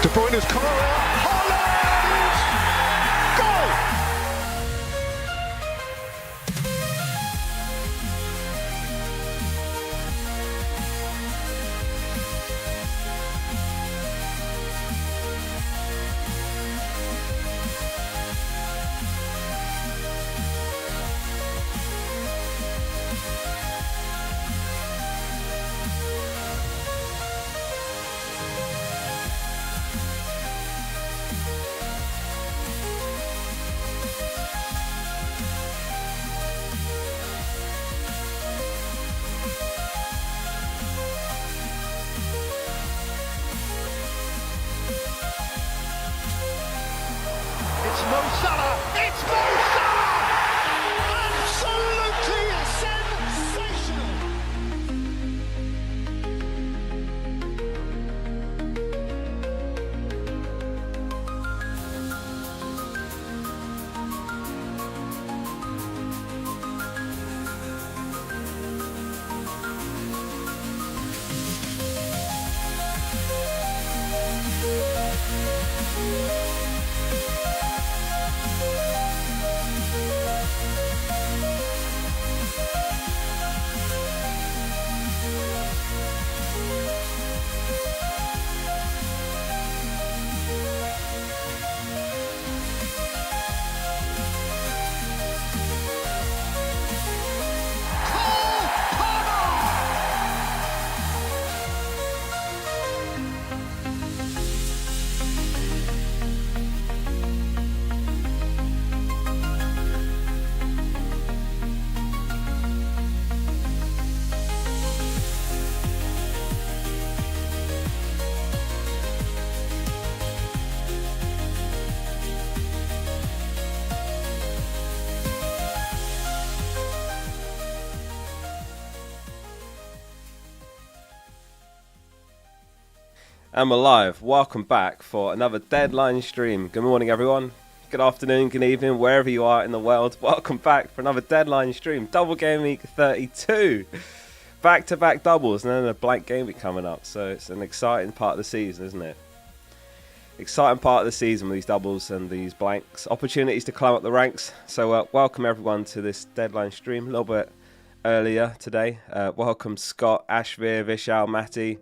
De Bruyne's corner. Holland! Goal! It's Mo Salah! It's Mo Salah! Absolutely sensational! And we're live. Welcome back for another deadline stream. Good morning, everyone. Good afternoon, good evening, wherever you are in the world. Welcome back for another deadline stream. Double game week 32. Back-to-back doubles and then a blank game week coming up. So it's an exciting part of the season, isn't it? Exciting part of the season with these doubles and these blanks. Opportunities to climb up the ranks. So welcome everyone to this deadline stream. A little bit earlier today. Welcome Scott, Ashvir, Vishal, Matty,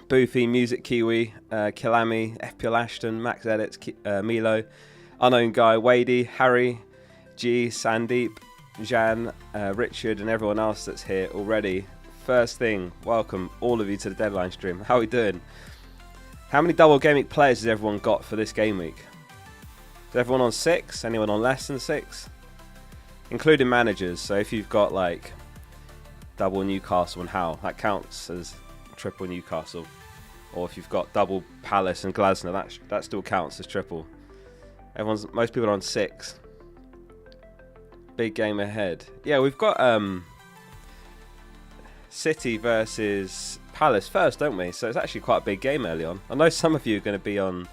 Boofy, Music Kiwi, Kilami, FPL Ashton, Max Edits, Milo, Unknown Guy, Wadey, Harry, G, Sandeep, Jan, Richard and everyone else that's here already. First thing, welcome all of you to the deadline stream. How are we doing? How many double game week players has everyone got for this game week? Is everyone on 6? Anyone on less than 6? Including managers, so if you've got like double Newcastle and Howe, that counts as triple Newcastle. Or if you've got double Palace and Glasner, that still counts as triple. Most people are on 6. Big game ahead. Yeah, we've got City versus Palace first, don't we? So it's actually quite a big game early on. I know some of you are going to be on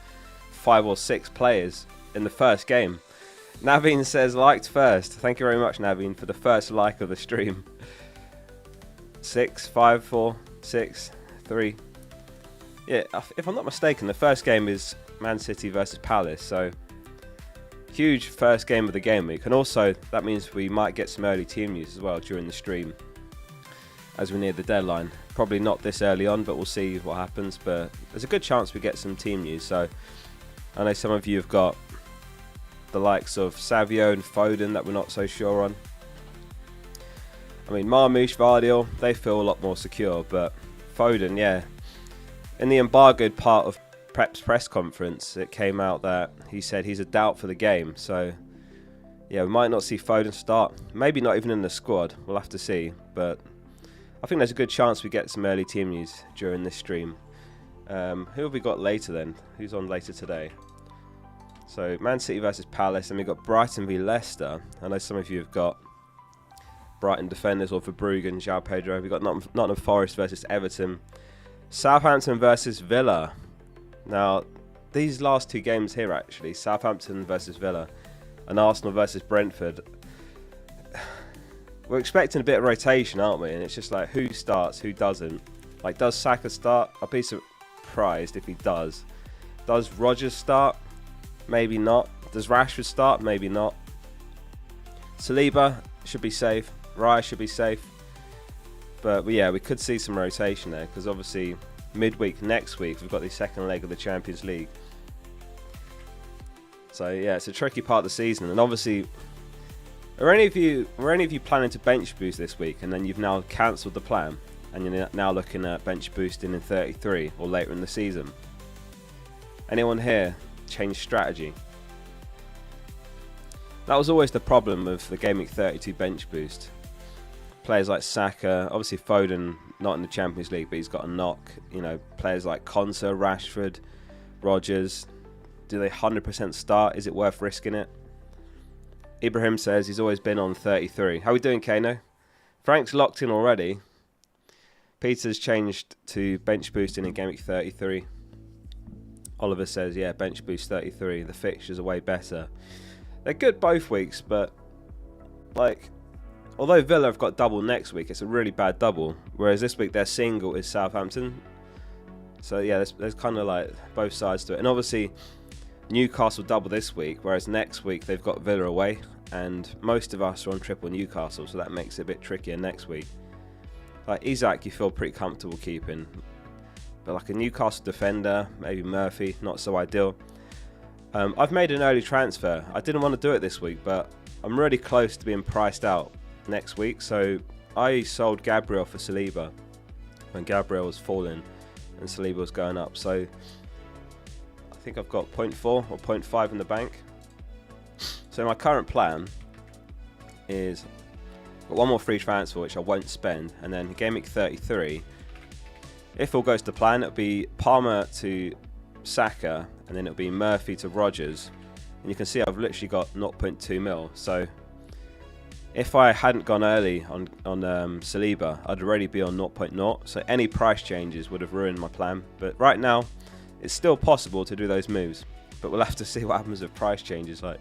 5 or 6 players in the first game. Naveen says liked first. Thank you very much, Naveen, for the first like of the stream. 6, 5, 4, 6, 3. Yeah, if I'm not mistaken, the first game is Man City versus Palace. So huge first game of the game week. And also that means we might get some early team news as well during the stream as we near the deadline. Probably not this early on, but we'll see what happens. But there's a good chance we get some team news. So I know some of you have got the likes of Savio and Foden that we're not so sure on. I mean, Marmoush, Vardiel, they feel a lot more secure, but Foden, yeah. In the embargoed part of Prep's press conference, it came out that he said he's a doubt for the game. So, yeah, we might not see Foden start. Maybe not even in the squad. We'll have to see. But I think there's a good chance we get some early team news during this stream. Who have we got later then? Who's on later today? So, Man City versus Palace. And we've got Brighton v Leicester. I know some of you have got Brighton defenders or Verbruggen, João Pedro. We've got Nottingham Forest versus Everton. Southampton versus Villa. Now, these last 2 games here actually, Southampton versus Villa and Arsenal versus Brentford, we're expecting a bit of rotation, aren't we? And it's just like, who starts, who doesn't? Like, does Saka start? I'll be surprised if he does. Does Rodgers start? Maybe not. Does Rashford start? Maybe not. Saliba should be safe. Raya should be safe. But yeah, we could see some rotation there because obviously midweek next week we've got the second leg of the Champions League. So yeah, it's a tricky part of the season. And obviously, were any of you planning to bench boost this week and then you've now cancelled the plan and you're now looking at bench boosting in 33 or later in the season? Anyone here change strategy? That was always the problem of the Gameweek 32 bench boost. Players like Saka, obviously Foden not in the Champions League, but he's got a knock. You know, players like Konsa, Rashford, Rodgers, do they 100% start? Is it worth risking it? Ibrahim says he's always been on 33. How are we doing, Kano? Frank's locked in already. Peter's changed to bench boosting in Gameweek 33. Oliver says, yeah, bench boost 33. The fixtures are way better. They're good both weeks, but like, although Villa have got double next week, it's a really bad double. Whereas this week their single is Southampton. So yeah, there's kind of like both sides to it. And obviously Newcastle double this week, whereas next week they've got Villa away. And most of us are on triple Newcastle, so that makes it a bit trickier next week. Like Isak, you feel pretty comfortable keeping. But like a Newcastle defender, maybe Murphy, not so ideal. I've made an early transfer. I didn't want to do it this week, but I'm really close to being priced out next week. So I sold Gabriel for Saliba when Gabriel was falling and Saliba was going up. So I think I've got 0.4 or 0.5 in the bank. So my current plan is got one more free transfer which I won't spend, and then Gameweek 33, if all goes to plan, it'll be Palmer to Saka, and then it'll be Murphy to Rodgers. And you can see I've literally got 0.2 mil. So if I hadn't gone early on Saliba, I'd already be on 0.0. So any price changes would have ruined my plan. But right now, it's still possible to do those moves. But we'll have to see what happens with price changes. Like,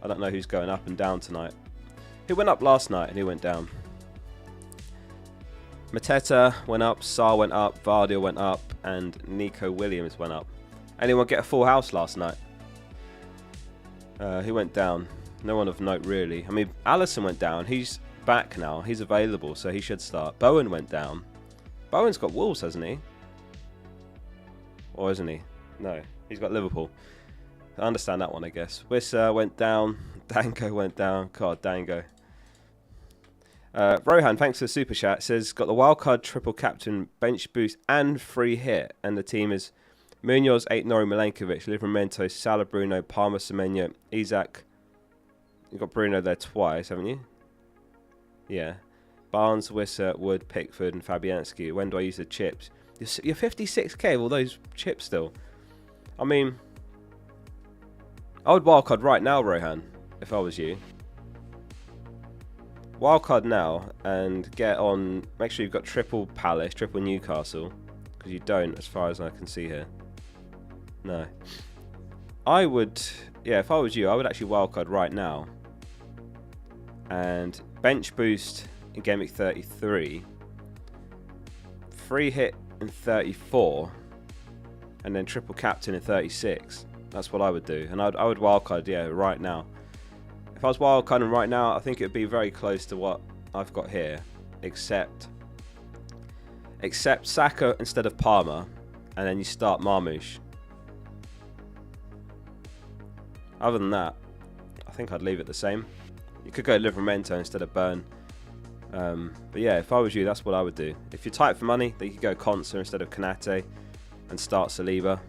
I don't know who's going up and down tonight. Who went up last night and who went down? Mateta went up, Sarr went up, Vardy went up, and Nico Williams went up. Anyone get a full house last night? Who went down? No one of note, really. I mean, Allison went down. He's back now. He's available, so he should start. Bowen went down. Bowen's got Wolves, hasn't he? Or isn't he? No, he's got Liverpool. I understand that one, I guess. Wissa went down. Dango went down. God, Dango. Rohan, thanks for the super chat. Says, got the wildcard triple captain, bench boost, and free hit. And the team is Munoz, 8 Nori, Milenkovic, Livramento, Salah, Bruno, Palmer, Semenyo, Isak. You've got Bruno there twice, haven't you? Yeah. Barnes, Wissa, Wood, Pickford, and Fabianski. When do I use the chips? You're 56k with all those chips still. I mean, I would wildcard right now, Rohan, if I was you. Wildcard now and get on. Make sure you've got triple Palace, triple Newcastle, because you don't, as far as I can see here. No. I would, yeah, if I was you, I would actually wildcard right now and bench boost in Gameweek 33, free hit in 34, and then triple captain in 36. That's what I would do, and I would wildcard, yeah, right now. If I was wildcarding right now, I think it would be very close to what I've got here, except Saka instead of Palmer, and then you start Marmoush. Other than that, I think I'd leave it the same. You could go Livramento instead of Burn. But yeah, if I was you, that's what I would do. If you're tight for money, then you could go Konsa instead of Kanate and start Saliba.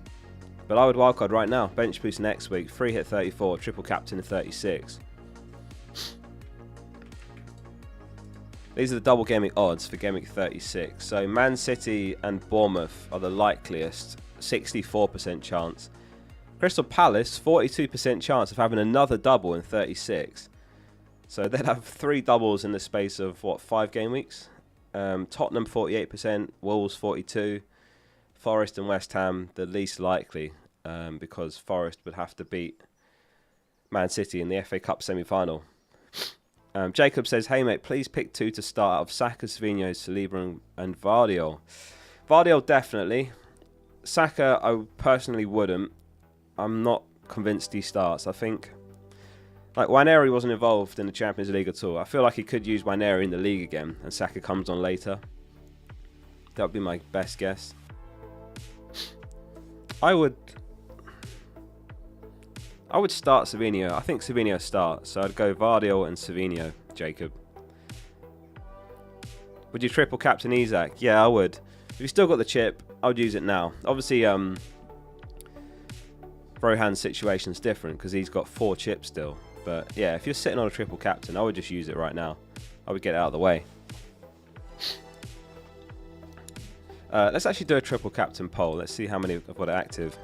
But I would wildcard right now. Bench boost next week. Free hit 34, triple captain in 36. These are the double Gameweek odds for Gameweek 36. So Man City and Bournemouth are the likeliest. 64% chance. Crystal Palace, 42% chance of having another double in 36. So they'd have 3 doubles in the space of, what, 5 game weeks? Tottenham, 48%. Wolves, 42%. Forest and West Ham, the least likely, because Forest would have to beat Man City in the FA Cup semi-final. Jacob says, hey mate, please pick 2 to start out of Saka, Savinho, Saliba and Vardiol. Vardiol definitely. Saka, I personally wouldn't. I'm not convinced he starts. I think like Waneri wasn't involved in the Champions League at all. I feel like he could use Waneri in the league again, and Saka comes on later. That would be my best guess. I would start Savinho. I think Savinho starts, so I'd go Vardiol and Savinho, Jacob. Would you triple captain Isak? Yeah, I would. If you've still got the chip, I would use it now. Obviously, Rohan's situation's different because he's got 4 chips still. But yeah, if you're sitting on a triple captain, I would just use it right now. I would get it out of the way. Let's actually do a triple captain poll. Let's see how many have got it active.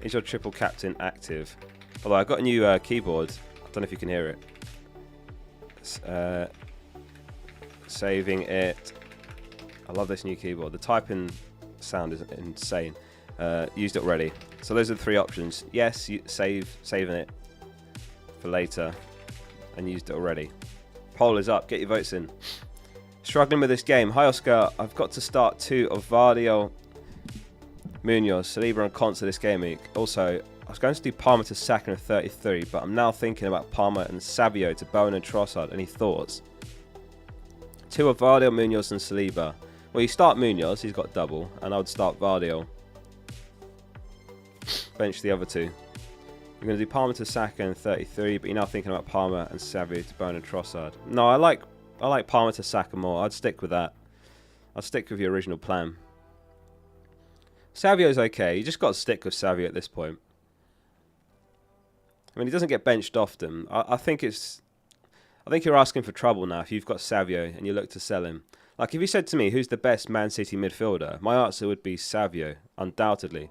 Is your triple captain active? Although I got a new keyboard. I don't know if you can hear it. Saving it. I love this new keyboard. The typing sound is insane. Used it already. So those are the 3 options. Yes, saving it for later, and used it already. Poll is up. Get your votes in. Struggling with this game. Hi Oscar. I've got to start 2 of Vardiol, Munoz, Saliba and Conte this game week. Also, I was going to do Palmer to Saka of 33, but I'm now thinking about Palmer and Savio to Bowen and Trossard. Any thoughts? 2 of Vardiol, Munoz and Saliba. Well, you start Munoz, he's got double, and I would start Vardiol. Bench the other 2. You're going to do Palmer to Saka and 33, but you're now thinking about Palmer and Savio to Bowen and Trossard. No, I like Palmer to Saka more. I'd stick with that. I'll stick with your original plan. Savio's okay. You just got to stick with Savio at this point. I mean, he doesn't get benched often. I think you're asking for trouble now if you've got Savio and you look to sell him. Like, if you said to me, who's the best Man City midfielder? My answer would be Savio, undoubtedly.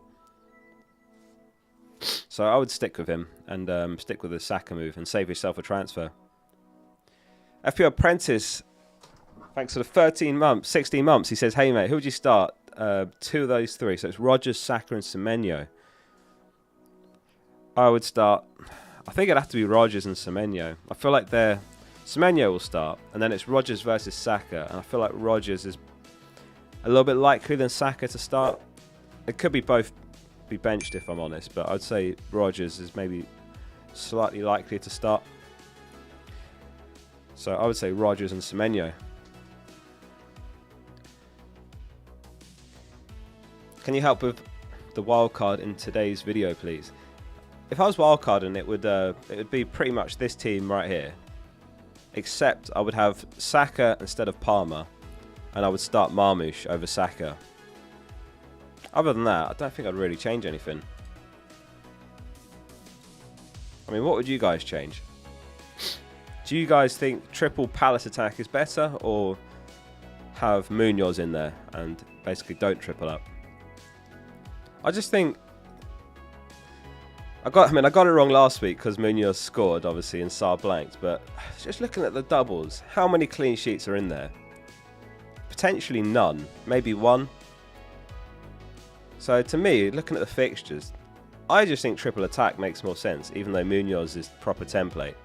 So I would stick with him and stick with the Saka move and save yourself a transfer. FPL Apprentice, thanks for the 13 months, 16 months. He says, hey mate, who would you start? 2 of those 3. So it's Rodgers, Saka and Semenyo. I would start, I think it'd have to be Rodgers and Semenyo. I feel like Semenyo will start, and then it's Rodgers versus Saka, and I feel like Rodgers is a little bit likely than Saka to start. It could be both be benched if I'm honest, but I'd say Rodgers is maybe slightly likely to start. So I would say Rodgers and Semenyo. Can you help with the wildcard in today's video, please? If I was wildcarding, it would be pretty much this team right here. Except I would have Saka instead of Palmer, and I would start Marmoush over Saka. Other than that, I don't think I'd really change anything. I mean, what would you guys change? Do you guys think triple Palace attack is better, or have Munoz in there and basically don't triple up? I just think I got it wrong last week because Munoz scored obviously and Sarr blanked, but just looking at the doubles, how many clean sheets are in there? Potentially none, maybe 1. So to me, looking at the fixtures, I just think triple attack makes more sense, even though Munoz is proper template.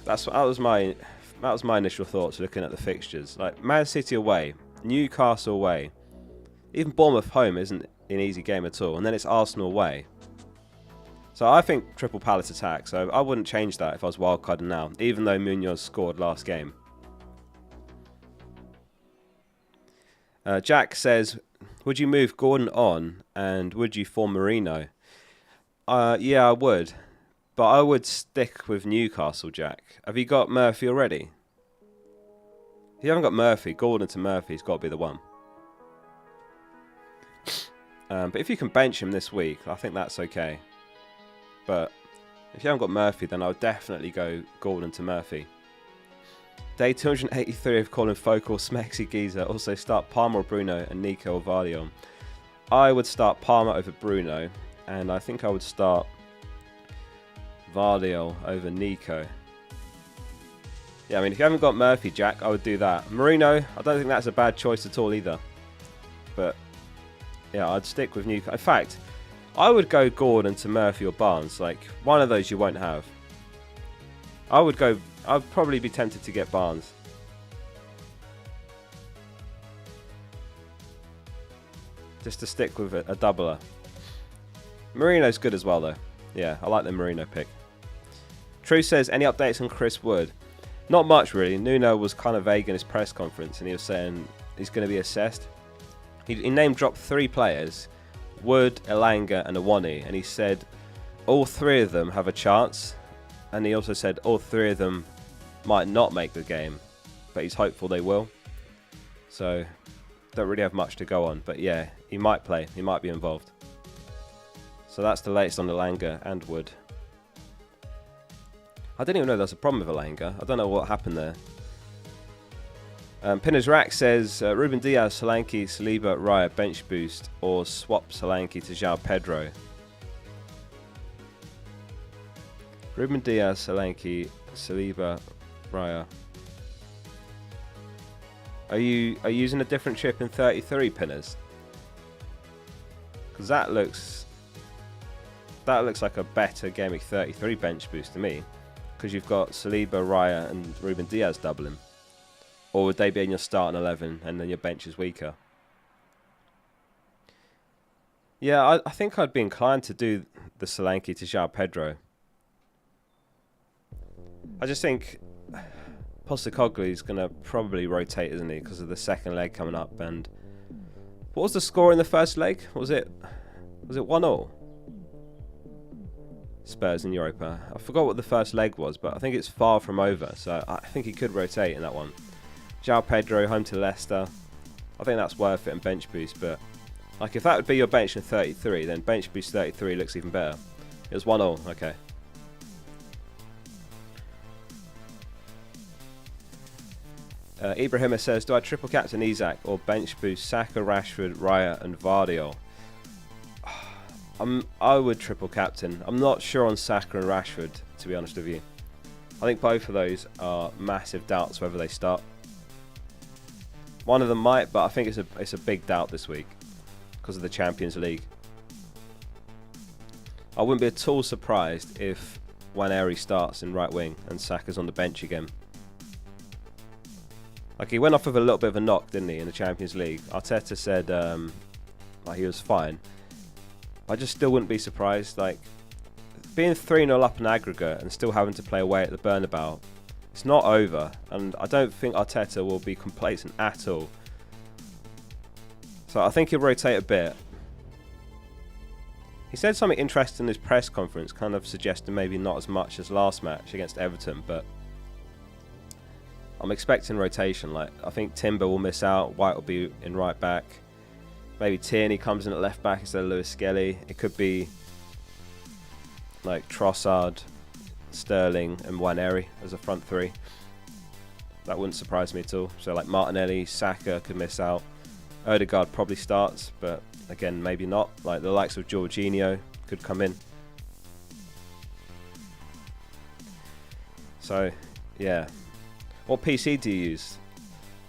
That was my initial thoughts looking at the fixtures. Like Man City away, Newcastle away, even Bournemouth home isn't an easy game at all, and then it's Arsenal away. So I think triple Palace attack. So I wouldn't change that if I was wildcarding now, even though Munoz scored last game. Jack says, would you move Gordon on and would you form Merino? Yeah, I would. But I would stick with Newcastle, Jack. Have you got Murphy already? If you haven't got Murphy, Gordon to Murphy's got to be the one. But if you can bench him this week, I think that's okay. But if you haven't got Murphy, then I would definitely go Gordon to Murphy. Day 283 of calling Focal, Smexy Geezer. Also start Palmer or Bruno and Nico or Vardiol. I would start Palmer over Bruno, and I think I would start Vardiol over Nico. Yeah, I mean, if you haven't got Murphy, Jack, I would do that. Marino, I don't think that's a bad choice at all either. But yeah, I'd stick with Nico. In fact, I would go Gordon to Murphy or Barnes. Like, one of those you won't have. I'd probably be tempted to get Barnes. just to stick with a doubler. Marino's good as well, though. Yeah, I like the Marino pick. True says, any updates on Chris Wood? Not much, really. Nuno was kind of vague in his press conference, and he was saying he's going to be assessed. He name-dropped 3 players, Wood, Elanga, and Awani, and he said all 3 of them have a chance, and he also said all 3 of them might not make the game, but he's hopeful they will. So, don't really have much to go on, but yeah, he might play. He might be involved. So that's the latest on Elanga and Wood. I didn't even know there was a problem with Elanga. I don't know what happened there. Pinners Rack says Ruben Diaz, Solanke, Saliba, Raya bench boost, or swap Solanke to João Pedro. Ruben Diaz, Solanke, Saliba, Raya. Are you using a different chip in 33, Pinners? Because that looks like a better Gameweek 33 bench boost to me. Because you've got Saliba, Raya, and Ruben Diaz doubling. Or would they be in your starting 11 and then your bench is weaker? Yeah, I think I'd be inclined to do the Solanke to João Pedro. I just think Postecoglou is going to probably rotate, isn't he? Because of the second leg coming up. And what was the score in the first leg? Was it 1-1? Spurs in Europa. I forgot what the first leg was, but I think it's far from over, so I think he could rotate in that one. João Pedro home to Leicester. I think that's worth it in bench boost, but like if that would be your bench in 33, then bench boost 33 looks even better. It was 1-1, okay. Ibrahima says, do I triple captain Isak or bench boost Saka, Rashford, Raya and Vardiol? I would triple captain. I'm not sure on Saka and Rashford, to be honest with you. I think both of those are massive doubts whether they start. One of them might, but I think it's a big doubt this week because of the Champions League. I wouldn't be at all surprised if Waneri starts in right wing and Saka's on the bench again. Like he went off with a little bit of a knock, didn't he, in the Champions League? Arteta said like he was fine. I just still wouldn't be surprised. Like being 3-0 up in aggregate and still having to play away at the Bernabeu, it's not over, and I don't think Arteta will be complacent at all. So I think he'll rotate a bit. He said something interesting in his press conference, kind of suggesting maybe not as much as last match against Everton, but I'm expecting rotation. Like I think Timber will miss out, White will be in right back. Maybe Tierney comes in at left back instead of Lewis Skelly. It could be like Trossard, Sterling and Waneri as a front 3. That wouldn't surprise me at all. So like Martinelli, Saka could miss out. Odegaard probably starts, but again maybe not. Like the likes of Jorginho could come in. So yeah. What PC do you use?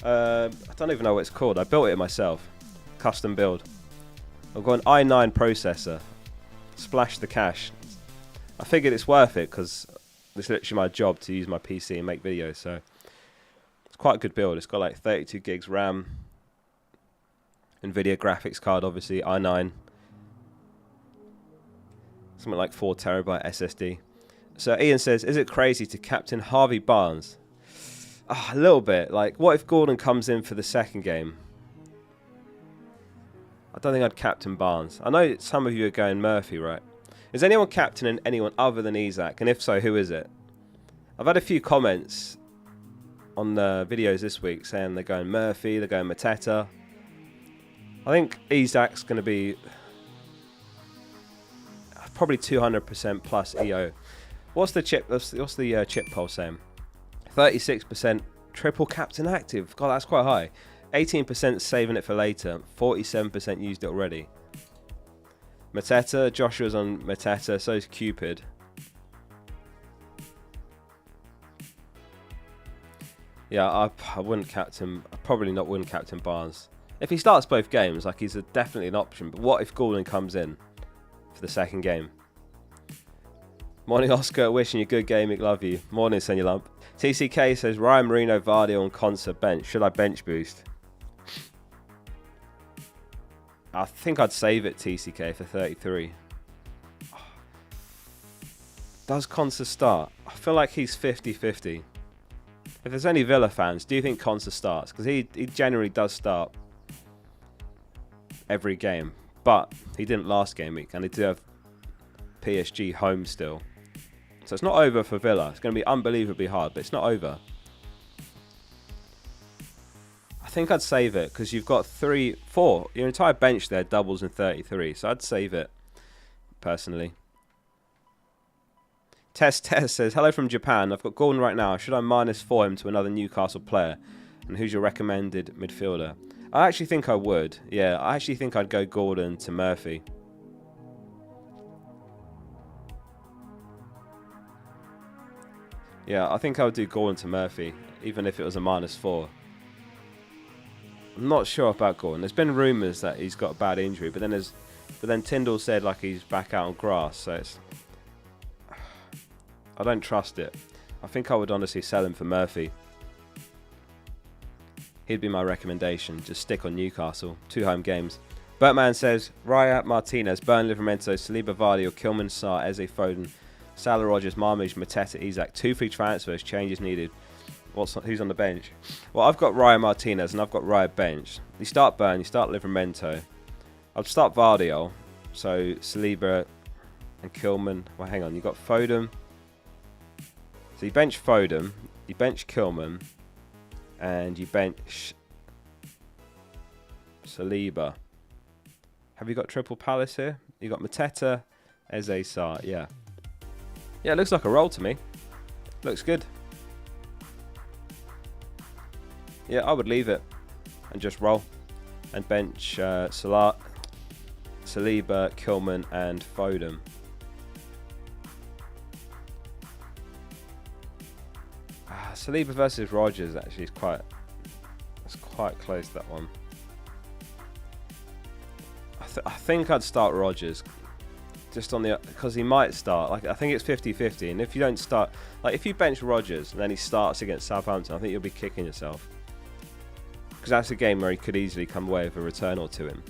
I don't even know what it's called. I built it myself. Custom build. I've got an i9 processor. Splash the cash. I figured it's worth it because it's literally my job to use my PC and make videos. So it's quite a good build. It's got like 32 gigs RAM. NVIDIA graphics card, obviously. i9. Something like 4 terabyte SSD. So Ian says, is it crazy to captain Harvey Barnes? A little bit. Like, what if Gordon comes in for the second game? I don't think I'd captain Barnes. I know some of you are going Murphy, right? Is anyone captaining anyone other than Isak? And if so, who is it? I've had a few comments on the videos this week saying they're going Murphy, they're going Mateta. I think Isak's going to be probably 200% plus EO. What's the chip? What's the chip poll saying? 36% triple captain active. God, that's quite high. 18% saving it for later. 47% used it already. Mateta. Joshua's on Mateta. So is Cupid. Yeah, I wouldn't captain. I probably wouldn't captain Barnes. If he starts both games, like he's definitely an option. But what if Gordon comes in for the second game? Morning, Oscar. Wishing you a good game. Love you. Morning, Senior Lump. TCK says Ryan Marino, Vardy on concert bench. Should I bench boost? I think I'd save it TCK for 33. Does Konsa start? I feel like he's 50-50. If there's any Villa fans, do you think Konsa starts? Because he generally does start every game. But he didn't last game week, and they do have PSG home still. So it's not over for Villa. It's going to be unbelievably hard, but it's not over. I think I'd save it because you've got 4. Your entire bench there doubles in 33. So I'd save it, personally. Tess says, hello from Japan. I've got Gordon right now. Should I -4 him to another Newcastle player? And who's your recommended midfielder? I actually think I would. Yeah, I actually think I'd go Gordon to Murphy. Yeah, I think I would do Gordon to Murphy, even if it was a -4. I'm not sure about Gordon. There's been rumours that he's got a bad injury, but then Tyndall said like he's back out on grass, so it's... I don't trust it. I think I would honestly sell him for Murphy. He'd be my recommendation. Just stick on Newcastle. 2 home games. Bertman says, Raya, Martinez, Burnley, Livramento, Saliba, Vardy, or Kilman, Sarr, Eze, Foden, Salah, Rogers, Marmoush, Mateta, Isak. 2 free transfers. Changes needed. Who's on the bench? Well, I've got Raya Martinez and I've got Raya bench. You start Burn, you start Livramento. I'd start Vardy. So Saliba and Kilman. Well, hang on. You've got Foden. So you bench Foden. You bench Kilman. And you bench Saliba. Have you got triple Palace here? You got Mateta, Eze, Sarr. Yeah. Yeah, it looks like a roll to me. Looks good. Yeah, I would leave it and just roll. And bench Saliba, Kilman, and Foden. Saliba versus Rogers actually is quite close, that one. I think I'd start Rogers just on the, because he might start. Like, I think it's 50-50, and if you don't start, like if you bench Rogers and then he starts against Southampton, I think you'll be kicking yourself, because that's a game where he could easily come away with a return or two in.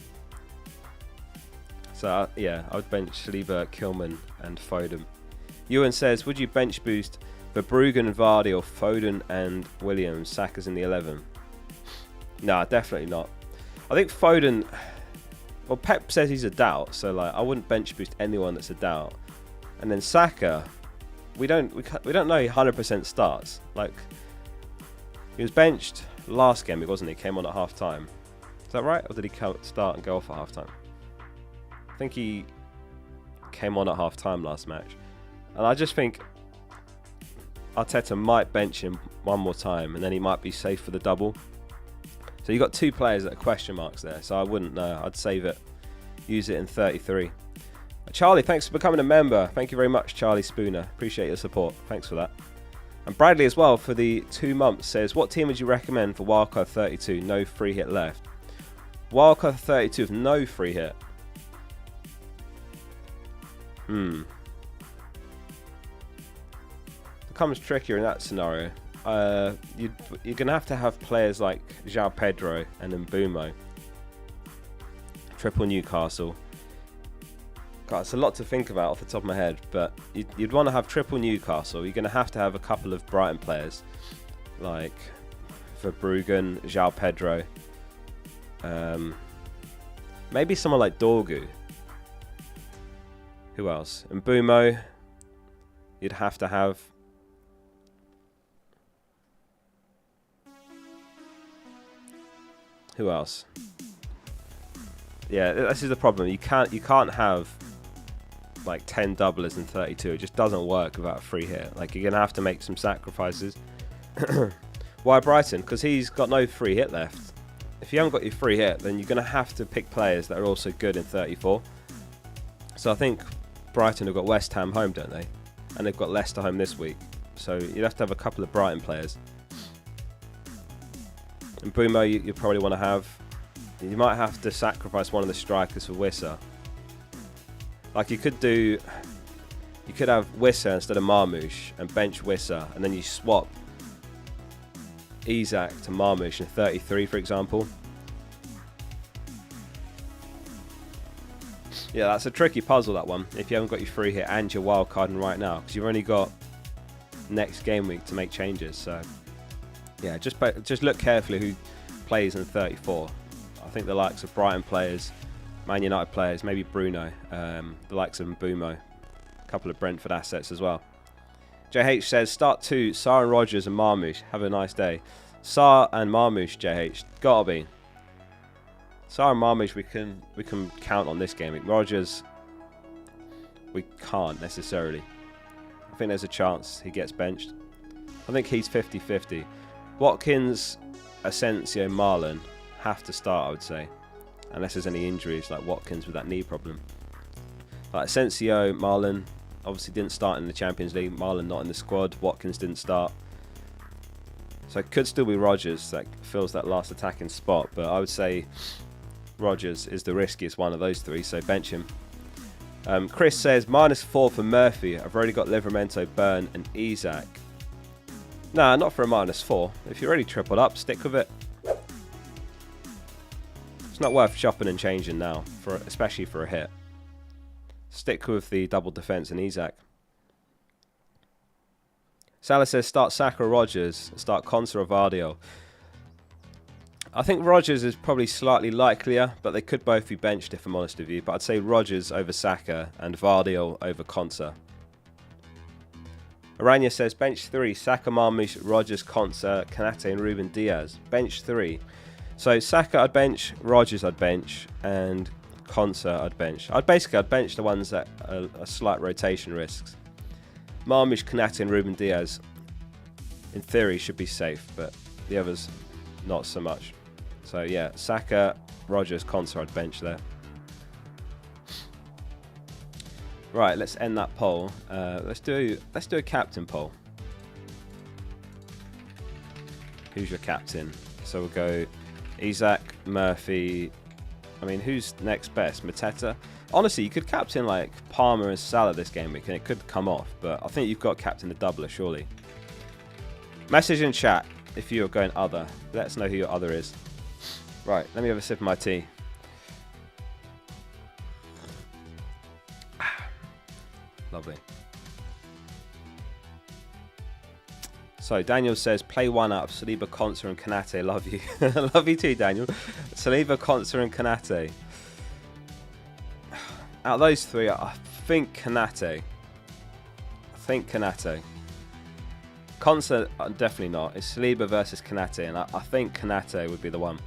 So yeah, I would bench Saliba, Kilman, and Foden. Ewan says, would you bench boost Verbruggen, Vardy, or Foden and Williams? Saka's in the 11. Nah, definitely not. I think Foden... Well, Pep says he's a doubt, so like I wouldn't bench boost anyone that's a doubt. And then Saka, we don't know he 100% starts. Like, he was benched last game, wasn't he? Came on at half time. Is that right? Or did he start and go off at half time? I think he came on at half time last match. And I just think Arteta might bench him one more time and then he might be safe for the double. So you've got 2 players that are question marks there, so I wouldn't know. I'd save it. Use it in 33. Charlie, thanks for becoming a member. Thank you very much, Charlie Spooner. Appreciate your support. Thanks for that. And Bradley as well for the 2 months says, what team would you recommend for Wildcard 32? No free hit left. Wildcard 32 with no free hit. Becomes trickier in that scenario. You're going to have players like João Pedro and Mbeumo. Triple Newcastle. God, it's a lot to think about off the top of my head, but you'd want to have triple Newcastle. You're going to have a couple of Brighton players like Verbruggen, João Pedro. Maybe someone like Dorgu. Who else? Mbeumo. You'd have to have. Who else? Yeah, this is the problem. You can't have like 10 doublers in 32. It just doesn't work without a free hit. Like, you're gonna have to make some sacrifices. Why Brighton? Because he's got no free hit left. If you haven't got your free hit, then you're gonna have to pick players that are also good in 34. So I think Brighton have got West Ham home, don't they? And they've got Leicester home this week. So you'd have to have a couple of Brighton players. And Mbeumo, you probably want to have. You might have to sacrifice one of the strikers for Wissa. Like, you could have Wissa instead of Marmoush and bench Wissa, and then you swap Isak to Marmoush in 33, for example. Yeah, that's a tricky puzzle, that one, if you haven't got your free hit and your wild carding right now, because you've only got next game week to make changes. So yeah, just look carefully who plays in 34. I think the likes of Brighton players, Man United players, maybe Bruno, the likes of Mbumo, a couple of Brentford assets as well. JH says, start 2, Sarr and Rogers and Marmoush. Have a nice day. Sarr and Marmoush, JH. Gotta be. Sarr and Marmoush, we can count on this game. Rogers, we can't necessarily. I think there's a chance he gets benched. I think he's 50-50. Watkins, Asensio, Marlon have to start, I would say. Unless there's any injuries like Watkins with that knee problem. Like Asensio, Marlon obviously didn't start in the Champions League. Marlon not in the squad. Watkins didn't start. So it could still be Rogers that fills that last attacking spot. But I would say Rogers is the riskiest one of those three. So bench him. Chris says, -4 for Murphy. I've already got Livramento, Burn and Isak. Nah, not for a -4. If you're already tripled up, stick with it. It's not worth chopping and changing now, especially for a hit. Stick with the double defence and Isak. Salah says, start Saka or Rogers, start Konsa or Vardiol. I think Rogers is probably slightly likelier, but they could both be benched if I'm honest with you. But I'd say Rogers over Saka and Vardiol over Konsa. Aranya says, bench 3, Saka, Marmoush, Rogers, Konsa, Kanate and Ruben Diaz. Bench 3. So Saka I'd bench, Rogers I'd bench, and Konsa I'd bench. I'd bench the ones that are slight rotation risks. Marmoush, Kanate and Ruben Diaz, in theory, should be safe, but the others, not so much. So yeah, Saka, Rogers, Konsa I'd bench there. Right, let's end that poll. Let's do a captain poll. Who's your captain? So we'll go Isak, Murphy. I mean, who's next best? Mateta? Honestly, you could captain like Palmer and Salah this game week and it could come off, but I think you've got captain the doubler, surely. Message in chat if you're going other. Let us know who your other is. Right, let me have a sip of my tea. Lovely. So Daniel says, play one up, Saliba, Konsa and Kanate. Love you. Love you too, Daniel. Saliba, Konsa and Kanate. Out of those three, I think Kanate. Konsa, definitely not. It's Saliba versus Kanate, and I think Kanate would be the one.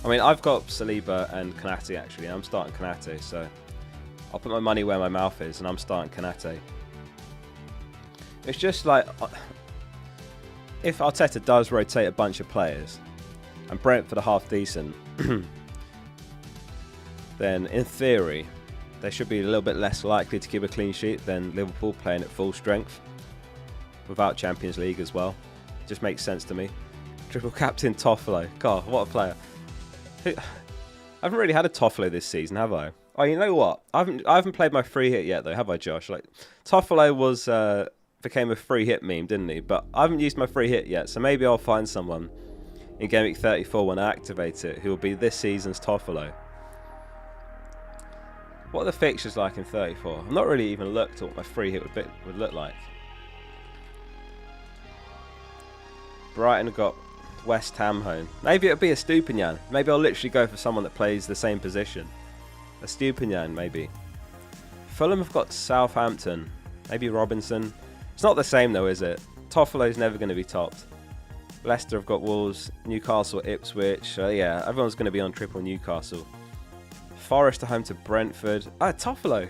I mean, I've got Saliba and Kanate actually, and I'm starting Kanate, so I'll put my money where my mouth is, and I'm starting Kanate. It's just like, if Arteta does rotate a bunch of players, and Brentford are half decent, then in theory, they should be a little bit less likely to keep a clean sheet than Liverpool playing at full strength, without Champions League as well. Just makes sense to me. Triple captain Toffolo. God, what a player. I haven't really had a Toffolo this season, have I? Oh, you know what? I haven't played my free hit yet, though, have I, Josh? Like, Toffolo became a free hit meme, didn't he? But I haven't used my free hit yet, so maybe I'll find someone in Gameweek 34 when I activate it who will be this season's Toffolo. What are the fixtures like in 34? I've not really even looked at what my free hit would look like. Brighton have got West Ham home. Maybe it'll be a Stupinian. Maybe I'll literally go for someone that plays the same position. A Stupinian, maybe. Fulham have got Southampton. Maybe Robinson. It's not the same though, is it? Toffolo's never going to be topped. Leicester have got Wolves, Newcastle, Ipswich. Yeah, everyone's going to be on triple Newcastle. Forest are home to Brentford. Ah, Toffolo.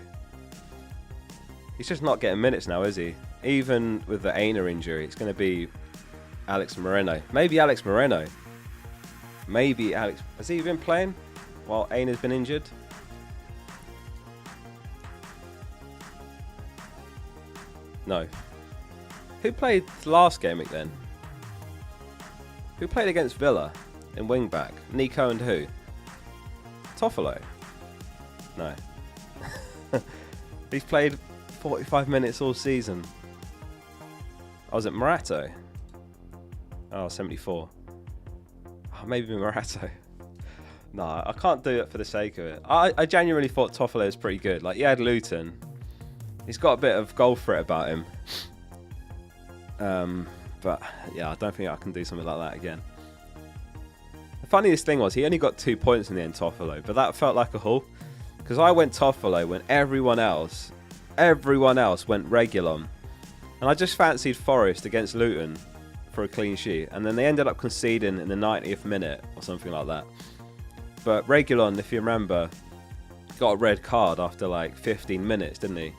He's just not getting minutes now, is he? Even with the Aina injury, it's going to be Alex Moreno. Maybe Alex Moreno. Maybe Alex. Has he been playing while Aina's been injured? No. Who played last game week then? Who played against Villa in wing back? Nico and who? Toffolo? No. He's played 45 minutes all season. Oh, was it Morato? Oh, 74. Oh, maybe Morato. No, I can't do it for the sake of it. I genuinely thought Toffolo was pretty good. Like, he had Luton. He's got a bit of goal threat about him. But, yeah, I don't think I can do something like that again. The funniest thing was, he only got 2 points in the end, Toffolo. But that felt like a haul. Because I went Toffolo when everyone else went Reguilon. And I just fancied Forest against Luton for a clean sheet. And then they ended up conceding in the 90th minute or something like that. But Reguilon, if you remember, got a red card after like 15 minutes, didn't he?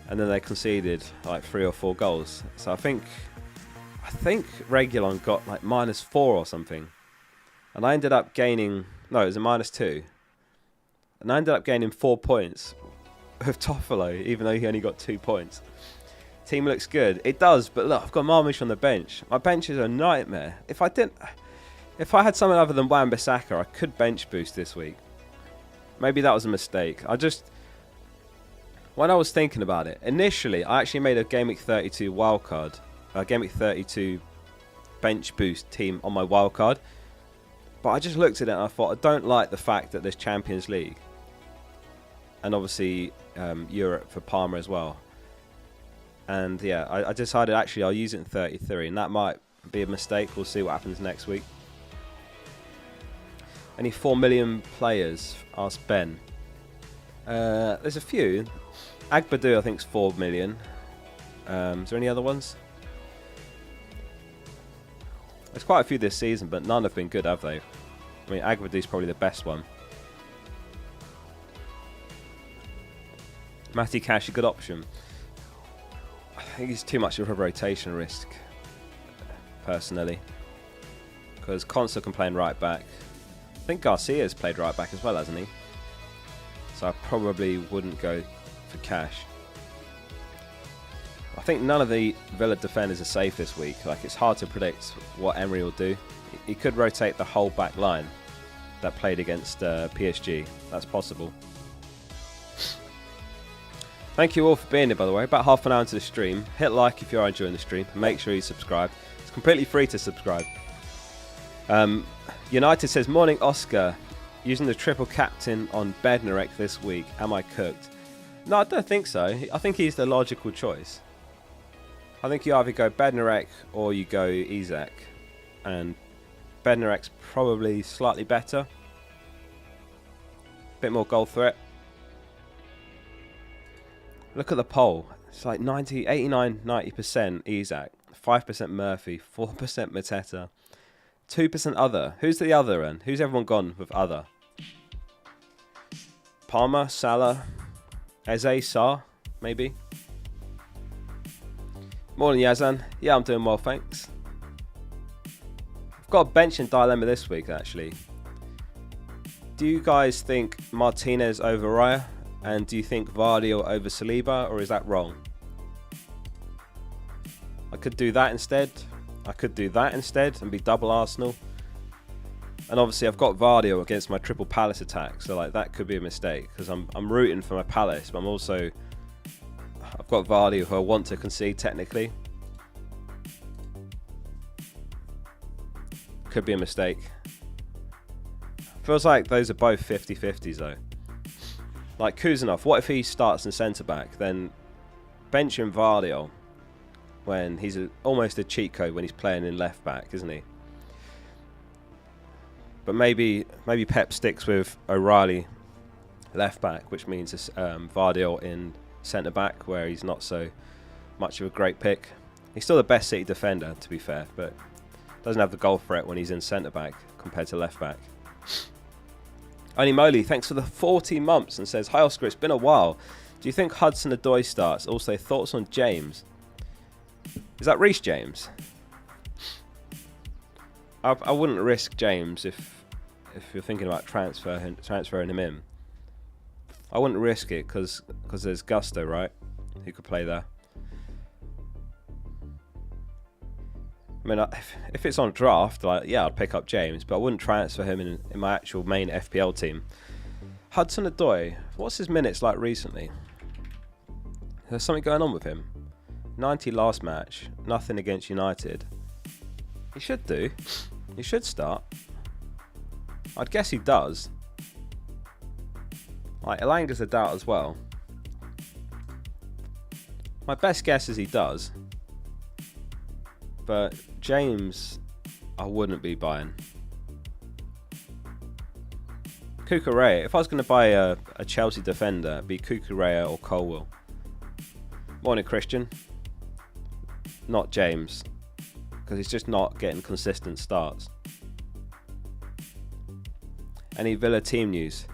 And then they conceded like 3 or 4 goals. So I think Reguilon got like -4 or something. And I ended up gaining... No, it was a -2. And I ended up gaining 4 points with Toffolo, even though he only got 2 points. Team looks good. It does, but look, I've got Marmish on the bench. My bench is a nightmare. If I had someone other than Wan-Bissaka, I could bench boost this week. Maybe that was a mistake. When I was thinking about it, initially, I actually made a Gameweek 32 wildcard. A Gameweek 32 bench boost team on my wildcard. But I just looked at it and I thought, I don't like the fact that there's Champions League. And obviously, Europe for Parma as well. And yeah, I decided actually I'll use it in 33. And that might be a mistake. We'll see what happens next week. Any 4 million players? Asked Ben. There's a few. Agbadu, I think, is 4 million. Is there any other ones? There's quite a few this season, but none have been good, have they? I mean, Agbadu's probably the best one. Matty Cash, a good option. I think he's too much of a rotation risk, personally. Because Conser can play in right back. I think Garcia's played right back as well, hasn't he? So I probably wouldn't go for Cash. I think none of the Villa defenders are safe this week. Like, it's hard to predict what Emery will do. He could rotate the whole back line that played against PSG. That's possible. Thank you all for being here, by the way. About half an hour into the stream. Hit like if you are enjoying the stream. And make sure you subscribe. It's completely free to subscribe. United says, morning Oscar, using the triple captain on Bednarek this week. Am I cooked? No, I don't think so. I think he's the logical choice. I think you either go Bednarek or you go Isak. And Bednarek's probably slightly better. Bit more goal threat. Look at the poll. It's like 89-90% Isak. 5% Murphy. 4% Mateta. 2% other. Who's the other one? Who's everyone gone with other? Palmer, Salah, Eze, Sarr, maybe. Morning, Yazan. Yeah, I'm doing well, thanks. I've got a benching dilemma this week, actually. Do you guys think Martinez over Raya? And do you think Vardy over Saliba? Or is that wrong? I could do that instead. I could do that instead and be double Arsenal. And obviously I've got Vardy against my triple Palace attack, so like that could be a mistake because I'm rooting for my Palace, but I've got Vardy who I want to concede technically. Could be a mistake. Feels like those are both 50-50s though. Like Kuzanov, what if he starts in centre back? Then benching Vardy when he's almost a cheat code when he's playing in left back, isn't he? But maybe Pep sticks with O'Reilly left back, which means Vardy in centre back, where he's not so much of a great pick. He's still the best City defender, to be fair, but doesn't have the goal threat when he's in centre back compared to left back. Only Moley, thanks for the 40 months and says, hi Oscar, it's been a while. Do you think Hudson-Odoi starts? Also, thoughts on James? Is that Reece James? I wouldn't risk James if you're thinking about transferring him in. I wouldn't risk it because there's Gusto, right? Who could play there. I mean, if it's on draft, yeah, I'd pick up James, but I wouldn't transfer him in my actual main FPL team. Hudson-Odoi, what's his minutes like recently? There's something going on with him. 90 last match, nothing against United. He should do. He should start. I'd guess he does. Like, Elanga's a doubt as well. My best guess is he does. But James, I wouldn't be buying. Cucurella, if I was going to buy a Chelsea defender, it'd be Cucurella or Colwill. Morning, Christian. Not James. Because he's just not getting consistent starts. Any Villa team news?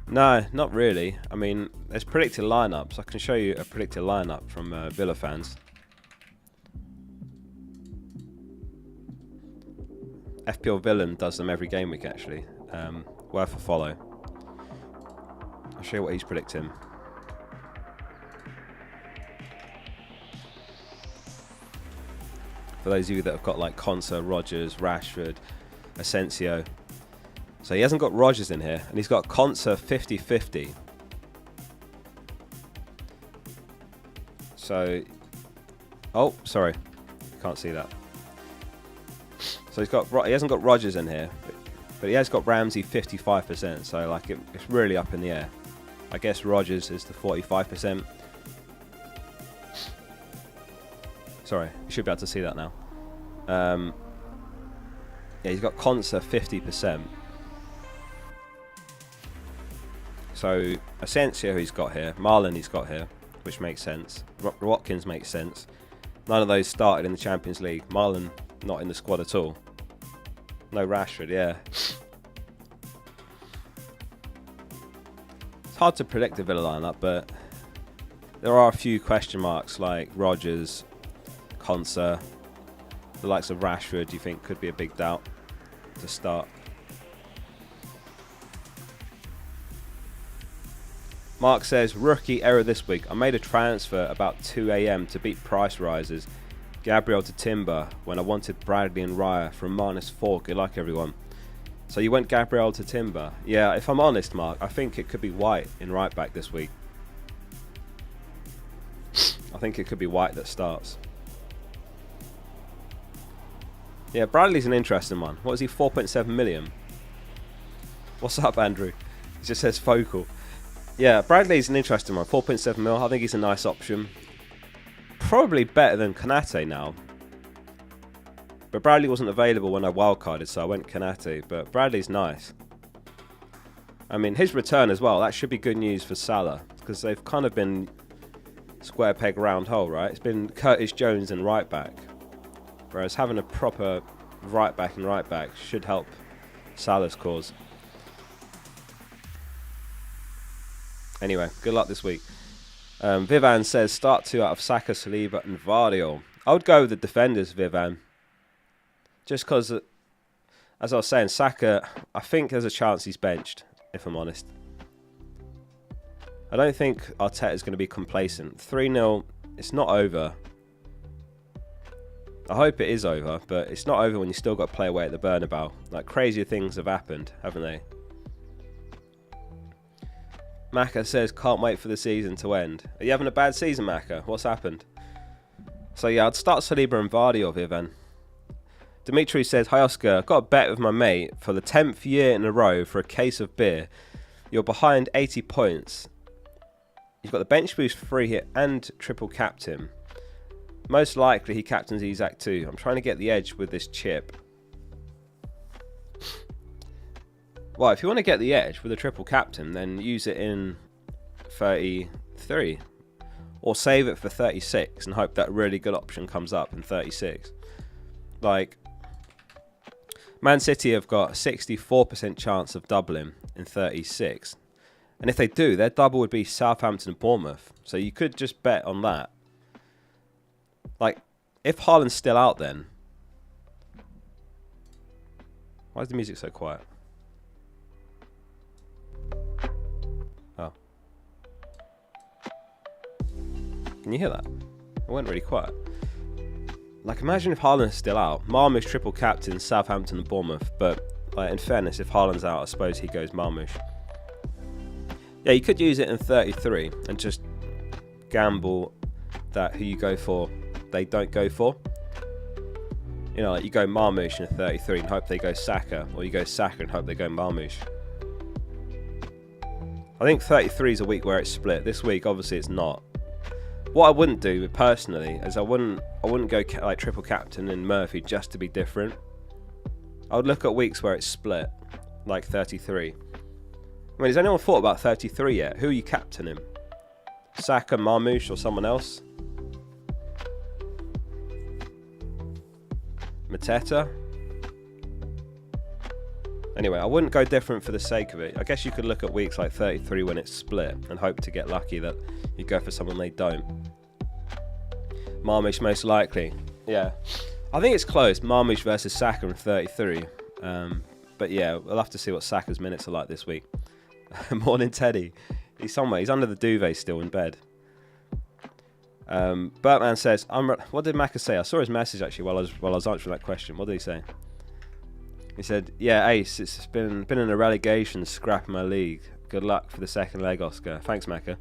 No, not really. I mean, there's predicted lineups. I can show you a predicted lineup from Villa fans. FPL Villain does them every game week, actually. Worth a follow. I'll show you what he's predicting. For those of you that have got like Konsa, Rodgers, Rashford, Asensio. So he hasn't got Rodgers in here, and he's got Konsa 50-50. So, oh, sorry, can't see that. So he hasn't got Rodgers in here, but he has got Ramsey 55%. So like it's really up in the air. I guess Rodgers is the 45%. Sorry, you should be able to see that now. Yeah, he's got Konsa 50%. So Asensio he's got here, Marlon he's got here, which makes sense. Watkins makes sense. None of those started in the Champions League. Marlon not in the squad at all. No Rashford, yeah. It's hard to predict the Villa lineup, but there are a few question marks like Rodgers, Konsa, the likes of Rashford. Do you think could be a big doubt to start? Mark says, rookie error this week. I made a transfer about 2 AM to beat price rises. Gabriel to Timber when I wanted Bradley and Raya from -4. Good luck, everyone. So you went Gabriel to Timber. Yeah, if I'm honest, Mark, I think it could be White in right back this week. I think it could be White that starts. Yeah, Bradley's an interesting one. What is he, 4.7 million? What's up, Andrew? It just says Focal. Yeah, Bradley's an interesting one. 4.7 mil. I think he's a nice option. Probably better than Konate now. But Bradley wasn't available when I wildcarded, so I went Konate. But Bradley's nice. I mean, his return as well. That should be good news for Salah. Because they've kind of been square peg round hole, right? It's been Curtis Jones and right back. Whereas having a proper right back and right back should help Salah's cause. Anyway, good luck this week. Vivan says, start 2 out of Saka, Saliba and Vardy. I would go with the defenders, Vivan. Just because, as I was saying, Saka, I think there's a chance he's benched, if I'm honest. I don't think Arteta's going to be complacent. 3-0, it's not over. I hope it is over, but it's not over when you still got to play away at the Bernabeu. Like, crazier things have happened, haven't they? Maka says, can't wait for the season to end. Are you having a bad season, Maka? What's happened? So yeah, I'd start Saliba and Vardy or Vivan. Dimitri says, hi Oscar, I've got a bet with my mate for the 10th year in a row for a case of beer. You're behind 80 points. You've got the bench boost free hit and triple captain. Most likely he captains Isaac too. I'm trying to get the edge with this chip. Well, if you want to get the edge with a triple captain, then use it in 33. Or save it for 36 and hope that a really good option comes up in 36. Like, Man City have got a 64% chance of doubling in 36. And if they do, their double would be Southampton and Bournemouth. So you could just bet on that. Like, if Haaland's still out then... Why is the music so quiet? Oh. Can you hear that? It went really quiet. Like, imagine if Haaland's still out. Marmoush triple captain, Southampton and Bournemouth. But, like, in fairness, if Haaland's out, I suppose he goes Marmoush. Yeah, you could use it in 33 and just gamble that who you go for, they don't go for. You know, like you go Marmoush in a 33 and hope they go Saka, or you go Saka and hope they go Marmoush. I think 33 is a week where it's split. This week, obviously, it's not. What I wouldn't do personally is I wouldn't go like triple captain and Murphy just to be different. I would look at weeks where it's split, like 33. I mean, has anyone thought about 33 yet? Who are you captaining? Saka, Marmoush, or someone else? Mateta? Anyway, I wouldn't go different for the sake of it. I guess you could look at weeks like 33 when it's split and hope to get lucky that you go for someone they don't. Marmoush most likely. Yeah. I think it's close. Marmoush versus Saka in 33. But yeah, we'll have to see what Saka's minutes are like this week. Morning, Teddy. He's somewhere. He's under the duvet still in bed. Bertman says, what did Macca say? I saw his message actually while I was answering that question. What did he say? He said, yeah, Ace, it's been in a relegation scrap in my league. Good luck for the second leg, Oscar. Thanks, Macca.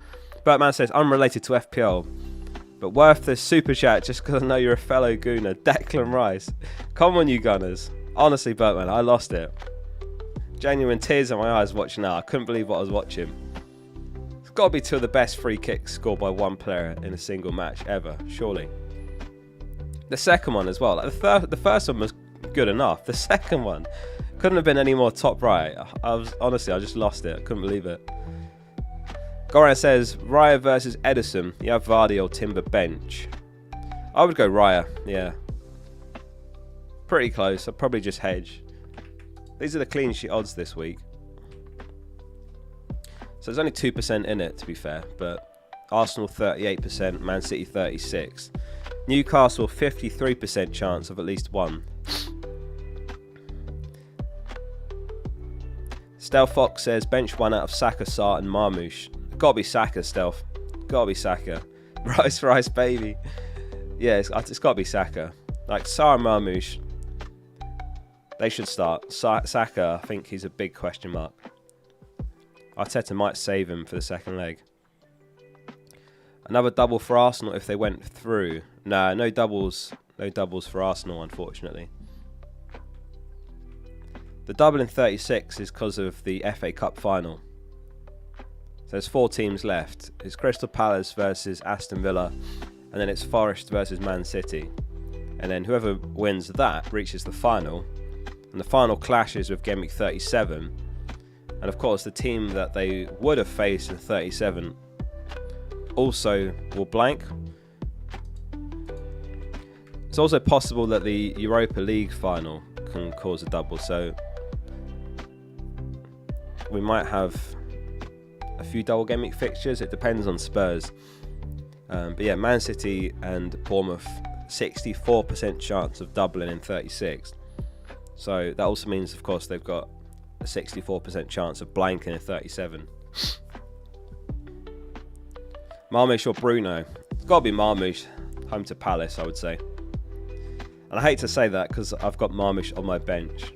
Bertman says, unrelated to FPL, but worth the super chat just because I know you're a fellow gooner. Declan Rice. Come on, you gunners. Honestly, Bertman, I lost it. Genuine tears in my eyes watching that. I couldn't believe what I was watching. It's got to be two of the best free kicks scored by one player in a single match ever, surely. The second one as well. Like the first one was good enough. The second one couldn't have been any more top right. I just lost it. I couldn't believe it. Goran says, Raya versus Edison. You have Vardy or Timber bench. I would go Raya, yeah. Pretty close. I'd probably just hedge. These are the clean sheet odds this week. So there's only 2% in it, to be fair. But Arsenal 38%, Man City 36%. Newcastle 53% chance of at least one. Stealth Fox says, bench one out of Saka, Sarr and Marmoush. Gotta be Saka, Stealth. Gotta be Saka. Rice, baby. Yeah, it's gotta be Saka. Like, Sarr and Marmoush, they should start. Saka, I think he's a big question mark. Arteta might save him for the second leg. Another double for Arsenal if they went through. Nah, no doubles. No doubles for Arsenal, unfortunately. The double in 36 is because of the FA Cup final. So there's 4 teams left. It's Crystal Palace versus Aston Villa, and then it's Forest versus Man City. And then whoever wins that reaches the final, and the final clashes with Gameweek 37. And of course, the team that they would have faced in 37 also will blank. It's also possible that the Europa League final can cause a double, so we might have a few double game week fixtures. It depends on Spurs. But yeah, Man City and Bournemouth, 64% chance of doubling in 36. So that also means, of course, they've got a 64% chance of blanking in 37. Marmoush or Bruno? It's got to be Marmoush, home to Palace, I would say. And I hate to say that because I've got Marmoush on my bench.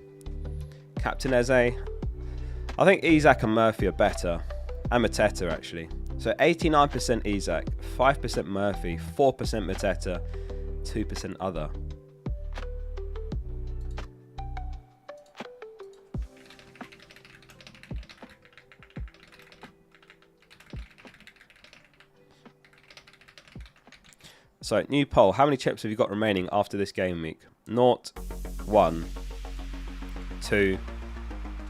Captain Eze, I think Isak and Murphy are better. And Mateta, actually. So 89% Isak, 5% Murphy, 4% Mateta, 2% other. So, new poll. How many chips have you got remaining after this game week? 0, 1, 2.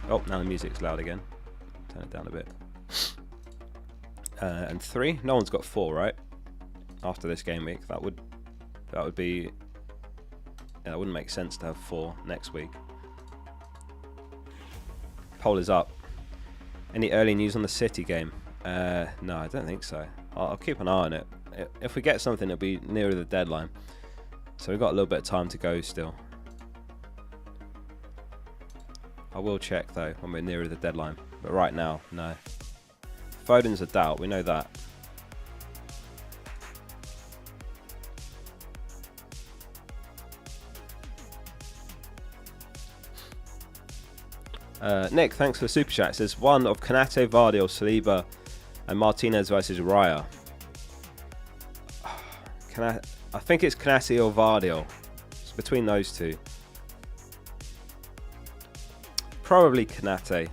Oh, now the music's loud again. Turn it down a bit. And 3. No one's got 4, right? After this game week, that would be. Yeah, it wouldn't make sense to have 4 next week. Poll is up. Any early news on the City game? No, I don't think so. I'll keep an eye on it. If we get something, it'll be nearer the deadline. So we've got a little bit of time to go still. I will check though when we're nearer the deadline. But right now, no. Foden's a doubt, we know that. Nick, thanks for the super chat. It says one of Konate, Vardy or Saliba and Martinez versus Raya. I think it's Konate or Vardy. between those two. Probably Konate.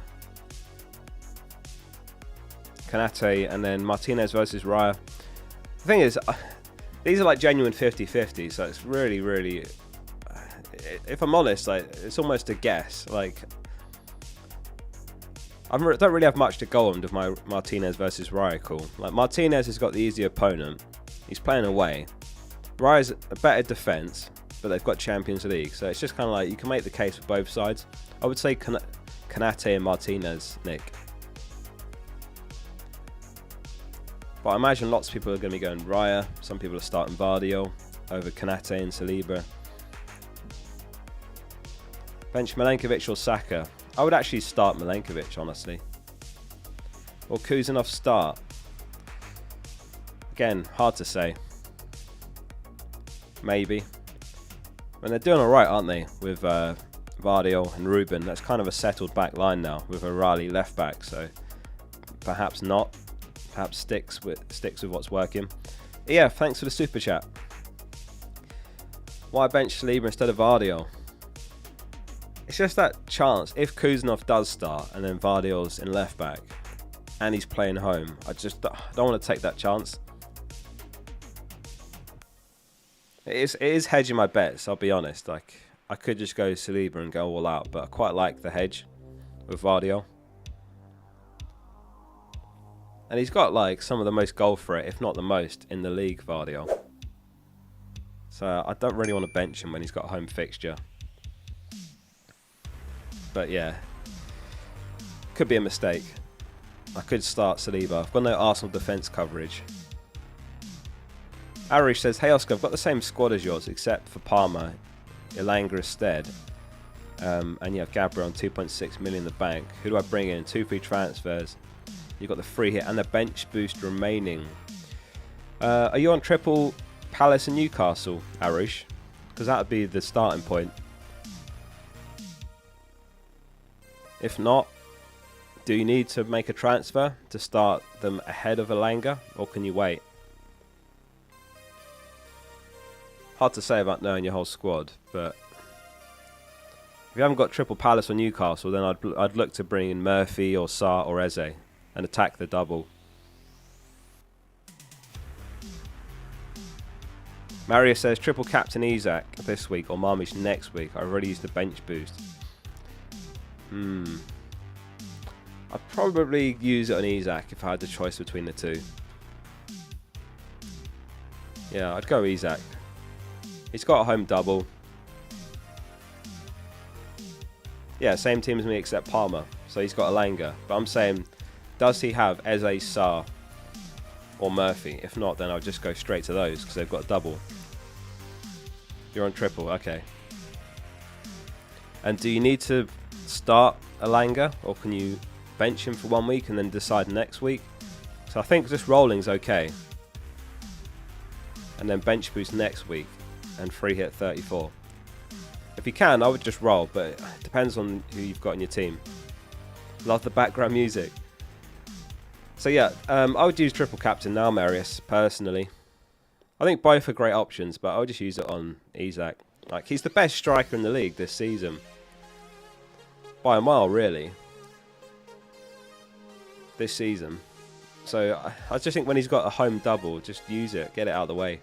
And then Martinez versus Raya. The thing is, these are like genuine 50-50, so it's really, really, if I'm honest, like, it's almost a guess. Like, I don't really have much to go on with my Martinez versus Raya call. Like, Martinez has got the easier opponent. He's playing away. Raya's a better defense, but they've got Champions League, so it's just kind of like you can make the case for both sides. I would say Konate and Martinez, Nick. But I imagine lots of people are going to be going Raya. Some people are starting Vardio over Konate and Saliba. Bench Milenkovic or Saka. I would actually start Milenkovic, honestly. Or Kuzanov start. Again, hard to say. Maybe. And they're doing alright, aren't they? With Vardio and Ruben. That's kind of a settled back line now with O'Reilly left back. So perhaps not. Perhaps sticks with what's working. Yeah, thanks for the super chat. Why bench Saliba instead of Vardio? It's just that chance. If Kuzanov does start and then Vardio's in left back and he's playing home, I just don't want to take that chance. It is hedging my bets, I'll be honest. Like, I could just go Saliba and go all out, but I quite like the hedge with Vardio. And he's got like some of the most goal threat, if not the most, in the league, Vardio. So I don't really want to bench him when he's got a home fixture. But yeah, could be a mistake. I could start Saliba. I've got no Arsenal defence coverage. Arish says, hey Oscar, I've got the same squad as yours except for Palmer, Ilanga instead. And you have Gabriel on 2.6 million in the bank. Who do I bring in? 2 free transfers. You've got the free hit and the bench boost remaining. Are you on triple Palace and Newcastle, Arish? Because that would be the starting point. If not, do you need to make a transfer to start them ahead of Ilanga, or can you wait? Hard to say about knowing your whole squad, but if you haven't got triple Palace or Newcastle, then I'd look to bring in Murphy or Sarr or Eze and attack the double. Mario says triple captain Isak this week or Marmich next week. I already used the bench boost. I'd probably use it on Isak if I had the choice between the two. Yeah, I'd go Isak. He's got a home double. Yeah, same team as me except Palmer. So he's got Ilanga. But I'm saying, does he have Eze, Sarr or Murphy? If not, then I'll just go straight to those because they've got a double. You're on triple, okay. And do you need to start Ilanga, or can you bench him for 1 week and then decide next week? So I think just rolling's okay. And then bench boost next week and free hit 34. If you can, I would just roll, but it depends on who you've got in your team. Love the background music. So yeah, I would use triple captain now, Marius, personally. I think both are great options, but I would just use it on Isak. Like, he's the best striker in the league this season. By a mile, really. This season. So I just think when he's got a home double, just use it, get it out of the way.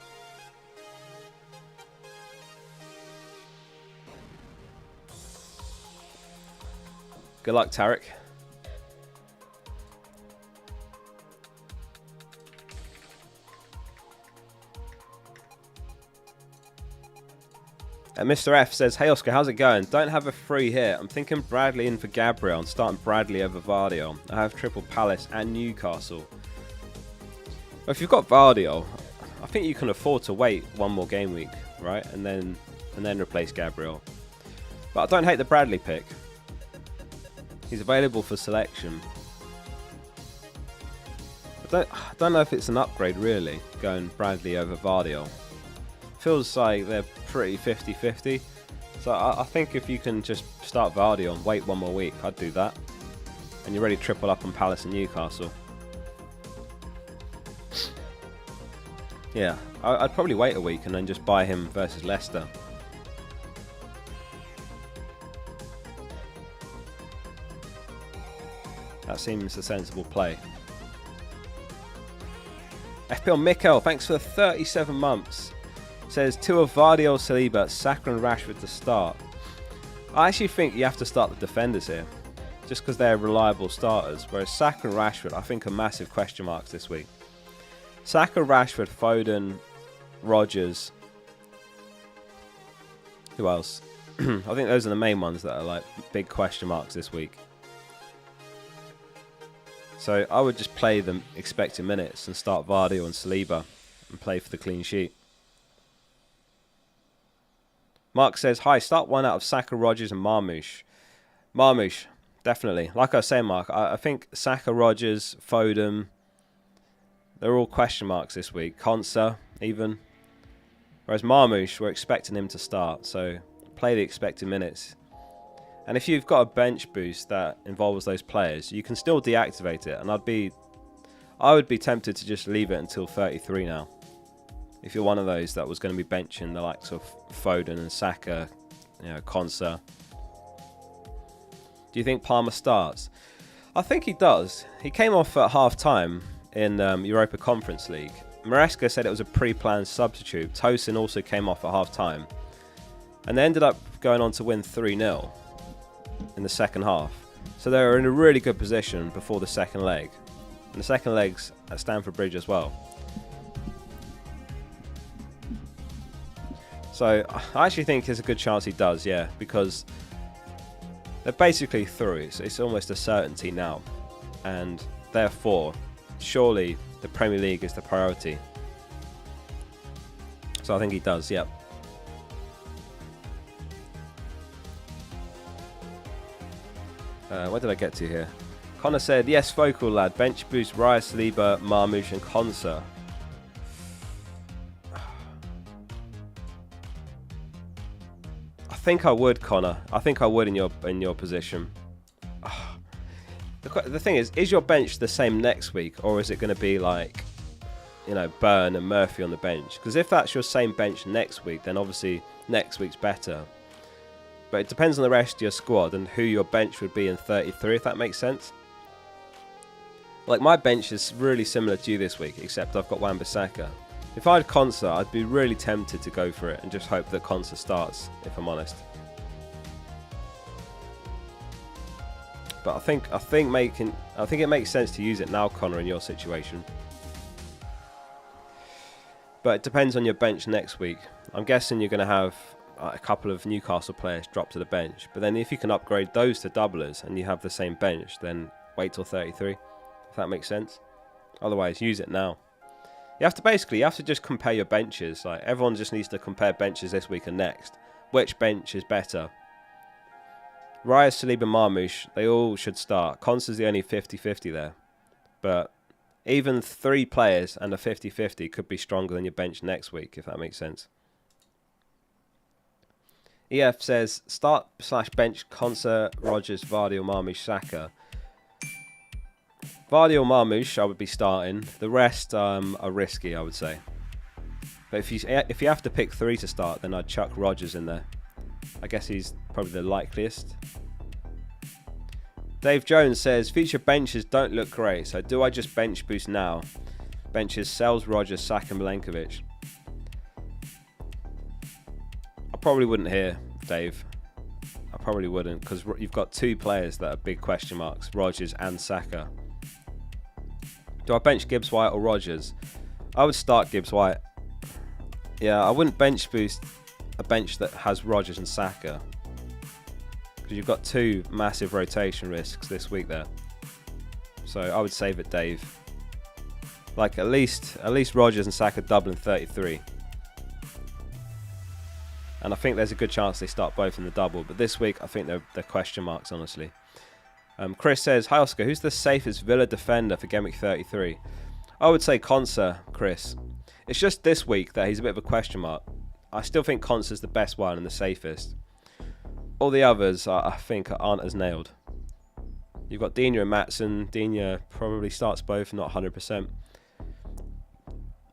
Good luck, Tarek. Mr. F says, hey Oscar, how's it going? Don't have a free hit. I'm thinking Bradley in for Gabriel and starting Bradley over Vardio. I have triple Palace and Newcastle. Well, if you've got Vardio, I think you can afford to wait one more game week, right? And then replace Gabriel. But I don't hate the Bradley pick. He's available for selection. I don't know if it's an upgrade really, going Bradley over Vardio. Feels like they're pretty 50-50. So I think if you can just start Vardio and wait one more week, I'd do that. And you're ready to triple up on Palace and Newcastle. Yeah, I'd probably wait a week and then just buy him versus Leicester. That seems a sensible play. FPL Mikkel, thanks for the 37 months. Says two of Vardy or Saliba, Saka and Rashford to start. I actually think you have to start the defenders here, just because they're reliable starters, whereas Saka and Rashford I think are massive question marks this week. Saka, Rashford, Foden, Rodgers. Who else? I think those are the main ones that are like big question marks this week. So I would just play them expected minutes and start Vardy and Saliba and play for the clean sheet. Mark says, hi, start one out of Saka, Rodgers and Marmoush. Marmoush, definitely. Like I was saying, Mark, I think Saka, Rodgers, Foden, they're all question marks this week. Konsa, even. Whereas Marmoush, we're expecting him to start. So play the expected minutes. And if you've got a bench boost that involves those players, you can still deactivate it. And I would be tempted to just leave it until 33 now. If you're one of those that was going to be benching the likes of Foden and Saka, Konsa. Do you think Palmer starts? I think he does. He came off at half-time in Europa Conference League. Maresca said it was a pre-planned substitute. Tosin also came off at half-time. And they ended up going on to win 3-0 in the second half. So they were in a really good position before the second leg. And the second leg's at Stamford Bridge as well. So I actually think there's a good chance he does, yeah, because they're basically through. So it's almost a certainty now. And therefore, surely the Premier League is the priority. So I think he does, yep. Where did I get to here? Connor said, yes, Focal lad. Bench boost, Raya, Saliba, Marmoush and Konsa. I think I would, Connor. I think I would in your position. The thing is your bench the same next week, or is it going to be like, Burn and Murphy on the bench? Because if that's your same bench next week, then obviously next week's better. But it depends on the rest of your squad and who your bench would be in 33, if that makes sense. Like my bench is really similar to you this week, except I've got Wan-Bissaka. If I had Konsa, I'd be really tempted to go for it and just hope that Konsa starts, if I'm honest. But I think it makes sense to use it now, Connor, in your situation. But it depends on your bench next week. I'm guessing you're going to have a couple of Newcastle players drop to the bench. But then if you can upgrade those to doublers and you have the same bench, then wait till 33, if that makes sense. Otherwise, use it now. You have to just compare your benches. Like everyone just needs to compare benches this week and next. Which bench is better? Raya, Saliba, Marmoush, they all should start. Konsa's the only 50-50 there. But even 3 players and a 50-50 could be stronger than your bench next week, if that makes sense. EF says, start/bench Konsa, Rodgers, Vardy or Marmoush, Saka. Vardy or Marmoush, I would be starting. The rest are risky, I would say. But if you have to pick 3 to start, then I'd chuck Rodgers in there. I guess he's probably the likeliest. Dave Jones says, future benches don't look great, so do I just bench boost now? Benches Sells, Rodgers, Saka, Milenkovic. I probably wouldn't here, Dave. I probably wouldn't, because you've got 2 players that are big question marks, Rodgers and Saka. Do I bench Gibbs White or Rodgers? I would start Gibbs White. Yeah, I wouldn't bench boost a bench that has Rodgers and Saka, because you've got 2 massive rotation risks this week there. So I would save it, Dave. Like at least Rodgers and Saka double in 33. And I think there's a good chance they start both in the double. But this week, I think they're question marks, honestly. Chris says, hi Oscar, who's the safest Villa defender for Gameweek 33? I would say Konsa, Chris. It's just this week that he's a bit of a question mark. I still think Konsa's the best one and the safest. All the others, I think, aren't as nailed. You've got Digne and Maatsen. Digne probably starts both, not 100%.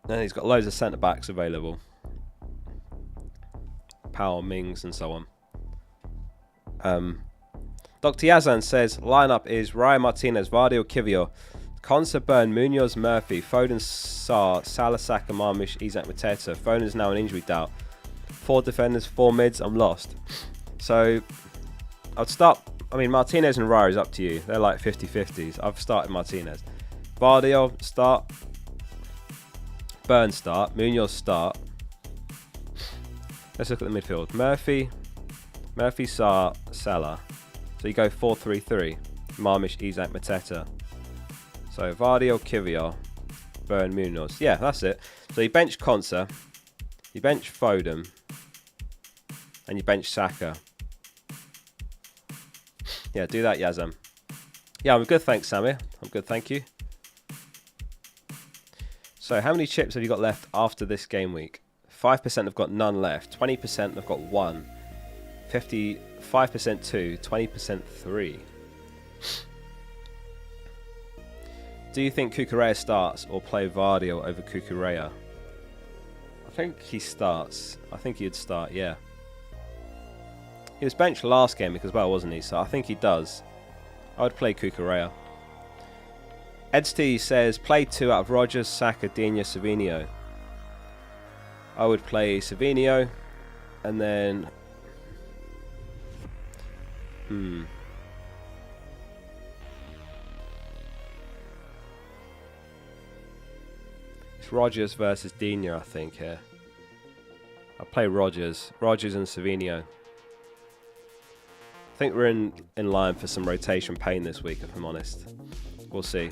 And he's got loads of centre-backs available. Powell, Mings and so on. Dr. Yazan says lineup is Ryan Martinez, Vardy, Kivio, Konsa, Burn, Munoz, Murphy, Foden, Sarr, Salah, Saka, Marmish, Isak, Mateta. Foden's now an injury doubt. 4 defenders, 4 mids. I'm lost. So I'd start. I mean, Martinez and Raya is up to you. They're like 50-50s. I've started Martinez. Vardy, start. Burn, start. Munoz, start. Let's look at the midfield. Murphy, Sarr, Salah. So you go 4-3-3. Marmish, Isak, Mateta. So Vardy, Kivio, Burn, Munoz. Yeah, that's it. So you bench Konsa, you bench Foden, and you bench Saka. Yeah, do that, Yazam. Yeah, I'm good, thanks, Samir. I'm good, thank you. So how many chips have you got left after this game week? 5% have got none left. 20% have got 1. 55% 2. 20% 3. Do you think Cucurella starts or play Vardy over Cucurella? I think he starts. I think he'd start, yeah. He was benched last game as well, wasn't he? So I think he does. I would play Cucurella. Edst says, play 2 out of Rodgers, Saka, Digne, Savinho. I would play Savinho. And then... It's Rodgers versus Digne, I think, here. I'll play Rodgers and Savinho. I think we're in line for some rotation pain this week, if I'm honest. We'll see.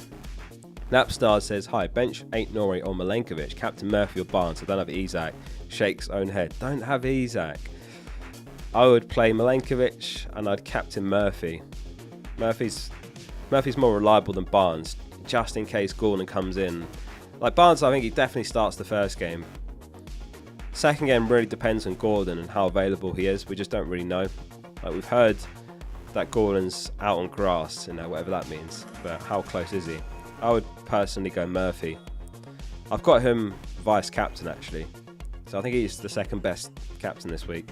Napstar says, hi, bench ain't Nori or Milenkovic, Captain Murphy or Barnes. I don't have Isak. Shakes own head. Don't have Isak. I would play Milenkovic and I'd captain Murphy. Murphy's more reliable than Barnes, just in case Gordon comes in. Like Barnes, I think he definitely starts the first game. Second game really depends on Gordon and how available he is. We just don't really know. Like we've heard that Gordon's out on grass, whatever that means. But how close is he? I would personally go Murphy. I've got him vice captain actually, so I think he's the second best captain this week.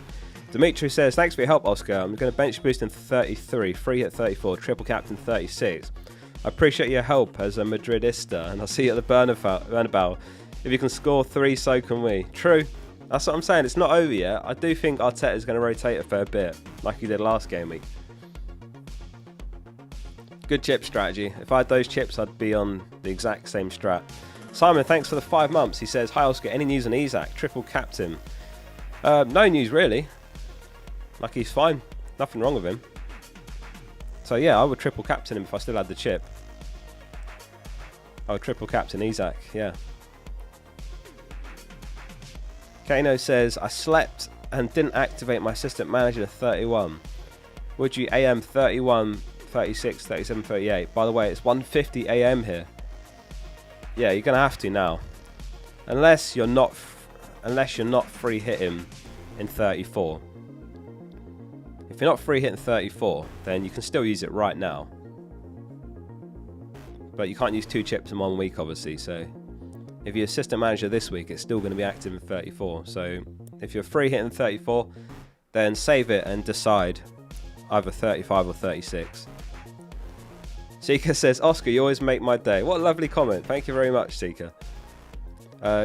Dimitri says, thanks for your help, Oscar. I'm going to bench boost in 33, free hit 34, triple captain 36. I appreciate your help as a Madridista, and I'll see you at the Bernabeu. If you can score 3, so can we. True. That's what I'm saying. It's not over yet. I do think Arteta is going to rotate a fair bit, like he did last game week. Good chip strategy. If I had those chips, I'd be on the exact same strat. Simon, thanks for the 5 months. He says, hi Oscar, any news on Isak? Triple captain. No news really. Like he's fine. Nothing wrong with him. So yeah, I would triple captain him if I still had the chip. I would triple captain Isak, yeah. Kano says, I slept and didn't activate my assistant manager to 31. Would you AM 31, 36, 37, 38? By the way, it's 1:50 AM here. Yeah, you're going to have to now. Unless you're not free hitting in 34. If you're not free hitting 34, then you can still use it right now. But you can't use 2 chips in 1 week, obviously. So if you're assistant manager this week, it's still going to be active in 34. So if you're free hitting 34, then save it and decide either 35 or 36. Sika says, Oscar, you always make my day. What a lovely comment. Thank you very much, Sika.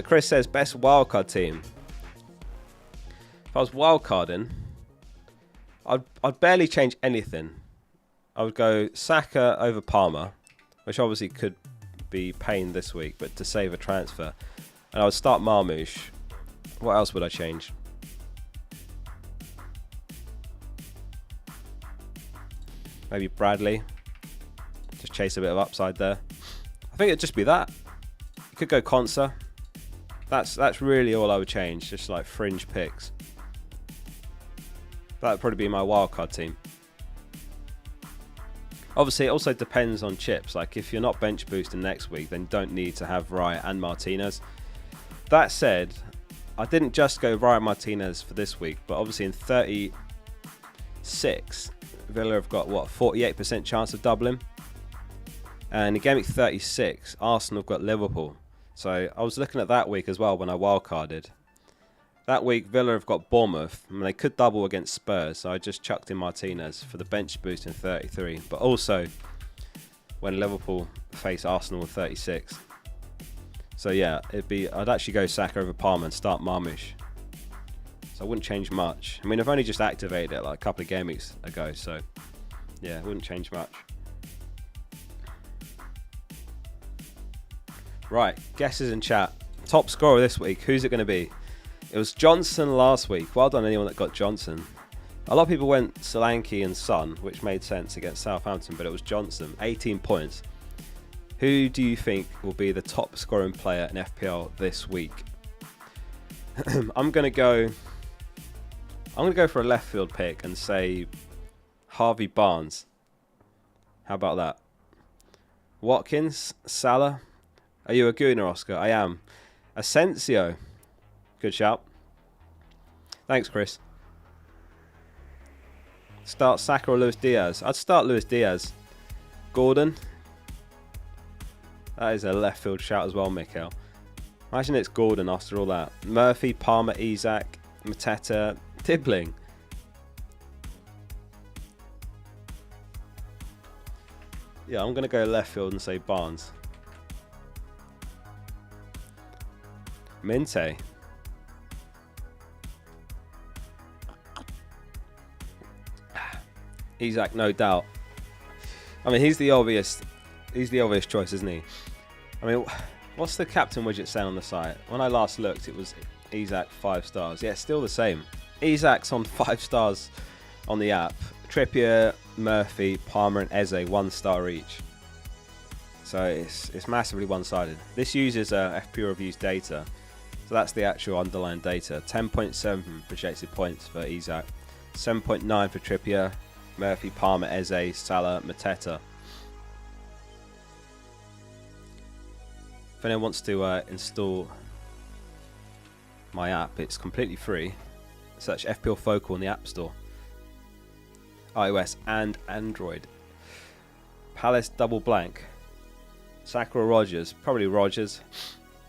Chris says, best wildcard team. If I was wildcarding, I'd barely change anything. I would go Saka over Palmer, which obviously could be pain this week, but to save a transfer. And I would start Marmoush. What else would I change? Maybe Bradley. Just chase a bit of upside there. I think it'd just be that. You could go Konsa. That's really all I would change. Just like fringe picks. That would probably be my wildcard team. Obviously, it also depends on chips. Like, if you're not bench boosting next week, then you don't need to have Raya and Martinez. That said, I didn't just go Raya Martinez for this week, but obviously in 36, Villa have got, 48% chance of doubling. And in game week 36, Arsenal have got Liverpool. So I was looking at that week as well when I wildcarded. That week, Villa have got Bournemouth. I mean, they could double against Spurs, so I just chucked in Martinez for the bench boost in 33. But also, when Liverpool face Arsenal with 36. So yeah, I'd actually go Saka over Palmer and start Marmoush. So I wouldn't change much. I mean, I've only just activated it like a couple of game weeks ago, so yeah, it wouldn't change much. Right, guesses in chat. Top scorer this week, who's it going to be? It was Johnson last week. Well done anyone that got Johnson. A lot of people went Solanke and Son, which made sense against Southampton, but it was Johnson, 18 points. Who do you think will be the top scoring player in FPL this week? I'm going to go for a left field pick and say Harvey Barnes. How about that? Watkins, Salah. Are you a gooner, Oscar? I am. Asensio. Good shout. Thanks, Chris. Start Saka or Luis Diaz? I'd start Luis Diaz. Gordon. That is a left field shout as well, Mikel. Imagine it's Gordon after all that. Murphy, Palmer, Isak, Mateta, Tibbling. Yeah, I'm going to go left field and say Barnes. Minte. Isak, no doubt. I mean, he's the obvious choice, isn't he? I mean, what's the captain widget say on the site? When I last looked, it was Isak 5 stars. Yeah, it's still the same. Isak's on 5 stars on the app. Trippier, Murphy, Palmer, and Eze 1 star each. So it's massively one-sided. This uses FPL Reviews data. So that's the actual underlying data. 10.7 projected points for Isak, 7.9 for Trippier, Murphy, Palmer, Eze, Salah, Mateta. If anyone wants to install my app, it's completely free. Search FPL Focal in the App Store. iOS and Android. Palace double blank. Saka or Rodgers? Probably Rodgers.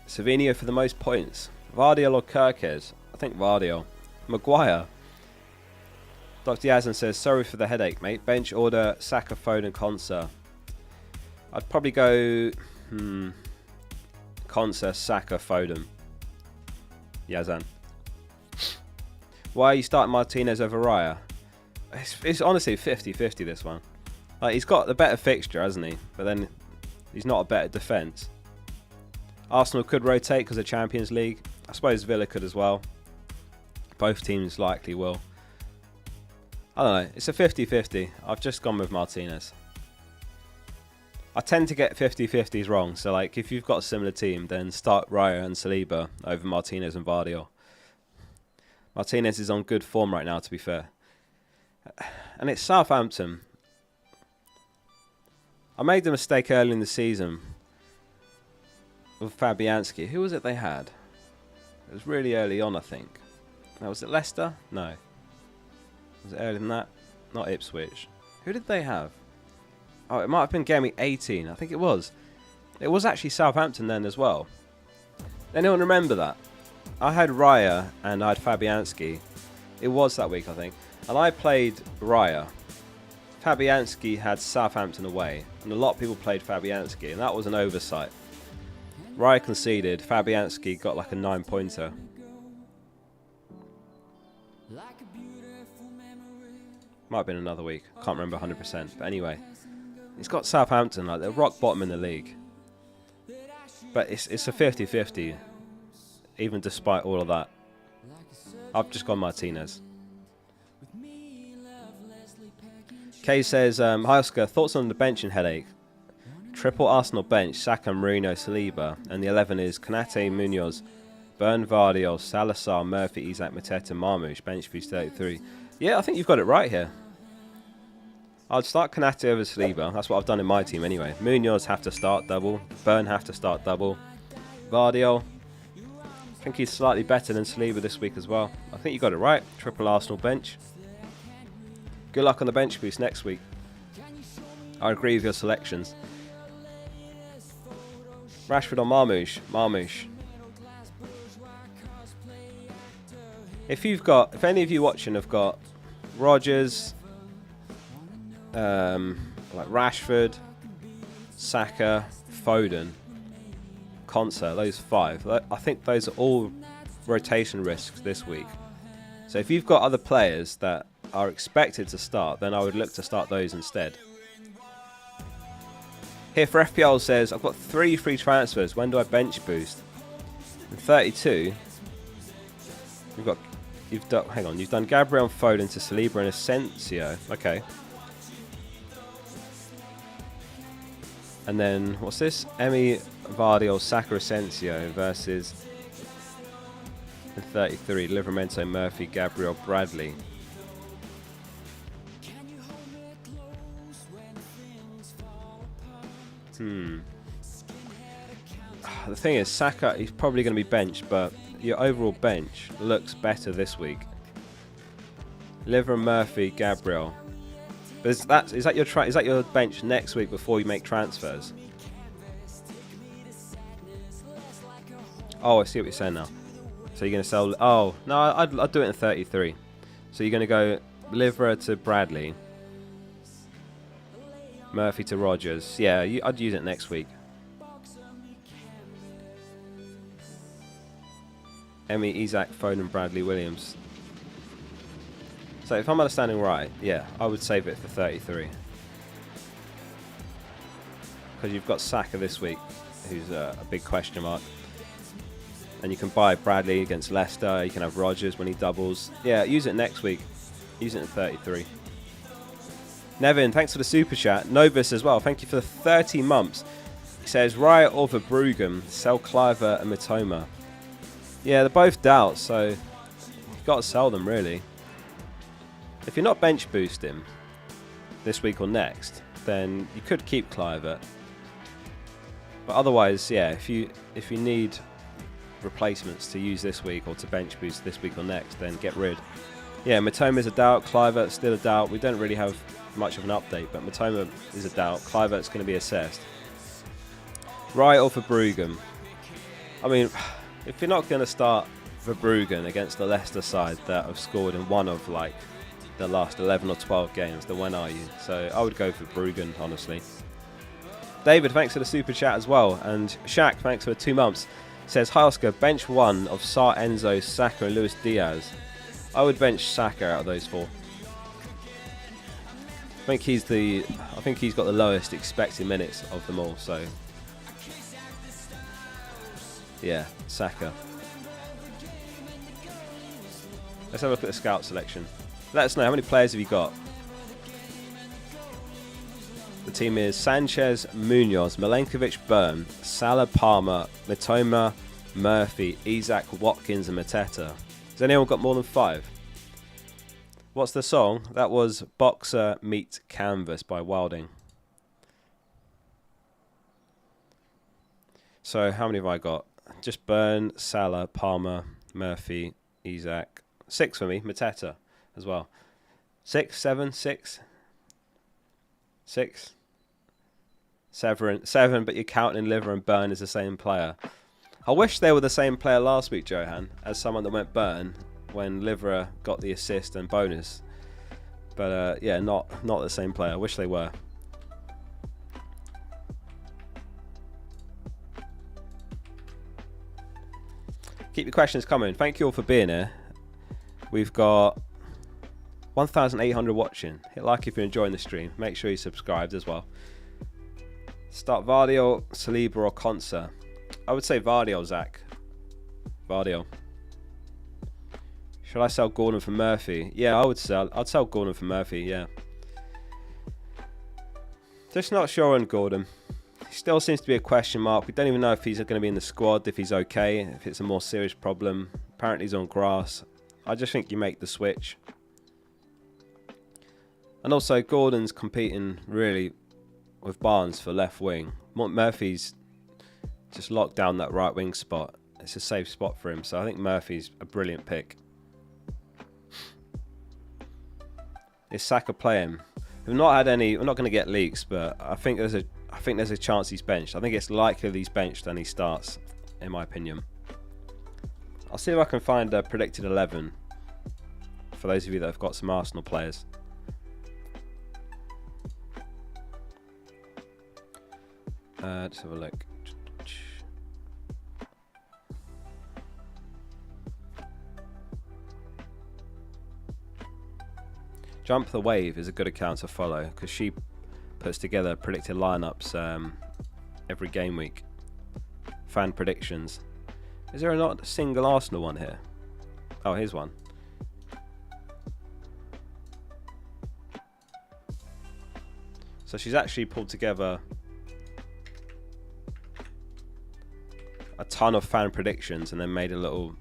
Savinio for the most points. Vardiol or Kirkes? I think Vardiol. Maguire. Dr. Yazan says, sorry for the headache, mate. Bench order Saka, Foden, Konsa. I'd probably go Konsa, Saka, Foden. Yazan. Why are you starting Martinez over Raya? It's honestly 50-50 this one. Like, he's got the better fixture, hasn't he? But then he's not a better defence. Arsenal could rotate because of Champions League. I suppose Villa could as well. Both teams likely will. I don't know. It's a 50-50. I've just gone with Martinez. I tend to get 50-50s wrong. So, like, if you've got a similar team, then start Raya and Saliba over Martinez and Vardiol. Martinez is on good form right now, to be fair. And it's Southampton. I made the mistake early in the season with Fabianski. Who was it they had? It was really early on, I think. Now, was it Leicester? No. Was it earlier than that? Not Ipswich. Who did they have? Oh, it might have been Game Week 18. I think it was. It was actually Southampton then as well. Anyone remember that? I had Raya and I had Fabianski. It was that week, I think. And I played Raya. Fabianski had Southampton away. And a lot of people played Fabianski. And that was an oversight. Raya conceded. Fabianski got like a 9-pointer. Might have been another week. Can't remember 100%. But anyway. He's got Southampton. Like, they're rock bottom in the league. But it's a 50-50. Even despite all of that. I've just gone Martinez. Kay says, hi Oscar, thoughts on the benching headache? Triple Arsenal bench, Saka, Mourinho, Saliba. And the 11 is Konate, Munoz, Bern, Vardiol, Salazar, Murphy, Isak, Mateta, Marmoush. Bench boost 33. Yeah, I think you've got it right here. I'd start Konate over Saliba. That's what I've done in my team anyway. Munoz have to start double. Bern have to start double. Vardiol. I think he's slightly better than Saliba this week as well. I think you got it right. Triple Arsenal bench. Good luck on the bench boost next week. I agree with your selections. Rashford or Marmoush? Marmoush. If any of you watching have got Rodgers, like Rashford, Saka, Foden, Konsa, those 5, I think those are all rotation risks this week. So if you've got other players that are expected to start, then I would look to start those instead. Here for FPL says, I've got 3 free transfers. When do I bench boost? In 32, you've done Gabriel and Foden to Saliba and Asensio. Okay. And then, what's this? Emi, Vardy or Saka Asensio versus in 33, Livramento, Murphy, Gabriel, Bradley. The thing is, Saka, he's probably going to be benched, but your overall bench looks better this week. Liver, Murphy, Gabriel. But is that your bench next week before you make transfers? Oh, I see what you're saying now. So you're going to sell... Oh, no, I'd do it in 33. So you're going to go Liver to Bradley. Murphy to Rodgers. Yeah, I'd use it next week. Emi, Isaac, Foden, Bradley, Williams. So if I'm understanding right, yeah, I would save it for 33. Because you've got Saka this week, who's a big question mark. And you can buy Bradley against Leicester. You can have Rodgers when he doubles. Yeah, use it next week. Use it in 33. Nevin, thanks for the super chat. Novus as well, thank you for the 30 months. He says, Riot or Verbruggen, sell Cliver and Matoma. Yeah, they're both doubts, so you've got to sell them, really. If you're not bench boosting this week or next, then you could keep Cliver. But otherwise, yeah, if you need replacements to use this week or to bench boost this week or next, then get rid. Yeah, Matoma's a doubt, Clivert's still a doubt. We don't really have much of an update, but Matoma is a doubt. Clivert's going to be assessed. Riot or Verbruggen? I mean, if you're not going to start Verbruggen against the Leicester side that have scored in one of like the last 11 or 12 games, then when are you? So I would go for Verbruggen, honestly. David, thanks for the super chat as well. And Shaq, thanks for the 2 months. Says, hi Oscar, bench 1 of Sar, Enzo, Saka and Luis Diaz. I would bench Saka out of those 4. I think he's got the lowest expected minutes of them all, so yeah, Saka. Let's have a look at the scout selection. Let us know, how many players have you got? The team is Sanchez, Munoz, Milenkovic, Byrne, Salah, Palmer, Mitoma, Murphy, Isak, Watkins and Mateta. Has anyone got more than 5? What's the song? That was Boxer Meet Canvas by Wilding. So how many have I got? Just Byrne, Salah, Palmer, Murphy, Isak. 6 for me, Mateta as well. 6, 7, 6. 6. 7, but you're counting Liver and Byrne as the same player. I wish they were the same player last week, Johan, as someone that went Byrne when Liver got the assist and bonus. But yeah, not the same player. I wish they were. Keep your questions coming. Thank you all for being here. We've got 1,800 watching. Hit like if you're enjoying the stream. Make sure you're subscribed as well. Start Vardy, Saliba or Konsa. I would say Vardy, Zach. Vardy. Should I sell Gordon for Murphy? Yeah, I'd sell Gordon for Murphy, yeah. Just not sure on Gordon. He still seems to be a question mark. We don't even know if he's going to be in the squad, if he's okay, if it's a more serious problem. Apparently he's on grass. I just think you make the switch. And also Gordon's competing really with Barnes for left wing. Murphy's just locked down that right wing spot. It's a safe spot for him, so I think Murphy's a brilliant pick. Is Saka playing? We've not had any. We're not going to get leaks, but I think there's a chance he's benched. I think it's likely that he's benched and he starts, in my opinion. I'll see if I can find a predicted 11. for those of you that have got some Arsenal players. Let's have a look. Jump the Wave is a good account to follow because she puts together predicted lineups every game week. Fan predictions. Is there not a single Arsenal one here? Oh, here's one. So she's actually pulled together a ton of fan predictions and then made a little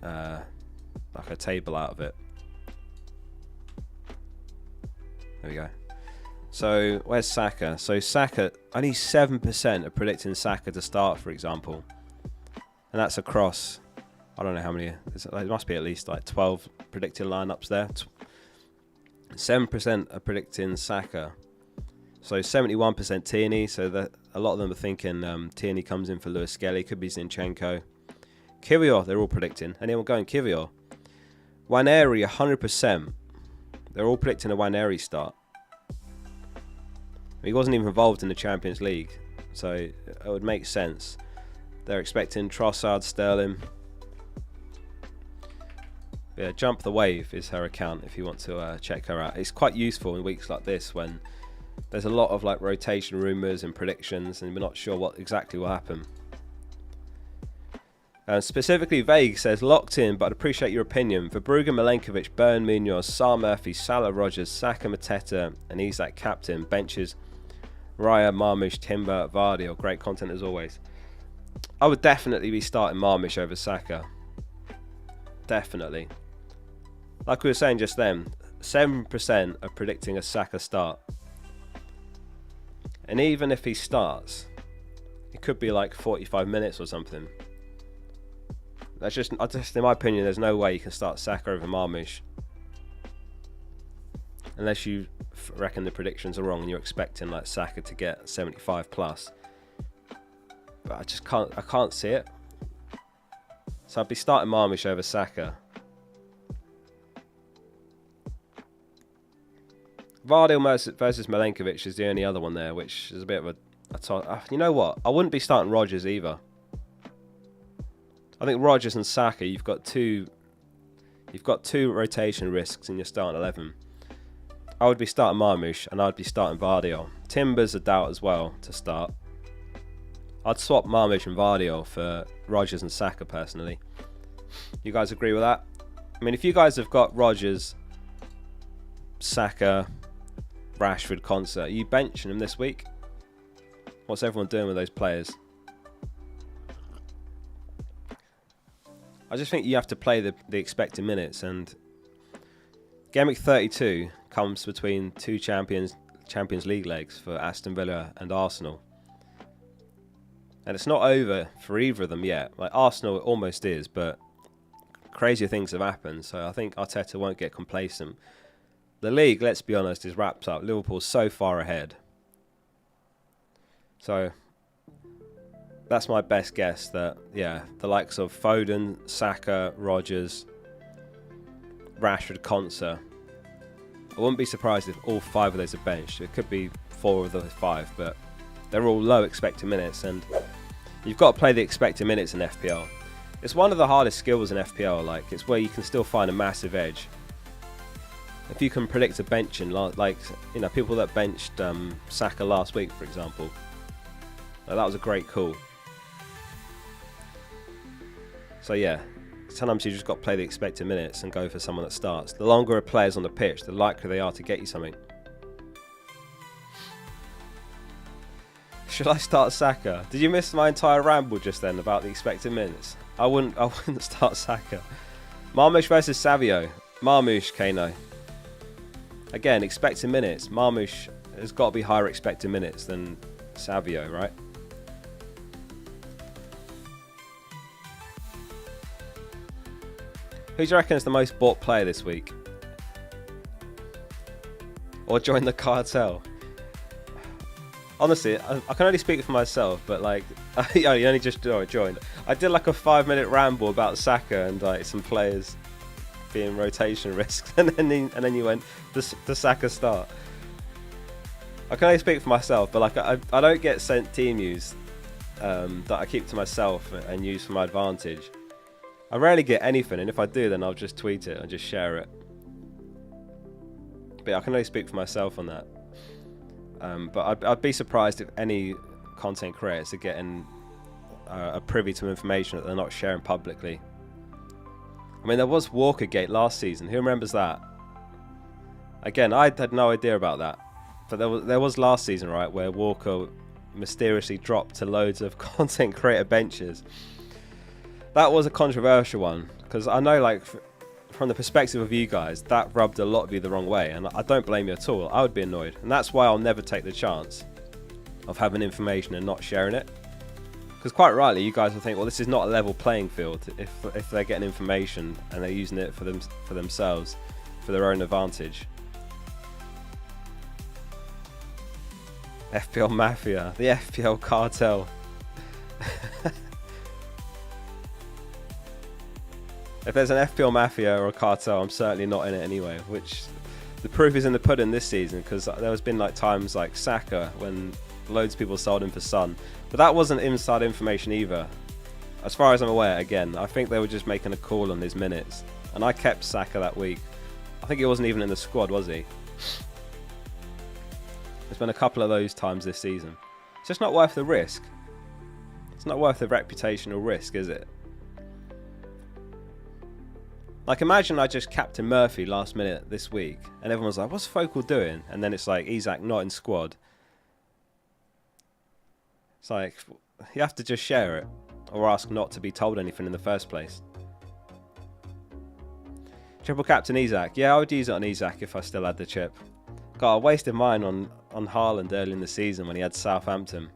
like a table out of it. There we go. So where's Saka? So Saka, only 7% are predicting Saka to start, for example, and that's across, I don't know how many. It must be at least like 12 predicted lineups there. 7% are predicting Saka. So 71% Tierney. So that a lot of them are thinking Tierney comes in for Lewis Skelly. Could be Zinchenko. Kiwior, they're all predicting. Anyone going Kiwior? Waneri, 100%. They're all predicting a Waneri start. He wasn't even involved in the Champions League, so it would make sense. They're expecting Trossard, Sterling. Yeah, Jump the Wave is her account if you want to check her out. It's quite useful in weeks like this when there's a lot of like rotation rumours and predictions and we're not sure what exactly will happen. Specifically, Vague says, locked in, but I'd appreciate your opinion. Verbruggen, Milenkovic, Byrne, Munoz, Sar Murphy, Salah, Rogers, Saka, Mateta, and Isak captain. Benches, Raya, Marmoush, Timber, Vardy. Great content as always. I would definitely be starting Marmoush over Saka. Definitely. Like we were saying just then, 7% are predicting a Saka start. And even if he starts, it could be like 45 minutes or something. That's just in my opinion, there's no way you can start Saka over Marmoush. Unless you reckon the predictions are wrong and you're expecting like Saka to get 75 plus. But I can't see it. So I'd be starting Marmoush over Saka. Vardy versus Milenkovic is the only other one there, which is a bit of a you know what? I wouldn't be starting Rogers either. I think Rogers and Saka, you've got two rotation risks in your starting 11. I would be starting Marmoush and I'd be starting Vardy. Timber's a doubt as well to start. I'd swap Marmoush and Vardy for Rogers and Saka personally. You guys agree with that? I mean, if you guys have got Rogers, Saka, Rashford, Konsa, are you benching them this week? What's everyone doing with those players? I just think you have to play the expected minutes, and Gameweek 32 comes between two Champions League legs for Aston Villa and Arsenal. And it's not over for either of them yet. Like Arsenal, it almost is, but crazier things have happened, so I think Arteta won't get complacent. The league, let's be honest, is wrapped up. Liverpool's so far ahead. So that's my best guess that, yeah, the likes of Foden, Saka, Rogers, Rashford, Konsa. I wouldn't be surprised if all 5 of those are benched. It could be 4 of those 5, but they're all low expected minutes, and you've got to play the expected minutes in FPL. It's one of the hardest skills in FPL. Like, it's where you can still find a massive edge. If you can predict a benching, like, you know, people that benched Saka last week, for example, that was a great call. So yeah, sometimes you just got to play the expected minutes and go for someone that starts. The longer a player's on the pitch, the likelier they are to get you something. Should I start Saka? Did you miss my entire ramble just then about the expected minutes? I wouldn't start Saka. Marmoush versus Savio. Marmoush, Kano. Again, expected minutes. Marmoush has got to be higher expected minutes than Savio, right? Who do you reckon is the most bought player this week? Or join the cartel? Honestly, I can only speak for myself, but like, I only just joined. I did like a 5-minute ramble about Saka and like some players being rotation risks, and then you went the Saka start. I can only speak for myself, but like I don't get sent team news that I keep to myself and use for my advantage. I rarely get anything, and if I do, then I'll just tweet it and just share it. But I can only speak for myself on that. But I'd be surprised if any content creators are getting are privy to information that they're not sharing publicly. I mean, there was Walkergate last season. Who remembers that? Again, I had no idea about that. But there was last season, right, where Walker mysteriously dropped to loads of content creator benches. That was a controversial one, because I know, like, from the perspective of you guys, that rubbed a lot of you the wrong way, and I don't blame you at all. I would be annoyed, and that's why I'll never take the chance of having information and not sharing it. Because quite rightly, you guys will think, well, this is not a level playing field if they're getting information and they're using it for themselves, for their own advantage. FPL Mafia, the FPL cartel. If there's an FPL Mafia or a cartel, I'm certainly not in it anyway, which the proof is in the pudding this season, because there has been like times like Saka when loads of people sold him for Son, but that wasn't inside information either. As far as I'm aware, again, I think they were just making a call on his minutes, and I kept Saka that week. I think he wasn't even in the squad, was he? There's been a couple of those times this season. It's just not worth the risk. It's not worth the reputational risk, is it? Like, imagine I just captain Murphy last minute this week, and everyone's like, what's Focal doing? And then it's like, Isak not in squad. It's like, you have to just share it, or ask not to be told anything in the first place. Triple captain Isak. Yeah, I would use it on Isak if I still had the chip. God, I wasted mine on Haaland early in the season when he had Southampton.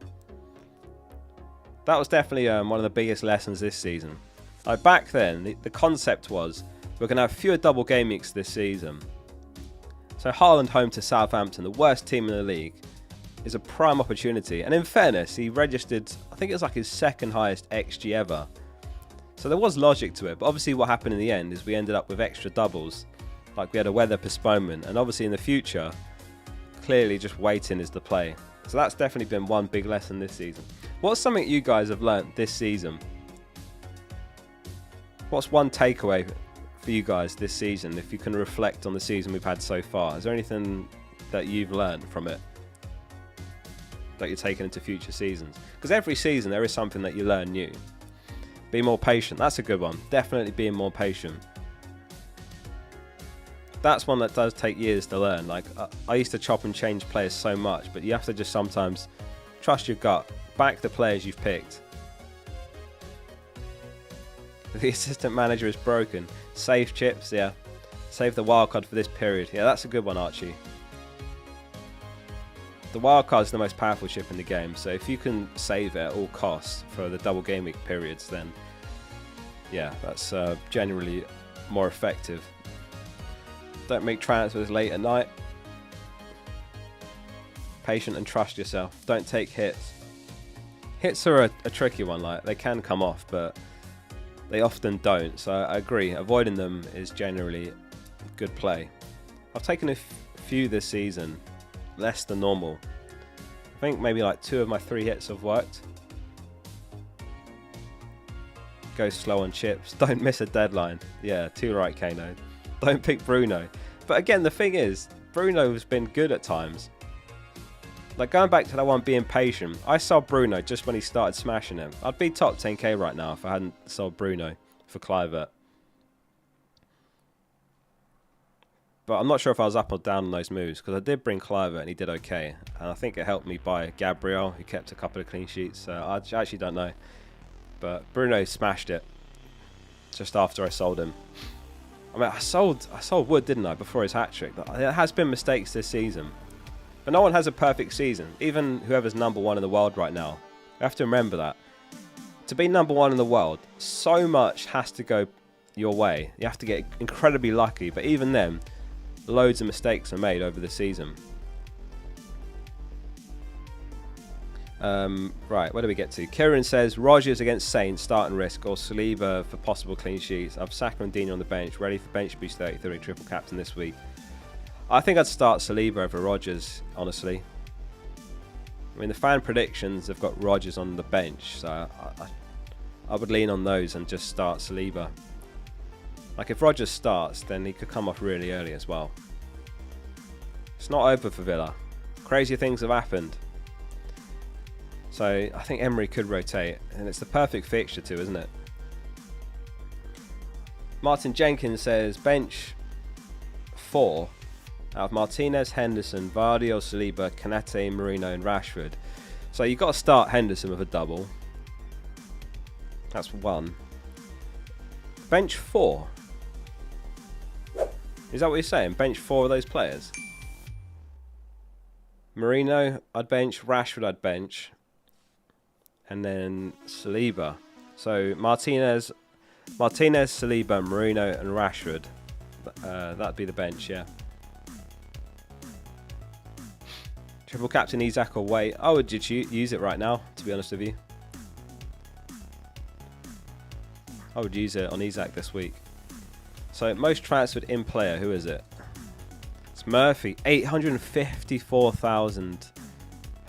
That was definitely one of the biggest lessons this season. Like, back then, the concept was we're going to have fewer double game weeks this season. So Haaland home to Southampton, the worst team in the league, is a prime opportunity. And in fairness, he registered, I think it was like his second highest XG ever. So there was logic to it. But obviously what happened in the end is we ended up with extra doubles. Like, we had a weather postponement. And obviously in the future, clearly just waiting is the play. So that's definitely been one big lesson this season. What's something you guys have learnt this season? What's one takeaway for you guys this season, if you can reflect on the season we've had so far? Is there anything that you've learned from it that you're taking into future seasons? Because every season there is something that you learn new. Be more patient. That's a good one. Definitely being more patient. That's one that does take years to learn. Like, I used to chop and change players so much, but you have to just sometimes trust your gut. Back the players you've picked. The assistant manager is broken. Save chips, yeah. Save the wildcard for this period. Yeah, that's a good one, Archie. The wildcard is the most powerful chip in the game, so if you can save it at all costs for the double game week periods, then yeah, that's generally more effective. Don't make transfers late at night. Patient and trust yourself. Don't take hits. Hits are a tricky one. Like, they can come off, but they often don't. So I agree. Avoiding them is generally good play. I've taken a few this season, less than normal. I think maybe like 2 of my 3 hits have worked. Go slow on chips. Don't miss a deadline. Yeah, too right, Kano. Don't pick Bruno. But again, the thing is, Bruno has been good at times. Like, going back to that one being patient, I sold Bruno just when he started smashing him. I'd be top 10k right now if I hadn't sold Bruno for Kluivert. But I'm not sure if I was up or down on those moves, because I did bring Kluivert and he did okay. And I think it helped me buy Gabriel, who kept a couple of clean sheets. So I actually don't know. But Bruno smashed it just after I sold him. I mean, I sold Wood, didn't I, before his hat-trick. There has been mistakes this season. But no one has a perfect season. Even whoever's number 1 in the world right now. You have to remember that. To be number 1 in the world, so much has to go your way. You have to get incredibly lucky. But even then, loads of mistakes are made over the season. Right, where do we get to? Kieran says Rodgers against Saints, start and risk, or Saliba for possible clean sheets. I've Saka and Dino on the bench, ready for bench boost 33, triple captain this week. I think I'd start Saliba over Rodgers, honestly. I mean, the fan predictions have got Rodgers on the bench, so I would lean on those and just start Saliba. Like, if Rodgers starts, then he could come off really early as well. It's not over for Villa. Crazy things have happened. So I think Emery could rotate, and it's the perfect fixture too, isn't it? Martin Jenkins says bench 4 out of Martinez, Henderson, Vardy or Saliba, Kanate, Marino and Rashford. So you've got to start Henderson with a double. That's 1. Bench 4. Is that what you're saying? Bench 4 of those players? Marino, I'd bench. Rashford, I'd bench. And then Saliba. So Martinez, Saliba, Marino and Rashford. That'd be the bench, yeah. Triple captain Isak or wait. I would just use it right now, to be honest with you. I would use it on Isak this week. So most transferred in player, who is it? It's Murphy. 854,000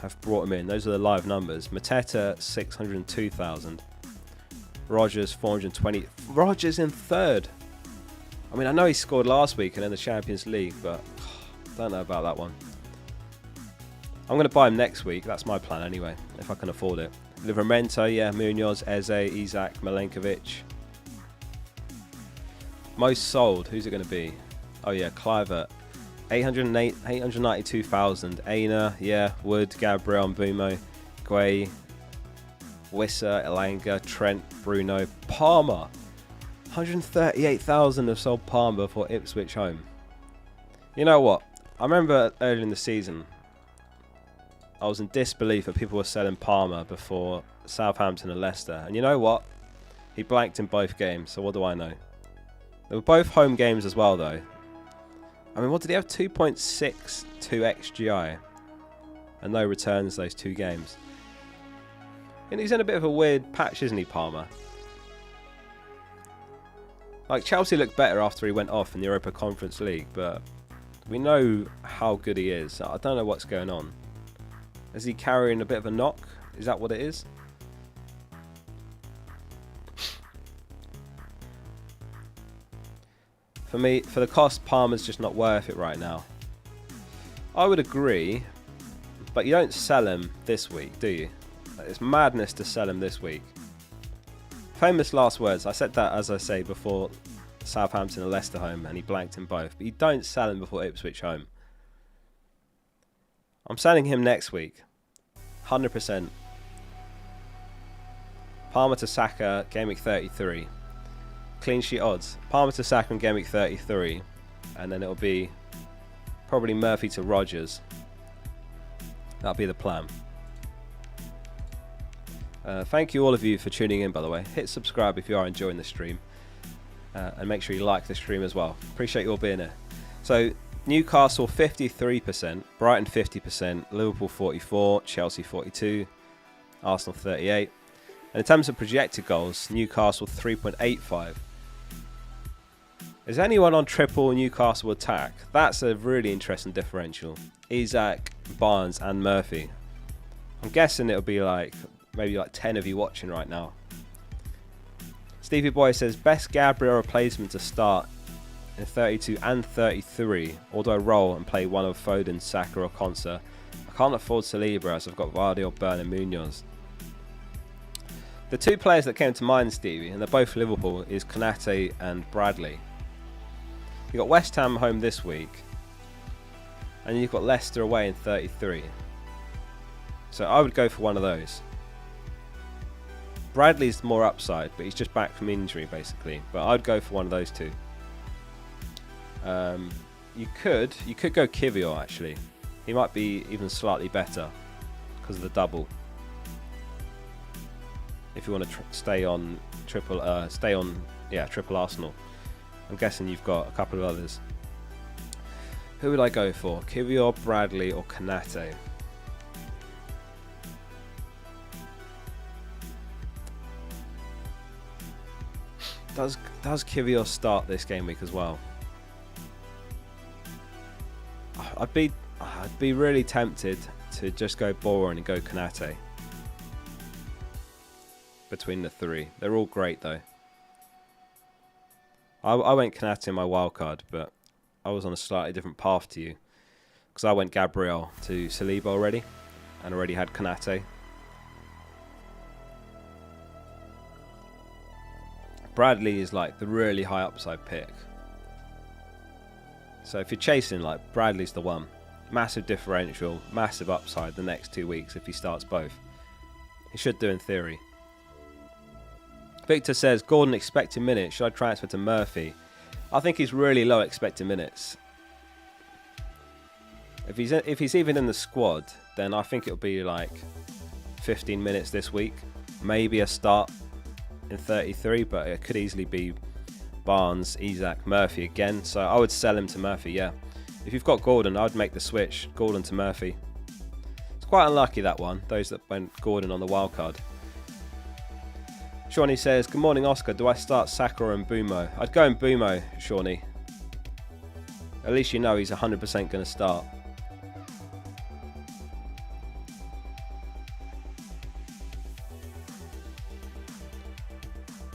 have brought him in. Those are the live numbers. Mateta 602,000. Rodgers 420. Rodgers in 3rd. I mean, I know he scored last week and in the Champions League, but don't know about that one. I'm going to buy him next week. That's my plan anyway, if I can afford it. Livramento, yeah, Munoz, Eze, Isak, Milenkovic. Most sold, who's it going to be? Oh yeah, Clivert. 892,000. Aina, yeah, Wood, Gabriel, Mbumo, Guay, Wissa, Elanga, Trent, Bruno, Palmer. 138,000 have sold Palmer for Ipswich home. You know what? I remember early in the season, I was in disbelief that people were selling Palmer before Southampton and Leicester. And you know what? He blanked in both games, so what do I know? They were both home games as well, though. I mean, what did he have? 2.62 XGI. And no returns those 2 games. And he's in a bit of a weird patch, isn't he, Palmer? Like, Chelsea looked better after he went off in the Europa Conference League, but we know how good he is. I don't know what's going on. Is he carrying a bit of a knock? Is that what it is? For me, for the cost, Palmer's just not worth it right now. I would agree, but you don't sell him this week, do you? It's madness to sell him this week. Famous last words. I said that, as I say, before Southampton and Leicester home, and he blanked in both. But you don't sell him before Ipswich home. I'm selling him next week. 100%. Palmer to Saka, game week 33. Clean sheet odds. Palmer to Saka in game week 33. And then it'll be probably Murphy to Rodgers. That'll be the plan. Thank you all of you for tuning in, by the way. Hit subscribe if you are enjoying the stream. And make sure you like the stream as well. Appreciate you all being here. So, Newcastle 53%, Brighton 50%, Liverpool 44%, Chelsea 42%, Arsenal 38%. And in terms of projected goals, Newcastle 3.85. Is anyone on triple Newcastle attack? That's a really interesting differential. Isak, Barnes and Murphy. I'm guessing it'll be like maybe like 10 of you watching right now. Stevie Boy says, best Gabriel replacement to start in 32 and 33, or do I roll and play one of Foden, Saka or Konsa? I can't afford Saliba as I've got Vardy or Burn and Munoz. The 2 players that came to mind, Stevie, and they're both Liverpool, is Konate and Bradley. You've got West Ham home this week, and you've got Leicester away in 33. So I would go for one of those. Bradley's more upside, but he's just back from injury basically. But I'd go for one of those 2. You could go Kivior actually. He might be even slightly better because of the double. If you want to stay on triple Arsenal. I'm guessing you've got a couple of others. Who would I go for? Kivior, Bradley, or Konate? Does Kyrgios start this game week as well? I'd be really tempted to just go boring and go Konate. Between the three. They're all great though. I went Konate in my wildcard, but I was on a slightly different path to you. Because I went Gabriel to Saliba already. And already had Konate. Bradley is like the really high upside pick. So if you're chasing, like, Bradley's the one. Massive differential, massive upside the next 2 weeks if he starts both. He should do in theory. Victor says, Gordon expected minutes. Should I transfer to Murphy? I think he's really low expected minutes. If he's even in the squad, then I think it'll be like 15 minutes this week. Maybe a start in 33, but it could easily be Barnes, Isak, Murphy again. So I would sell him to Murphy, yeah. If you've got Gordon, I would make the switch, Gordon to Murphy. It's quite unlucky, that one, those that went Gordon on the wildcard. Shawnee says, good morning, Oscar. Do I start Saka and Bumo? I'd go in Bumo, Shawnee. At least you know he's 100% going to start.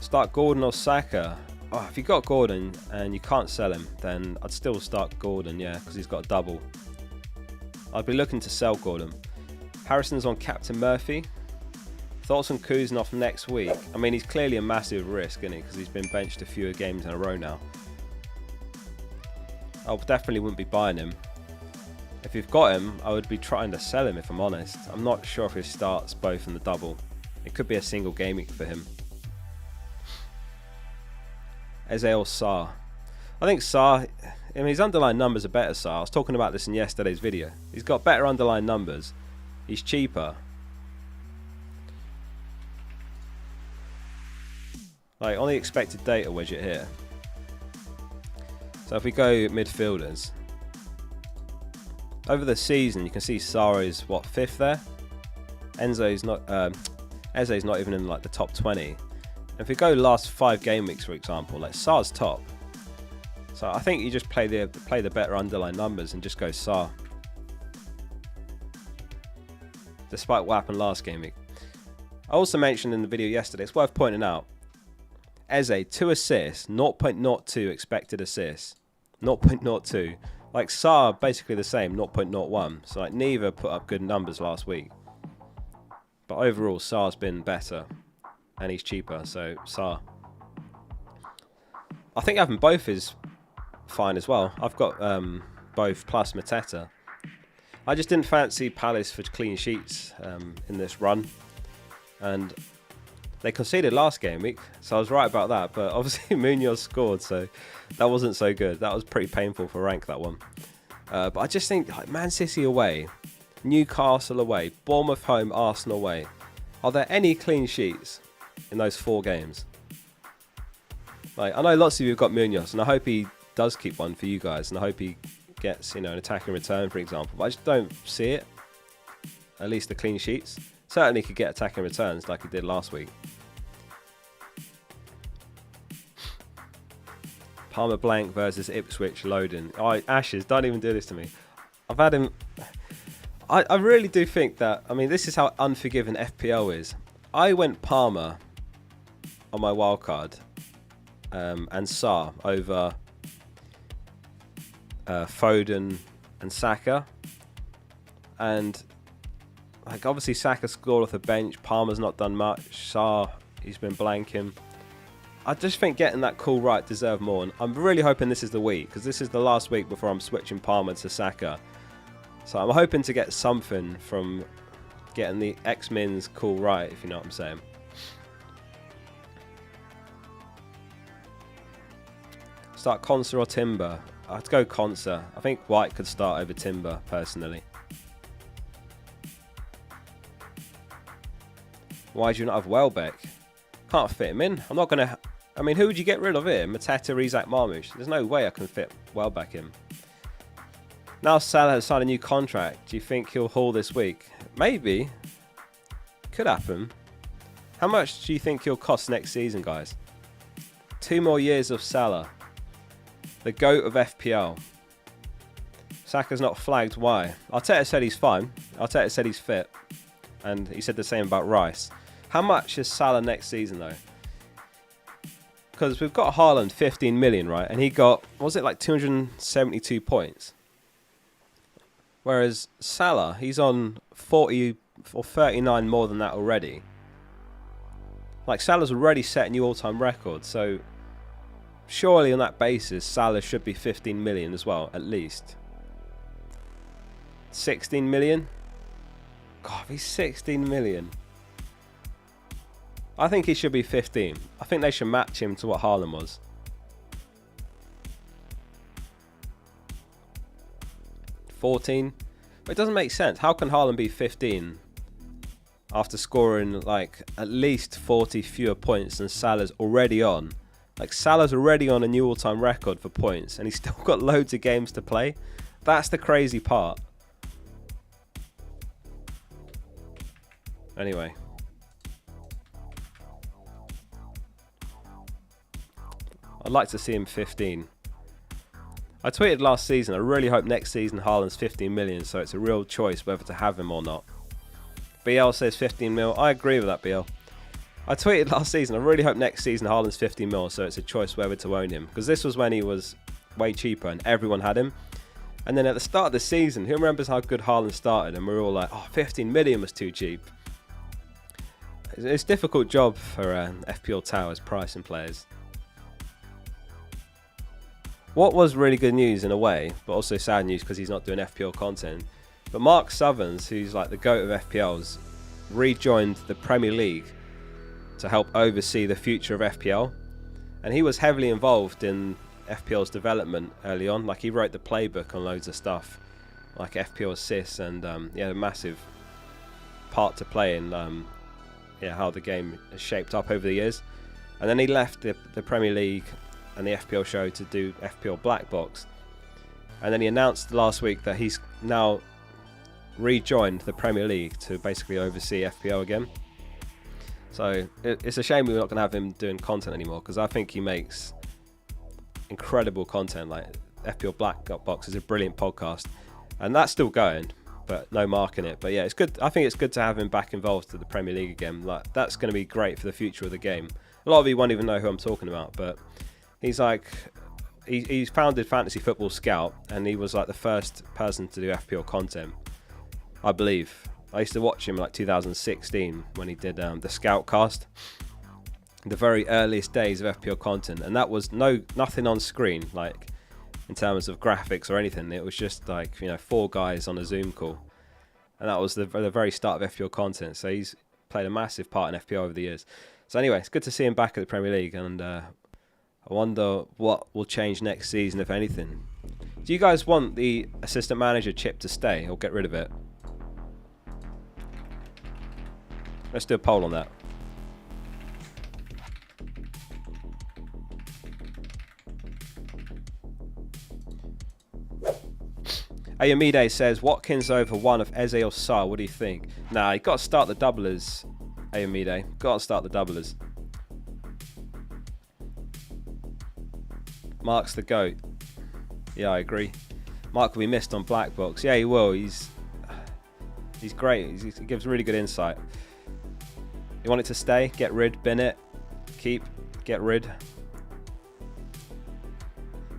Start Gordon or Saka? Oh, if you got Gordon and you can't sell him, then I'd still start Gordon, yeah, because he's got a double. I'd be looking to sell Gordon. Harrison's on Captain Murphy. Thoughts on Kuznov next week? I mean, he's clearly a massive risk, isn't he? Because he's been benched a few games in a row now. I definitely wouldn't be buying him. If you've got him, I would be trying to sell him, if I'm honest. I'm not sure if he starts both in the double. It could be a single game week for him. Eze or Sarr? I think Sarr, I mean, his underlying numbers are better, Sarr. I was talking about this in yesterday's video. He's got better underlying numbers. He's cheaper. Like, on the expected data widget here. So if we go midfielders. Over the season, you can see Sarr is, what, 5th there? Eze's not even in, like, the top 20. If we go last 5 game weeks, for example, like Sarr's top. So I think you just play the better underlying numbers and just go Sarr. Despite what happened last game week. I also mentioned in the video yesterday, it's worth pointing out, Eze, 2 assists, 0.02 expected assists. 0.02. Like Sarr, basically the same, 0.01. So like neither put up good numbers last week. But overall, Sarr's been better. And he's cheaper, so Sarr. I think having both is fine as well. I've got both plus Mateta. I just didn't fancy Palace for clean sheets in this run. And they conceded last game week, so I was right about that. But obviously Munoz scored, so that wasn't so good. That was pretty painful for rank, that one. But I just think like Man City away, Newcastle away, Bournemouth home, Arsenal away. Are there any clean sheets in those 4 games? Like, I know lots of you have got Munoz, and I hope he does keep one for you guys, and I hope he gets, you know, an attacking return, for example. But I just don't see it. At least the clean sheets. Certainly could get attacking returns like he did last week. Palmer blank versus Ipswich loading. Oh, Ashes, don't even do this to me. I've had him. I really do think that, I mean, this is how unforgiving FPL is. I went Palmer on my wildcard and Sarr over Foden and Saka. And like obviously Saka scored off the bench. Palmer's not done much. Sarr, he's been blanking. I just think getting that call right deserved more. And I'm really hoping this is the week, because this is the last week before I'm switching Palmer to Saka. So I'm hoping to get something from getting the X-Min's call right, if you know what I'm saying. Start Conser or Timber? I'd go Conser. I think White could start over Timber, personally. Why do you not have Welbeck? Can't fit him in. I'm not going to... I mean, who would you get rid of here? Mateta, Isak, Marmoush? There's no way I can fit Welbeck in. Now Salah has signed a new contract. Do you think he'll haul this week? Maybe. Could happen. How much do you think he'll cost next season, guys? 2 more years of Salah. The GOAT of FPL. Saka's not flagged. Why? Arteta said he's fine. Arteta said he's fit. And he said the same about Rice. How much is Salah next season, though? Because we've got Haaland 15 million, right? And he got, was it like 272 points? Whereas Salah, he's on 40 or 39 more than that already. Like, Salah's already set a new all-time record. So, surely on that basis, Salah should be 15 million as well, at least. 16 million? God, if he's 16 million. I think he should be 15. I think they should match him to what Haaland was. 14. But it doesn't make sense. How can Haaland be 15 after scoring like at least 40 fewer points than Salah's already on? Like, Salah's already on a new all-time record for points and he's still got loads of games to play. That's the crazy part. Anyway. I'd like to see him 15. I tweeted last season, I really hope next season Haaland's 15 million, so it's a real choice whether to have him or not. BL says 15 mil. I agree with that, BL. I tweeted last season, I really hope next season Haaland's 15 mil, so it's a choice whether to own him. Because this was when he was way cheaper and everyone had him. And then at the start of the season, who remembers how good Haaland started? And we were all like, oh, 15 million was too cheap. It's a difficult job for FPL Towers pricing players. What was really good news in a way, but also sad news because he's not doing FPL content. But Mark Southerns, who's like the GOAT of FPLs, rejoined the Premier League to help oversee the future of FPL. And he was heavily involved in FPL's development early on. Like, he wrote the playbook on loads of stuff, like FPL assists, and he had a massive part to play in how the game has shaped up over the years. And then he left the Premier League and the FPL show to do FPL Black Box. And then he announced last week that he's now rejoined the Premier League to basically oversee FPL again. So it's a shame we're not going to have him doing content anymore, because I think he makes incredible content. Like, FPL Black Box is a brilliant podcast, and that's still going, but no Mark in it. But yeah, it's good. I think it's good to have him back involved with the Premier League again. Like, that's going to be great for the future of the game. A lot of you won't even know who I'm talking about, but he's like, he's founded Fantasy Football Scout, and he was like the first person to do FPL content, I believe. I used to watch him like 2016 when he did the Scout cast, the very earliest days of FPL content, and that was nothing on screen, like in terms of graphics or anything. It was just like, 4 guys on a Zoom call, and that was the very start of FPL content. So he's played a massive part in FPL over the years. So anyway, it's good to see him back at the Premier League, and I wonder what will change next season, if anything. Do you guys want the assistant manager chip to stay or get rid of it? Let's do a poll on that. Ayomide says, Watkins over one of Eze or Sarr. What do you think? Nah, you got to start the doublers, Ayomide. Got to start the doublers. Mark's the GOAT. Yeah, I agree. Mark will be missed on Black Box. Yeah, he will. He's great. He gives really good insight. You want it to stay? Get rid, bin it, keep, get rid.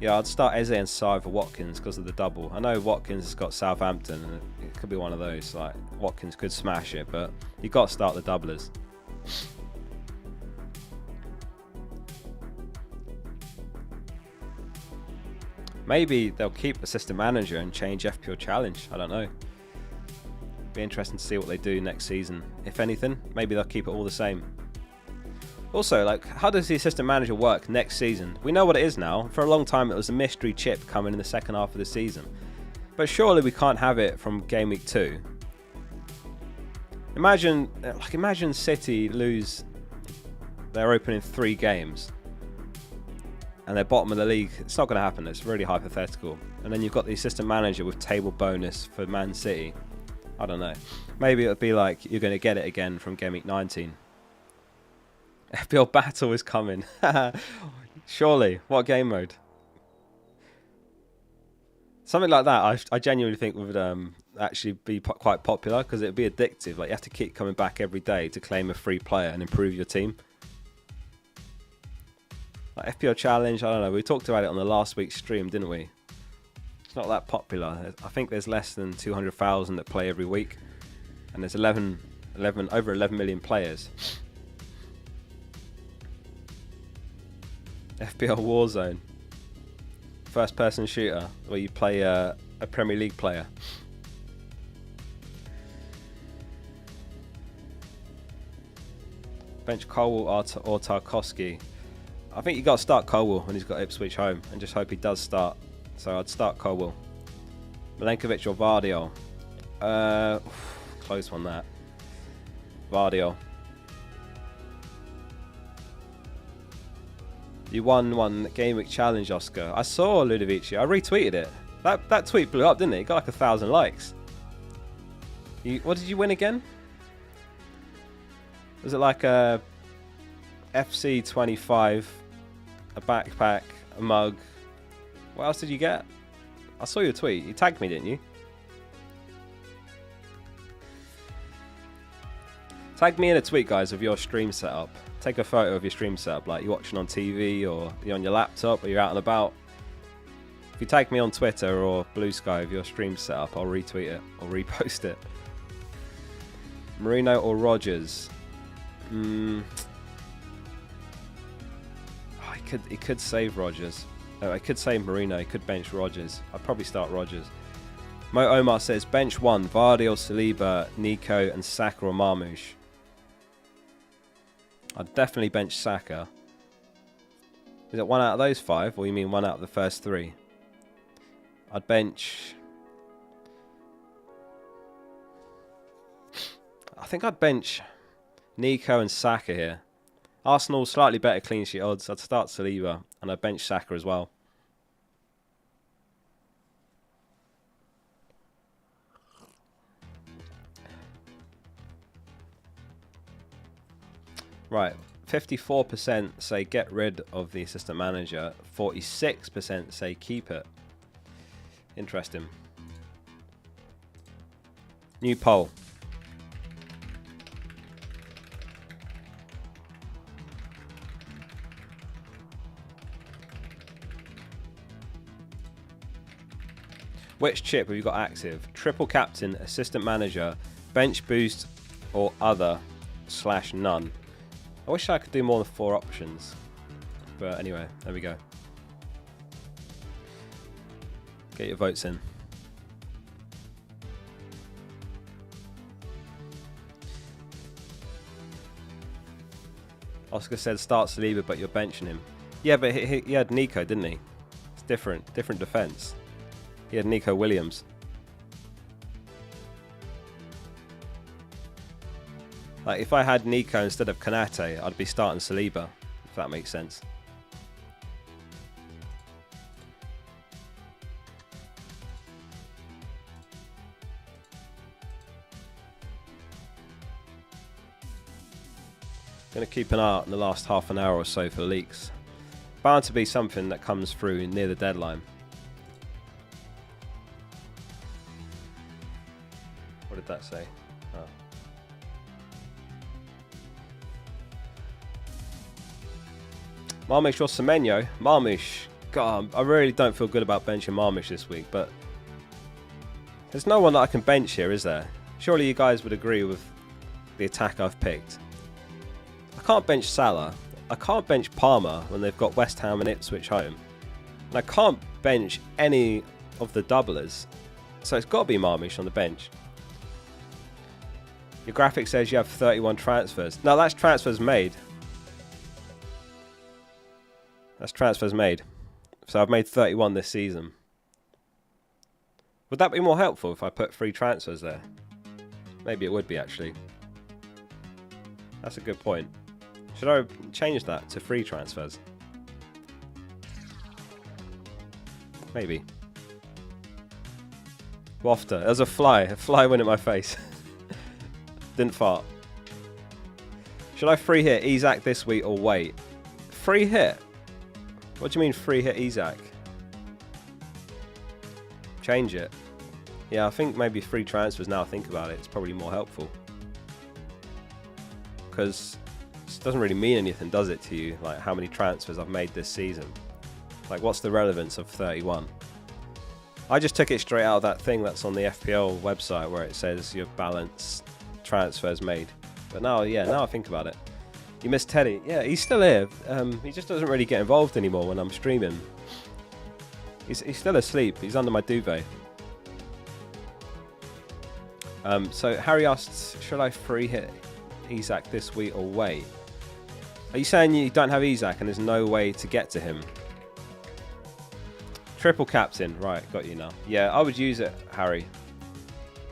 Yeah, I'd start Eze and Sarr over Watkins because of the double. I know Watkins has got Southampton, and it could be one of those. Like, Watkins could smash it, but you got to start the doublers. Maybe they'll keep assistant manager and change FPL Challenge. I don't know. Be interesting to see what they do next season. If anything, maybe they'll keep it all the same. Also, like, how does the assistant manager work next season? We know what it is now. For a long time, it was a mystery chip coming in the second half of the season. But surely we can't have it from Game Week 2. Imagine City lose their opening 3 games and they're bottom of the league. It's not going to happen. It's really hypothetical. And then you've got the assistant manager with table bonus for Man City. I don't know. Maybe it'll be like you're going to get it again from Game Week 19. FPL Battle is coming. Surely. What game mode? Something like that, I genuinely think would actually be quite popular because it would be addictive. Like, you have to keep coming back every day to claim a free player and improve your team. Like FPL Challenge, I don't know. We talked about it on the last week's stream, didn't we? It's not that popular. I think there's less than 200,000 that play every week. And there's over 11 million players. FPL Warzone. First person shooter where you play a Premier League player. Bench Colwell or Tarkowski. I think you got to start Colwell when he's got Ipswich home and just hope he does start. So I'd start Colwell. Milenkovic or Vardiol. Close one that. Vardiol. You won one Gameweek challenge, Oscar. I saw Ludovici. I retweeted it. That tweet blew up, didn't it? It got like 1,000 likes. What did you win again? Was it like a FC 25, a backpack, a mug? What else did you get? I saw your tweet. You tagged me, didn't you? Tag me in a tweet, guys, of your stream setup. Take a photo of your stream setup, like you're watching on TV or you're on your laptop or you're out and about. If you tag me on Twitter or Blue Sky of your stream setup, I'll retweet it or repost it. Marino or Rogers? He could save Rogers. I could save Marino. He could bench Rogers. I'd probably start Rogers. Mo Omar says bench 1, Vardy or Saliba, Nico and Saka or Marmoush. I'd definitely bench Saka. Is it one out of those 5 or you mean one out of the first 3? I'd bench... I think I'd bench Nico and Saka here. Arsenal, slightly better clean sheet odds. I'd start Saliba and I'd bench Saka as well. Right, 54% say get rid of the assistant manager. 46% say keep it. Interesting. New poll. Which chip have you got active? Triple captain, assistant manager, bench boost, or other / none. I wish I could do more than 4 options. But anyway, there we go. Get your votes in. Oscar said start Saliba, but you're benching him. Yeah, but he had Nico, didn't he? It's different defence. He had Nico Williams. Like, if I had Nico instead of Konate, I'd be starting Saliba, if that makes sense. Going to keep an eye out in the last half an hour or so for leaks. Bound to be something that comes through near the deadline. What did that say? Oh. Marmish or Semenyo? Marmish. God, I really don't feel good about benching Marmish this week, but there's no one that I can bench here, is there? Surely you guys would agree with the attack I've picked. I can't bench Salah. I can't bench Palmer when they've got West Ham and Ipswich home. And I can't bench any of the doublers. So it's got to be Marmish on the bench. Your graphic says you have 31 transfers. No, that's transfers made. That's transfers made. So I've made 31 this season. Would that be more helpful if I put 3 transfers there? Maybe it would be, actually. That's a good point. Should I change that to 3 transfers? Maybe. Wafter. There's a fly. A fly went in my face. Didn't fart. Should I free hit Isak this week or wait? Free hit? What do you mean free hit Isak? Change it. Yeah, I think maybe free transfers, now I think about it, it's probably more helpful. Because it doesn't really mean anything, does it, to you? Like how many transfers I've made this season. Like what's the relevance of 31? I just took it straight out of that thing that's on the FPL website where it says your balance transfers made. But now, yeah, now I think about it. You missed Teddy. Yeah, he's still here. He just doesn't really get involved anymore when I'm streaming. He's still asleep. He's under my duvet. So Harry asks, should I free hit Isak this week or wait? Are you saying you don't have Isak and there's no way to get to him? Triple captain. Right, got you now. Yeah, I would use it, Harry.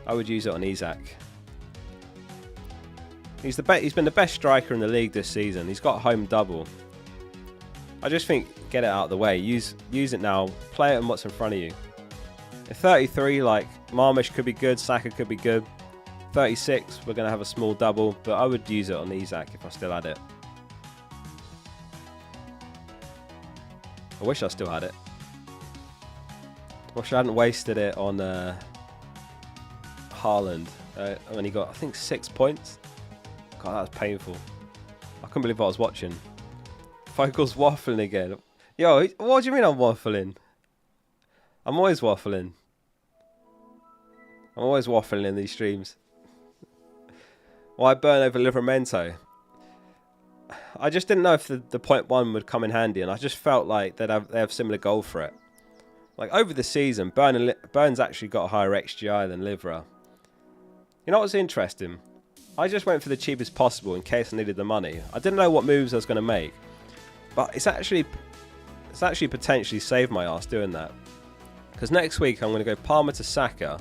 I would use it on Isak. He's been the best striker in the league this season. He's got home double. I just think get it out of the way. Use it now. Play it on what's in front of you. At 33, like Marmish could be good, Saka could be good. 36, we're gonna have a small double, but I would use it on Isak if I still had it. I wish I still had it. Wish I hadn't wasted it on Haaland. I only got, I think, 6 points. God, that was painful. I couldn't believe what I was watching. Focal's waffling again. Yo, what do you mean I'm waffling? I'm always waffling. I'm always waffling in these streams. Why burn over Livramento? I just didn't know if the 0.1 would come in handy, and I just felt like they have similar goal threat. Like over the season, Burn's actually got a higher XGI than Livra. You know what's interesting? I just went for the cheapest possible in case I needed the money. I didn't know what moves I was going to make, but it's actually potentially saved my ass doing that. Because next week I'm going to go Palmer to Saka.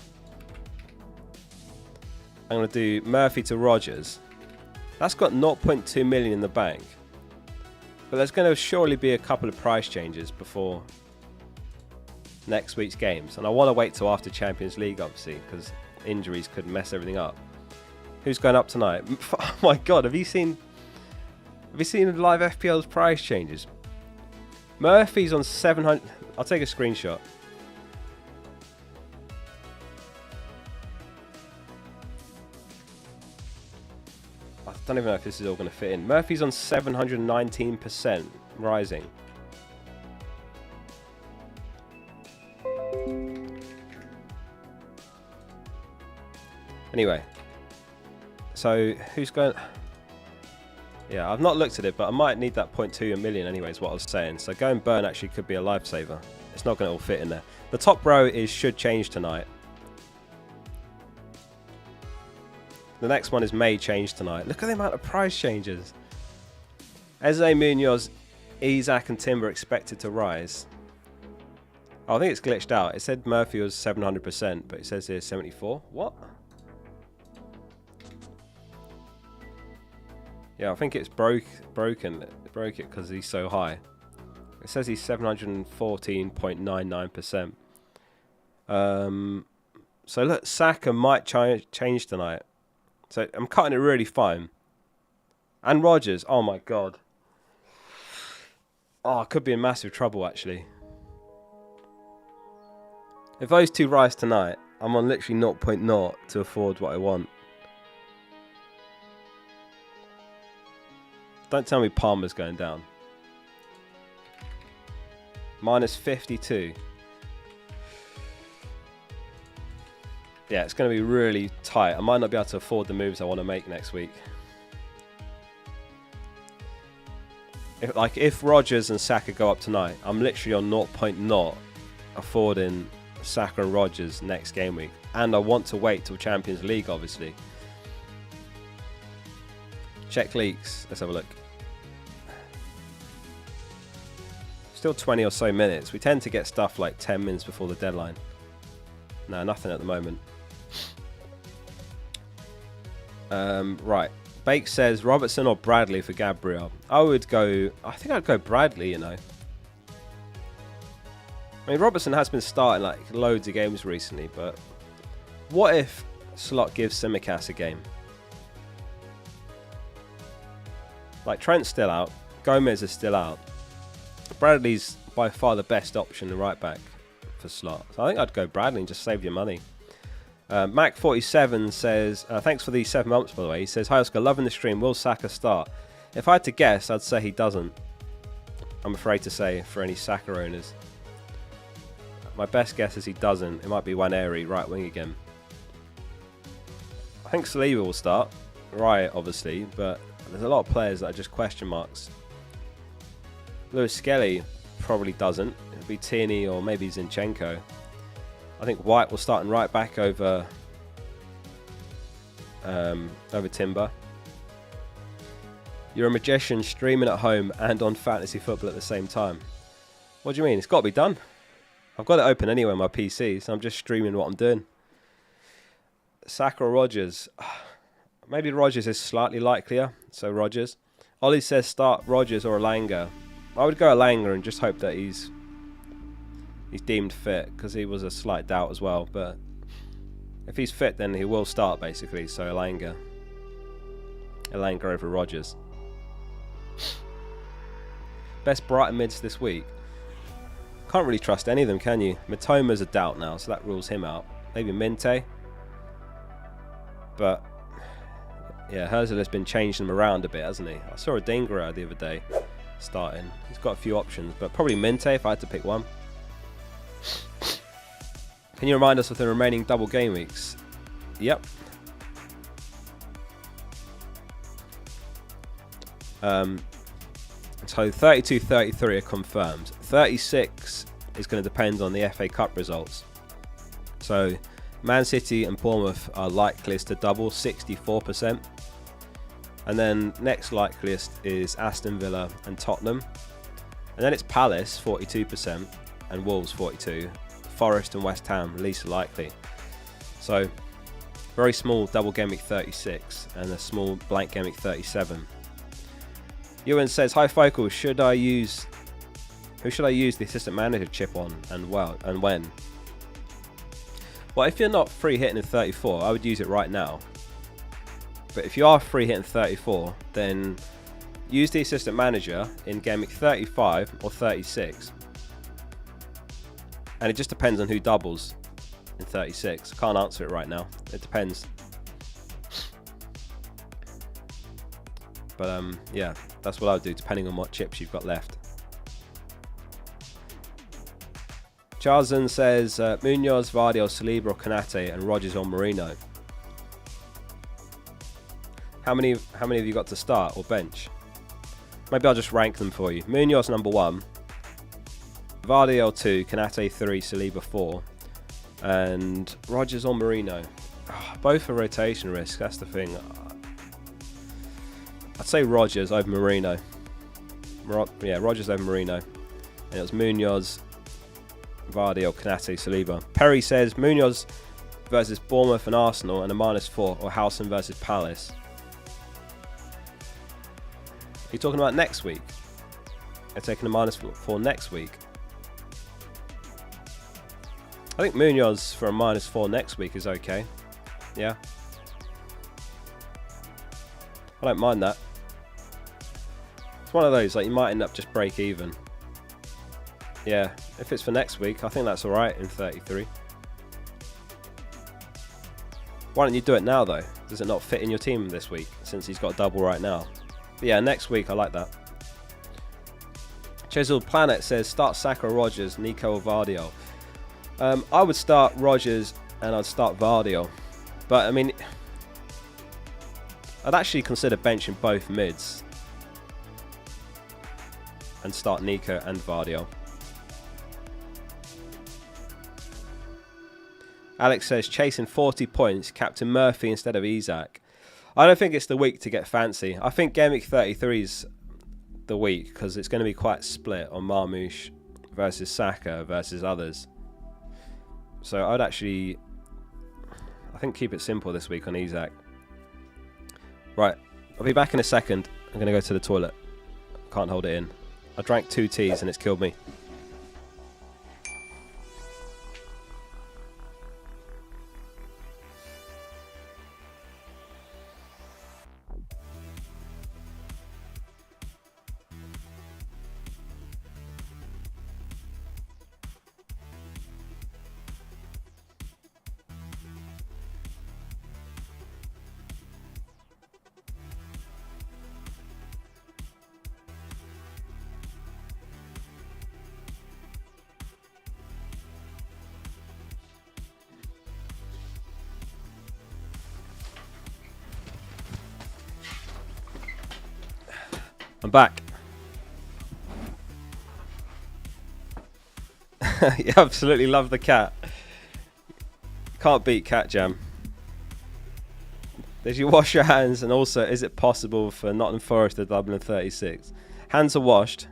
I'm going to do Murphy to Rodgers. That's got 0.2 million in the bank. But there's going to surely be a couple of price changes before next week's games. And I want to wait till after Champions League, obviously, because injuries could mess everything up. Who's going up tonight? Oh my God, have you seen live FPL's price changes? Murphy's on 700. I'll take a screenshot. I don't even know if this is all going to fit in. Murphy's on 719% rising. Anyway, so who's going? Yeah, I've not looked at it, but I might need that 0.2 million anyway, is what I was saying. So going Burn actually could be a lifesaver. It's not going to all fit in there. The top row should change tonight. The next one may change tonight. Look at the amount of price changes. Eze, Munoz, Isak and Timber expected to rise. Oh, I think it's glitched out. It said Murphy was 700%, but it says here 74. What? Yeah, I think it's broken. It broke it because he's so high. It says he's 714.99%. So look, Saka might change tonight. So I'm cutting it really fine. And Rodgers, oh my God. Oh, I could be in massive trouble actually. If those two rise tonight, I'm on literally 0.0 to afford what I want. Don't tell me Palmer's going down. Minus 52. Yeah, it's going to be really tight. I might not be able to afford the moves I want to make next week. If Rodgers and Saka go up tonight, I'm literally on 0.0 affording Saka and Rodgers next game week. And I want to wait till Champions League, obviously. Check leaks. Let's have a look. Still 20 or so minutes. We tend to get stuff like 10 minutes before the deadline. No, nothing at the moment. Right. Bake says Robertson or Bradley for Gabriel. I think I'd go Bradley, you know. I mean, Robertson has been starting like loads of games recently, but what if Slot gives Tsimikas a game? Like Trent's still out, Gomez is still out, Bradley's by far the best option, the right back for slot. So I think I'd go Bradley and just save your money. Mac47 says, thanks for these 7 months, by the way. He says, hi Oscar, loving the stream. Will Saka start? If I had to guess, I'd say he doesn't. I'm afraid to say, for any Saka owners. My best guess is he doesn't. It might be Waneri, right wing again. I think Saliba will start. Right, obviously, but there's a lot of players that are just question marks. Lewis Skelly probably doesn't. It'll be Tierney or maybe Zinchenko. I think White will start in right back over Timber. You're a magician streaming at home and on fantasy football at the same time. What do you mean? It's got to be done. I've got it open anyway on my PC, so I'm just streaming what I'm doing. Saka or Rodgers? Maybe Rodgers is slightly likelier, so Rodgers. Ollie says start Rodgers or Elanga. I would go Elanga and just hope that he's deemed fit, because he was a slight doubt as well. But if he's fit, then he will start basically. So Elanga over Rodgers. Best Brighton mids this week. Can't really trust any of them, can you? Mitoma's a doubt now, so that rules him out. Maybe Minte. But yeah, Herzl has been changing them around a bit, hasn't he? I saw a Dingra the other day starting. He's got a few options, but probably Minte if I had to pick one. Can you remind us of the remaining double game weeks? Yep. So 32-33 are confirmed. 36 is going to depend on the FA Cup results. So Man City and Bournemouth are likeliest to double, 64%. And then next likeliest is Aston Villa and Tottenham. And then it's Palace, 42%, and Wolves, 42%. Forest and West Ham, least likely. So very small double game week 36 and a small blank game week 37. Ewan says, hi Focal, who should I use the assistant manager chip on and when? Well, if you're not free hitting in 34, I would use it right now. But if you are free hitting 34, then use the assistant manager in game week 35 or 36. And it just depends on who doubles in 36. Can't answer it right now. It depends. But yeah, that's what I would do depending on what chips you've got left. Charleston says Munoz, Vardy, Saliba, or Konate, and Rodgers or Marino. How many have you got to start or bench? Maybe I'll just rank them for you. Munoz number 1, Vardy L2, Konate 3, Saliba 4, and Rodgers or Marino. Both are rotation risk. That's the thing. I'd say Rodgers over Marino. Yeah, Rodgers over Marino. And it was Munoz, Vardy or Konate, Saliba. Perry says Munoz versus Bournemouth and Arsenal and a -4, or Howson versus Palace. Are you talking about next week? They're taking a -4 next week. I think Munoz for a -4 next week is okay. Yeah. I don't mind that. It's one of those, like, you might end up just break even. Yeah, if it's for next week, I think that's alright in 33. Why don't you do it now, though? Does it not fit in your team this week, since he's got a double right now? But yeah, next week, I like that. Chiseled Planet says, start Saka or Rodgers, Nico or Vardio. I would start Rodgers and I'd start Vardio. But, I mean, I'd actually consider benching both mids and start Nico and Vardio. Alex says, chasing 40 points, Captain Murphy instead of Isak. I don't think it's the week to get fancy. I think Game Week 33 is the week, because it's going to be quite split on Marmoush versus Saka versus others. So I'd actually, I think, keep it simple this week on Isak. Right, I'll be back in a second. I'm going to go to the toilet. Can't hold it in. I drank 2 teas and it's killed me. I'm back. You absolutely love the cat. Can't beat Cat Jam. Did you wash your hands? And also, is it possible for Nottingham Forest to double in 36? Hands are washed.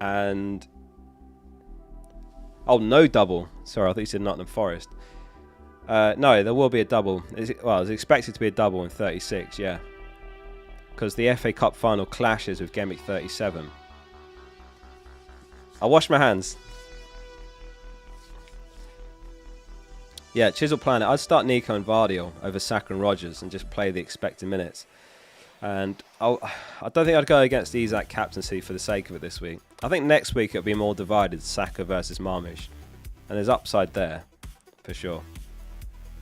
And... oh, no double. Sorry, I thought you said Nottingham Forest. No, there will be a double. Well, it's expected to be a double in 36, yeah. Because the FA Cup final clashes with Gameweek 37. I wash my hands. Yeah, Chisel Planet. I'd start Nico and Vardy over Saka and Rodgers and just play the expected minutes. And I don't think I'd go against Isak captaincy for the sake of it this week. I think next week it'll be more divided, Saka versus Marmish. And there's upside there, for sure.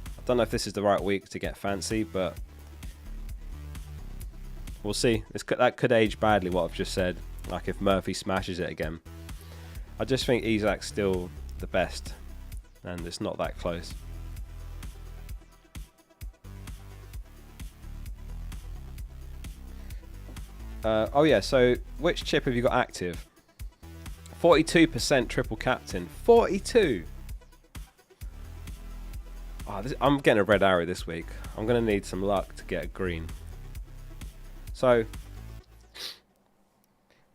I don't know if this is the right week to get fancy, but we'll see. That could age badly, what I've just said. Like if Murphy smashes it again. I just think Isak's still the best. And it's not that close. Oh yeah, so which chip have you got active? 42% triple captain. 42! Oh, I'm getting a red arrow this week. I'm going to need some luck to get a green. So,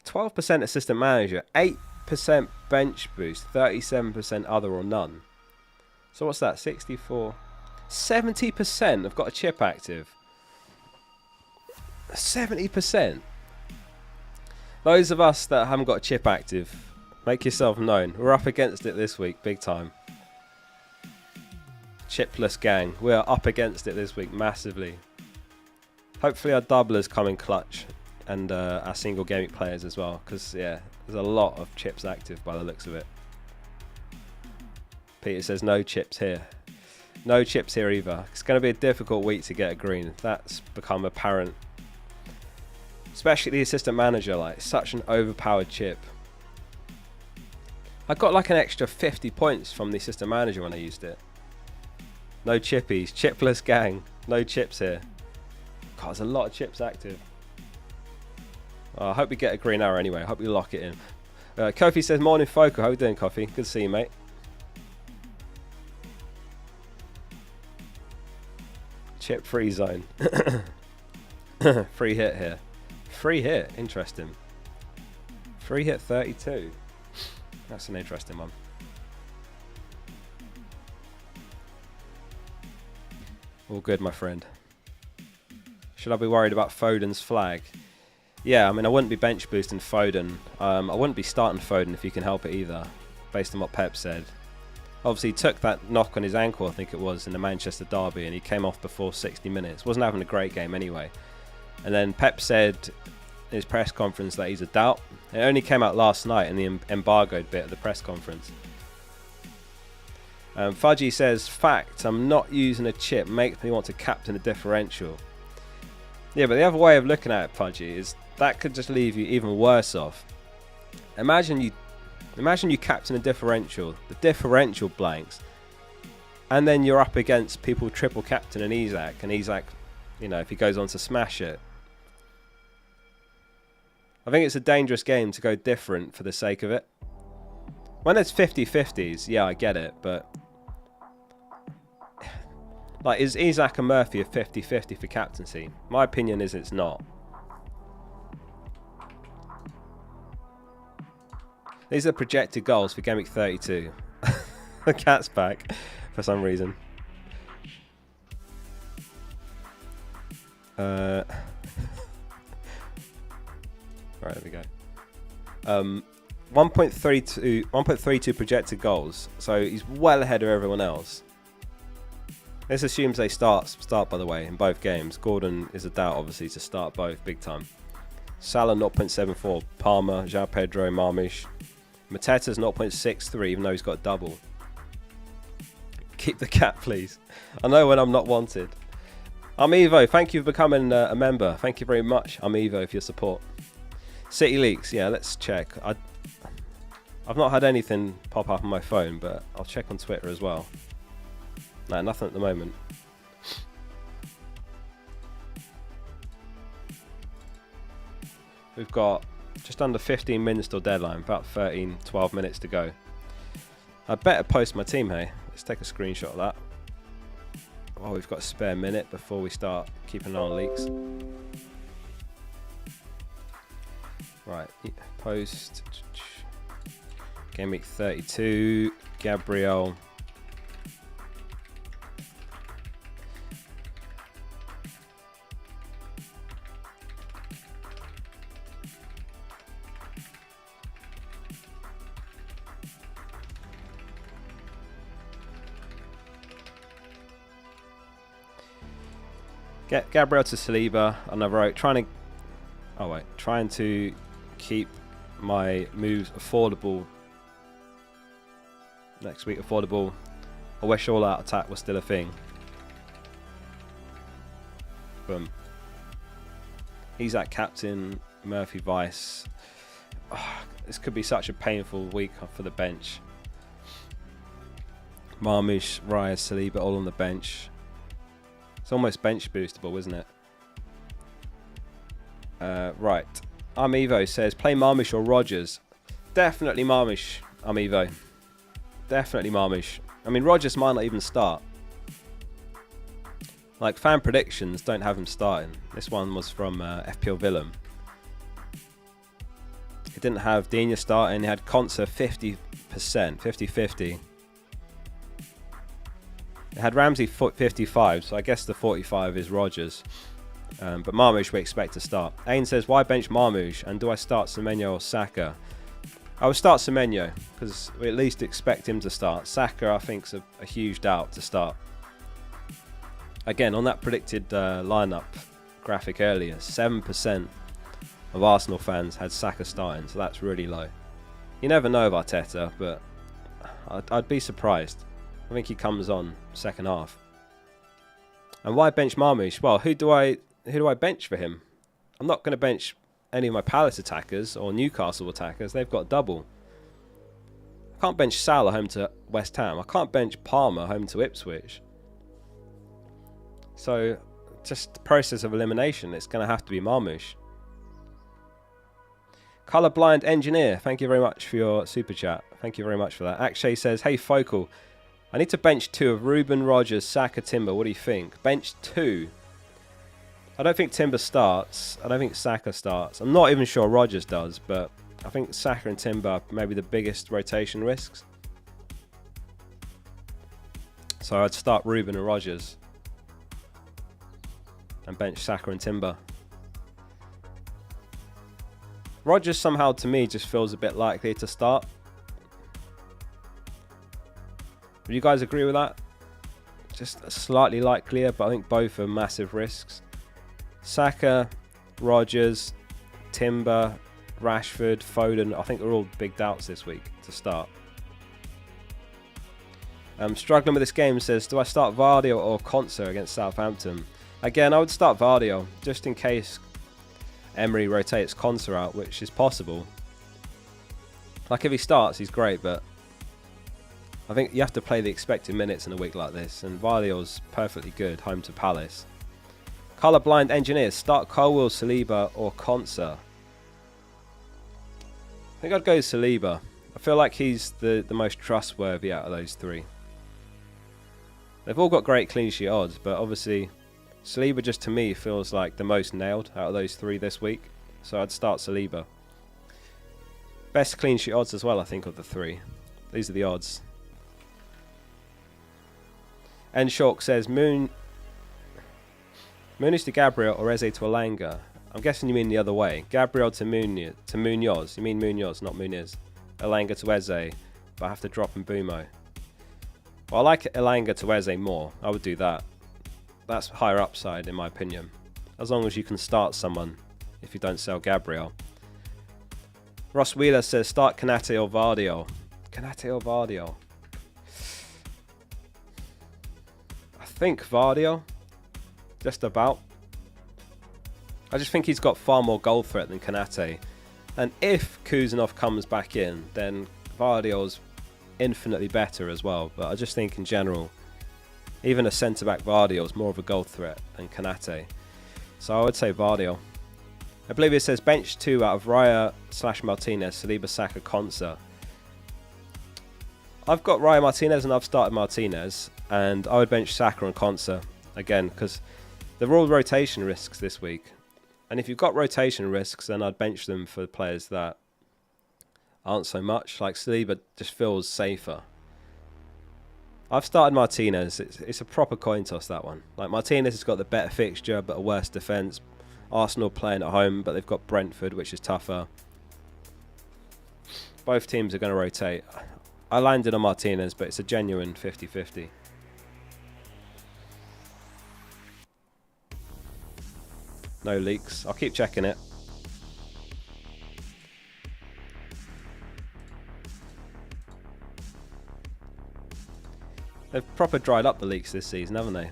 12% assistant manager, 8% bench boost, 37% other or none. So what's that? 64. 70% have got a chip active. 70%. Those of us that haven't got a chip active, make yourself known. We're up against it this week, big time. Chipless gang. We are up against it this week, massively. Hopefully our doublers come in clutch. And our single gaming players as well. Because, yeah, there's a lot of chips active by the looks of it. Peter says no chips here. No chips here either. It's going to be a difficult week to get a green. That's become apparent. Especially the assistant manager, like such an overpowered chip. I got like an extra 50 points from the assistant manager when I used it. No chippies. Chipless gang. No chips here. God, there's a lot of chips active. I hope we get a green arrow anyway. I hope we lock it in. Kofi says, morning Focal. How you doing, Kofi? Good to see you, mate. Chip free zone. Free hit here. Free hit. Interesting. Free hit 32. That's an interesting one. All good, my friend. Should I be worried about Foden's flag? Yeah, I mean, I wouldn't be bench boosting Foden. I wouldn't be starting Foden if you can help it either, based on what Pep said. Obviously, he took that knock on his ankle, I think it was, in the Manchester derby, and he came off before 60 minutes. Wasn't having a great game anyway. And then Pep said in his press conference that he's a doubt. It only came out last night in the embargoed bit of the press conference. Fudgy says, fact, I'm not using a chip. Makes me want to captain a differential. Yeah, but the other way of looking at it, Fudgy, is that could just leave you even worse off. Imagine you captain a differential, the differential blanks, and then you're up against people triple captain and Isak, you know, if he goes on to smash it. I think it's a dangerous game to go different for the sake of it. When it's 50-50s, yeah, I get it, but like, is Isak and Murphy a 50-50 for captaincy? My opinion is it's not. These are projected goals for Gameweek 32. The cat's back for some reason. Right, there we go. 1.32 projected goals, so he's well ahead of everyone else. This assumes they start by the way in both games. Gordon is a doubt obviously to start both big time. Salah 0.74, Palmer, João Pedro, Marmish. Mateta's 0.63 even though he's got a double. Keep the cat please. I know when I'm not wanted. Evo, thank you for becoming a member. Thank you very much, Evo, for your support. City leaks, yeah, let's check. I've not had anything pop up on my phone, but I'll check on Twitter as well. No, nothing at the moment. We've got just under 15 minutes till deadline, about 12 minutes to go. I'd better post my team, hey. Let's take a screenshot of that. Oh, we've got a spare minute before we start keeping an eye on leaks. Right, post. Gameweek 32, Gabriel. Get Gabriel to Saliba, and I wrote trying to keep my moves affordable next week. Affordable. I wish all out attack was still a thing. Boom. He's at captain. Murphy Vice. Oh, this could be such a painful week for the bench. Marmoush, Raya, Saliba all on the bench. It's almost bench boostable, isn't it? Right. Evo says, play Marmoush or Rogers. Definitely Marmoush, Evo. Definitely Marmoush. I mean, Rogers might not even start. Like, fan predictions don't have him starting. This one was from FPL Villain. It didn't have Dina starting. It had Conser 50%, 50-50. It had Ramsey 55, so I guess the 45 is Rogers. But Marmoush we expect to start. Ain says, why bench Marmoush? And do I start Semenyo or Saka? I would start Semenyo, because we at least expect him to start. Saka, I think, is a huge doubt to start. Again, on that predicted lineup graphic earlier, 7% of Arsenal fans had Saka starting, so that's really low. You never know of Arteta, but I'd be surprised. I think he comes on second half. And why bench Marmoush? Well, who do I bench for him? I'm not going to bench any of my Palace attackers or Newcastle attackers. They've got double. I can't bench Salah home to West Ham. I can't bench Palmer home to Ipswich. So, just the process of elimination. It's going to have to be Marmoush. Colorblind Engineer, thank you very much for your super chat. Thank you very much for that. Akshay says, hey Focal, I need to bench 2 of Ruben, Rogers, Saka, Timber. What do you think? Bench 2. I don't think Timber starts. I don't think Saka starts. I'm not even sure Rogers does, but I think Saka and Timber are maybe the biggest rotation risks. So I'd start Ruben and Rogers and bench Saka and Timber. Rogers somehow to me just feels a bit likely to start. Would you guys agree with that? Just slightly likelier, but I think both are massive risks. Saka, Rogers, Timber, Rashford, Foden, I think they're all big doubts this week to start. Struggling with this game says, do I start Vardy or Conser against Southampton? Again, I would start Vardy, just in case Emery rotates Conser out, which is possible. Like if he starts, he's great, but I think you have to play the expected minutes in a week like this, and Vardy's perfectly good home to Palace. Colorblind Engineers, start Colwill, Saliba or Conser. I think I'd go Saliba. I feel like he's the most trustworthy out of those 3. They've all got great clean sheet odds, but obviously Saliba just to me feels like the most nailed out of those 3 this week. So I'd start Saliba. Best clean sheet odds as well, I think, of the 3. These are the odds. Enshalk says, Moonies to Gabriel or Eze to Elanga. I'm guessing you mean the other way. Gabriel to Munoz. You mean Munoz, not Muniz. Elanga to Eze, but I have to drop in Bumo. Well, I like Elanga to Eze more. I would do that. That's higher upside in my opinion. As long as you can start someone if you don't sell Gabriel. Ross Wheeler says, start Kanate or Vardio. Kanate or Vardio? I think Vardio. Just about. I just think he's got far more goal threat than Kanate. And if Kuzanov comes back in, then Vardio's infinitely better as well. But I just think in general, even a centre-back Vardio is more of a goal threat than Kanate. So I would say Vardio. Oblivious says bench 2 out of Raya / Martinez, Saliba, Saka, Konsa. I've got Raya Martinez and I've started Martinez, and I would bench Saka and Konsa again because they're all rotation risks this week. And if you've got rotation risks, then I'd bench them for players that aren't so much. Like Saliba just feels safer. I've started Martinez. It's a proper coin toss, that one. Like Martinez has got the better fixture but a worse defence. Arsenal playing at home, but they've got Brentford, which is tougher. Both teams are going to rotate. I landed on Martinez, but it's a genuine 50-50. No leaks. I'll keep checking it. They've proper dried up the leaks this season, haven't they?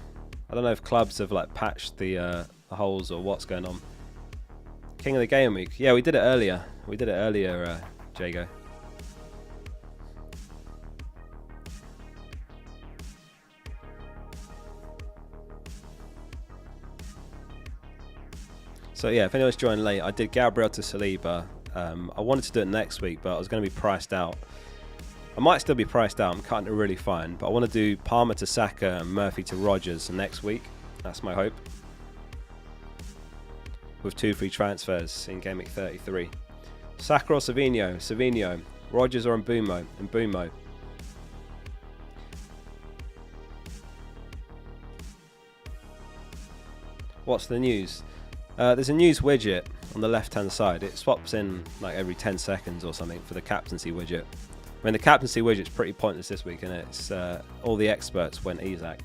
I don't know if clubs have like patched the holes or what's going on. King of the Game Week. Yeah, we did it earlier. Jago. So yeah, if anyone's joined late, I did Gabriel to Saliba. I wanted to do it next week, but I was going to be priced out. I might still be priced out. I'm cutting it really fine, but I want to do Palmer to Saka and Murphy to Rodgers next week. That's my hope. With 2 free transfers in Gameweek 33. Saka or Savinho, Rodgers or Mbumo. What's the news? There's a news widget on the left hand side. It swaps in like every 10 seconds or something for the captaincy widget. I mean, the captaincy widget's pretty pointless this week, isn't it? It's all the experts went Isak.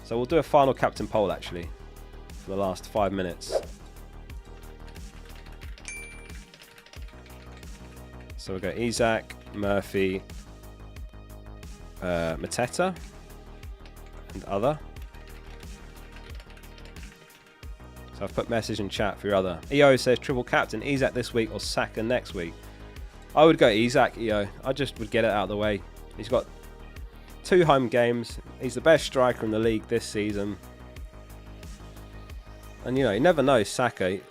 So we'll do a final captain poll actually for the last 5 minutes. So we'll go Isak, Murphy, Mateta, and other. So I've put message in chat for your other. EO says triple captain, Isak this week or Saka next week. I would go Isak, EO. I just would get it out of the way. He's got 2 home games. He's the best striker in the league this season. And you know, you never know, Saka. He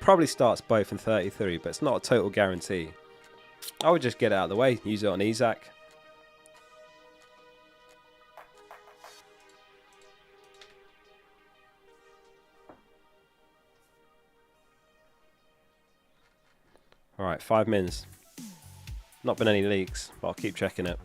probably starts both in 33, but it's not a total guarantee. I would just get it out of the way, use it on Isak. Alright, 5 mins. Not been any leaks, but I'll keep checking it.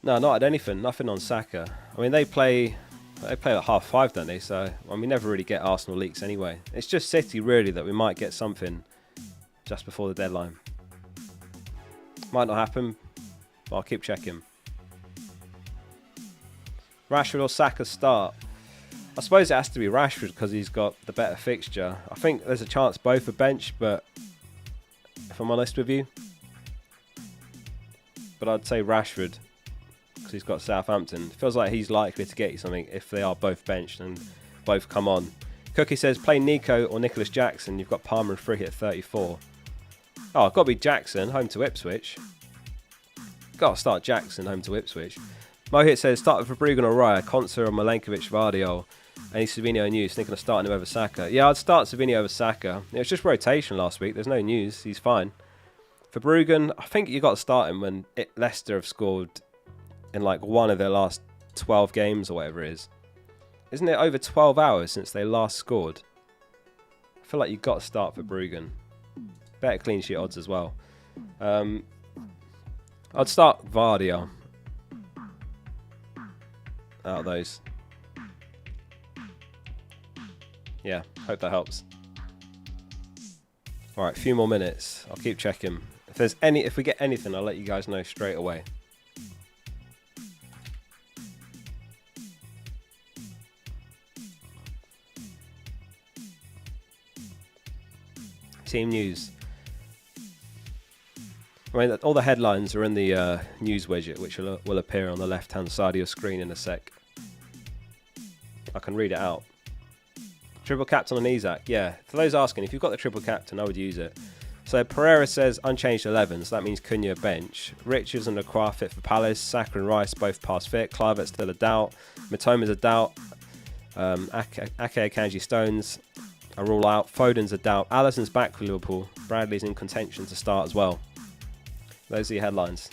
No, not at anything. Nothing on Saka. I mean, they play at 5:30, don't they? So, I mean, we never really get Arsenal leaks anyway. It's just City, really, that we might get something just before the deadline. Might not happen, but I'll keep checking. Rashford or Saka start? I suppose it has to be Rashford because he's got the better fixture. I think there's a chance both are bench, but if I'm honest with you, but I'd say Rashford because he's got Southampton. It feels like he's likely to get you something if they are both benched and both come on. Cookie says play Nico or Nicholas Jackson. You've got Palmer and Free at 34. Oh, it's got to be Jackson, home to Ipswich. Got to start Jackson, home to Ipswich. Mohit says start with Verbruggen or Raya, Konsa or Milenkovic, Vardiol. Any Savinho news? Thinking of starting him over Saka. Yeah, I'd start Savinho over Saka. It was just rotation last week. There's no news. He's fine. Verbruggen, I think you got to start him when Leicester have scored in like one of their last 12 games or whatever it is. Isn't it over 12 hours since they last scored? I feel like you've got to start Verbruggen. Better clean sheet odds as well. I'd start Vardiol out of those. Yeah, hope that helps. Alright, a few more minutes. I'll keep checking. If we get anything, I'll let you guys know straight away. Team news. I mean, all the headlines are in the news widget, which will appear on the left-hand side of your screen in a sec. I can read it out. Triple captain on Isak. Yeah, for those asking, if you've got the triple captain, I would use it. So Pereira says unchanged 11, so that means Cunha bench. Richards and Lacroix fit for Palace. Saka and Rice both past fit. Kluivert's still a doubt. Mitoma's a doubt. Ake Akanji Stones are all out. Foden's a doubt. Alisson's back for Liverpool. Bradley's in contention to start as well. Those are your headlines.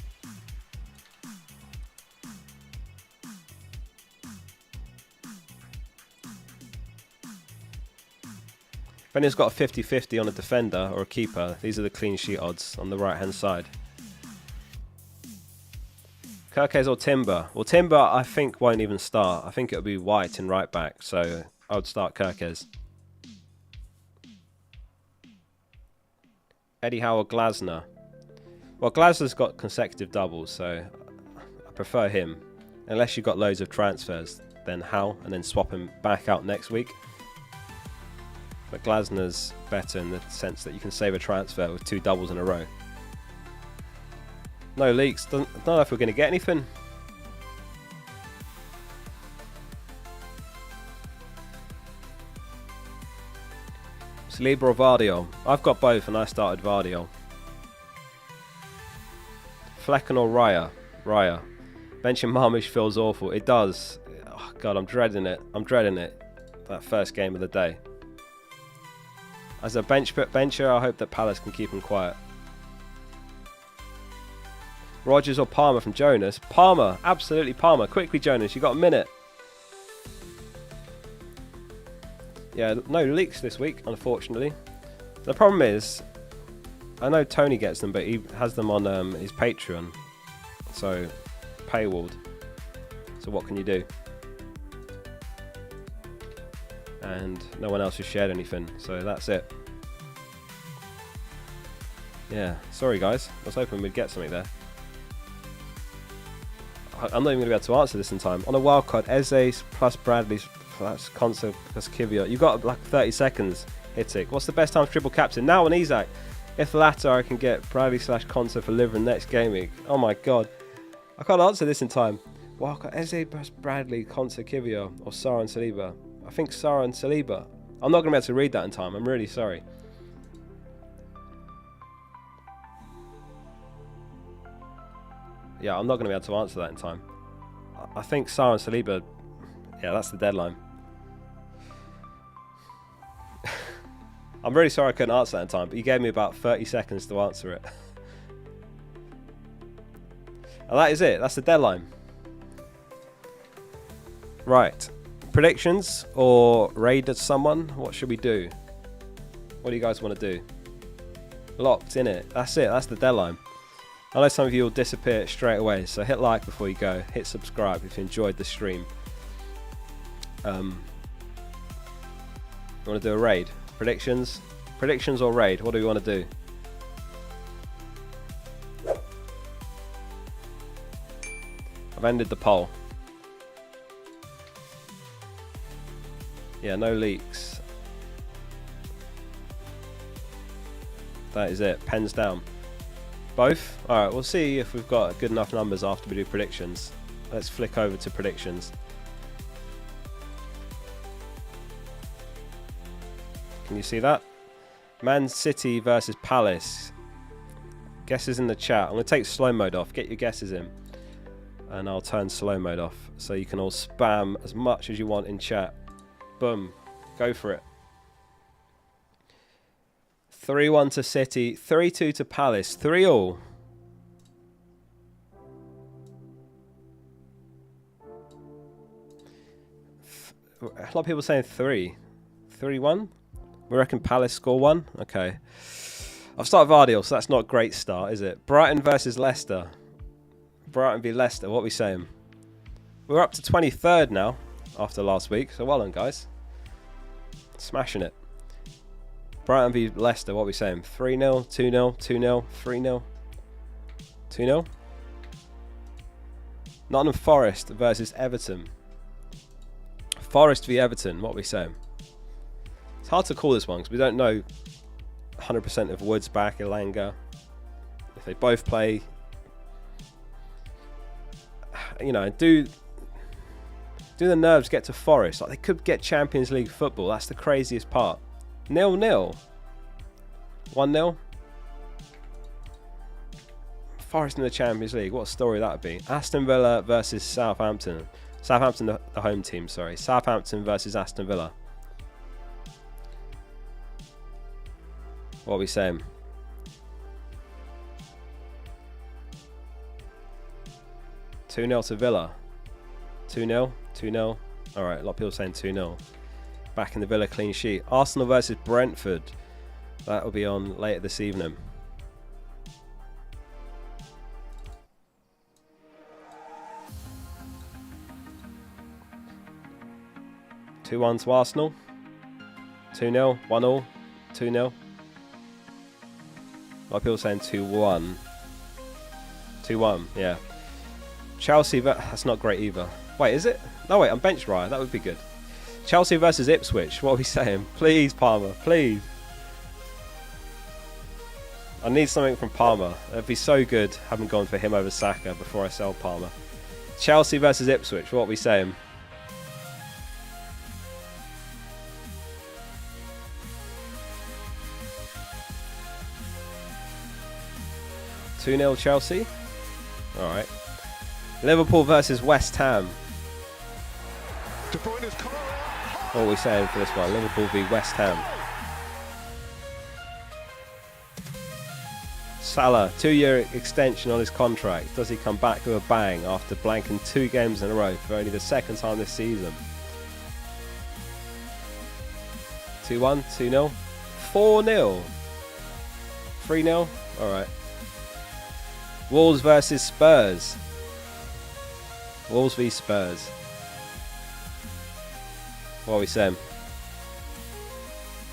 If anyone's got a 50-50 on a defender or a keeper, these are the clean sheet odds on the right hand side. Kirkes or Timber? Well, Timber I think won't even start. I think it'll be White in right back, so I would start Kirkes. Eddie Howe or Glasner? Well, Glasner's got consecutive doubles, so I prefer him. Unless you've got loads of transfers, then Howe, and then swap him back out next week. But Glasner's better in the sense that you can save a transfer with 2 doubles in a row. No leaks. Don't know if we're going to get anything. Saliba or Vardiol? I've got both and I started Vardiol. Flecken or Raya? Raya. Benching Marmish feels awful. It does. Oh, God, I'm dreading it. I'm dreading it. That first game of the day. As a bencher, I hope that Palace can keep him quiet. Rodgers or Palmer from Jonas? Palmer, absolutely Palmer. Quickly, Jonas, you got a minute. Yeah, no leaks this week, unfortunately. The problem is, I know Tony gets them, but he has them on his Patreon. So, paywalled. So what can you do? And no one else has shared anything, so that's it. Yeah, sorry guys, I was hoping we'd get something there. I'm not even going to be able to answer this in time. On a wildcard, Eze plus Bradley's plus Consa plus Kivia. You've got like 30 seconds, Hittick. What's the best time to triple captain? Now on Isak. If the latter, I can get Bradley slash Consa for liver next game week. Oh my god. I can't answer this in time. Wildcard, Eze plus Bradley, Consa, Kivia, or Sarr and Saliba. I think Sarr and Saliba. I'm not going to be able to read that in time. I'm really sorry. Yeah, I'm not going to be able to answer that in time. I think Sarr and Saliba, yeah, that's the deadline. I'm really sorry I couldn't answer that in time, but you gave me about 30 seconds to answer it. And that is it. That's the deadline. Right. Predictions or raid someone? What should we do? What do you guys want to do? Locked in it. That's it. That's the deadline. I know some of you will disappear straight away, so hit like before you go. Hit subscribe if you enjoyed the stream. You want to do a raid? Predictions? Predictions or raid? What do we want to do? I've ended the poll. Yeah, no leaks. That is it. Pens down. Both? Alright, we'll see if we've got good enough numbers after we do predictions. Let's flick over to predictions. Can you see that? Man City versus Palace. Guesses in the chat. I'm going to take slow mode off. Get your guesses in. And I'll turn slow mode off so you can all spam as much as you want in chat. Boom. Go for it. 3-1 to City. 3-2 to Palace. 3-all. A lot of people saying 3. 3-1? We reckon Palace score 1? Okay. I've started Vardiol, so that's not a great start, is it? Brighton versus Leicester. Brighton v Leicester. What are we saying? We're up to 23rd now after last week, so well done, guys. Smashing it. Brighton v Leicester. What are we saying? 3-0, 2-0, 2-0, 3-0, 2-0. Nottingham Forest versus Everton. Forest v Everton. What are we saying? It's hard to call this one because we don't know 100% of Woods back, Elanga. If they both play, you know, do the nerves get to Forest? Like, they could get Champions League football. That's the craziest part. 0-0. 1-0. Forest in the Champions League. What a story that would be. Aston Villa versus Southampton. Southampton, the home team, sorry. Southampton versus Aston Villa. What are we saying? Two 2-0 to Villa. 2-0. 2-0. Alright, a lot of people saying 2-0. Back in the Villa clean sheet. Arsenal versus Brentford. That will be on later this evening. (2-1) to Arsenal. 2-0. 1-1. 2-0. A lot of people saying 2-1. 2-1, yeah. Chelsea, that's not great either. Wait, is it? No, wait, I'm bench Raya. That would be good. Chelsea versus Ipswich. What are we saying? Please, Palmer, please. I need something from Palmer. It'd be so good having gone for him over Saka before I sell Palmer. Chelsea versus Ipswich. What are we saying? (2-0) Chelsea. All right. Liverpool versus West Ham. What are we saying for this one? Liverpool v West Ham. Salah, 2-year extension on his contract. Does he come back with a bang after blanking 2 games in a row for only the second time this season? 2-1, 2-0, 4-0, 3-0. All right. Wolves versus Spurs. Wolves v Spurs. What are we saying?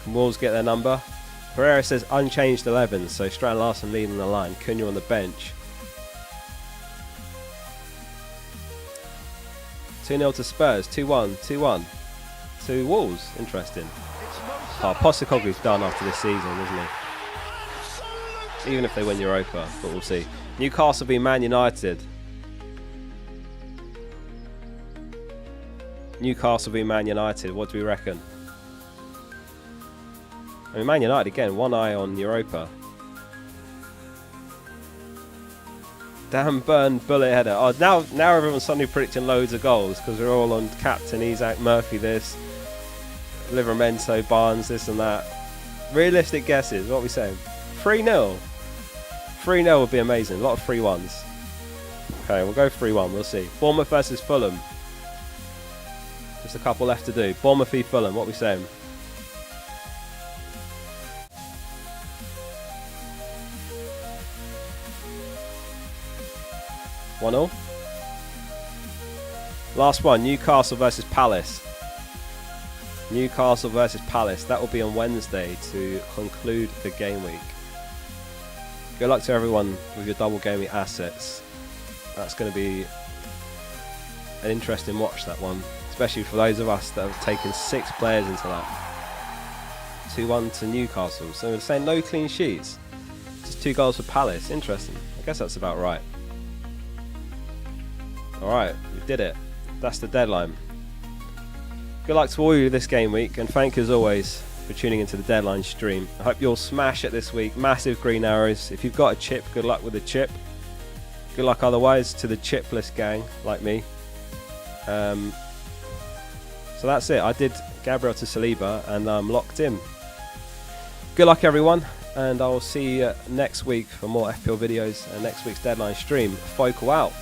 Can Wolves get their number? Pereira says unchanged 11, so Strand Larson leading the line. Cunha on the bench. 2-0 to Spurs. 2-1. 2-1 to Wolves. Interesting. Oh, Postecoglou's done after this season, isn't he? Even if they win Europa, but we'll see. Newcastle v Man United. Newcastle v Man United. What do we reckon? I mean, Man United again, one eye on Europa. Damn Burn bullet header. Oh, now everyone's suddenly predicting loads of goals because we're all on Captain Isaac Murphy this, Livramento, Barnes this and that. Realistic guesses. What are we saying? 3-0. 3-0 would be amazing. A lot of 3-1s. Okay, we'll go 3-1. We'll see. Bournemouth versus Fulham. Just a couple left to do. Bournemouth v Fulham. What are we saying? (1-0). Last one. Newcastle versus Palace. Newcastle versus Palace. That will be on Wednesday to conclude the game week. Good luck to everyone with your double game week assets. That's going to be an interesting watch, that one. Especially for those of us that have taken 6 players into that. 2-1 to Newcastle. So we're saying no clean sheets. Just 2 goals for Palace. Interesting. I guess that's about right. Alright, we did it. That's the deadline. Good luck to all of you this game week, and thank you as always for tuning into the deadline stream. I hope you'll smash it this week. Massive green arrows. If you've got a chip, good luck with the chip. Good luck otherwise to the chipless gang like me. So that's it. I did Gabriel to Saliba and I'm locked in. Good luck everyone, and I will see you next week for more FPL videos and next week's deadline stream. Focal out.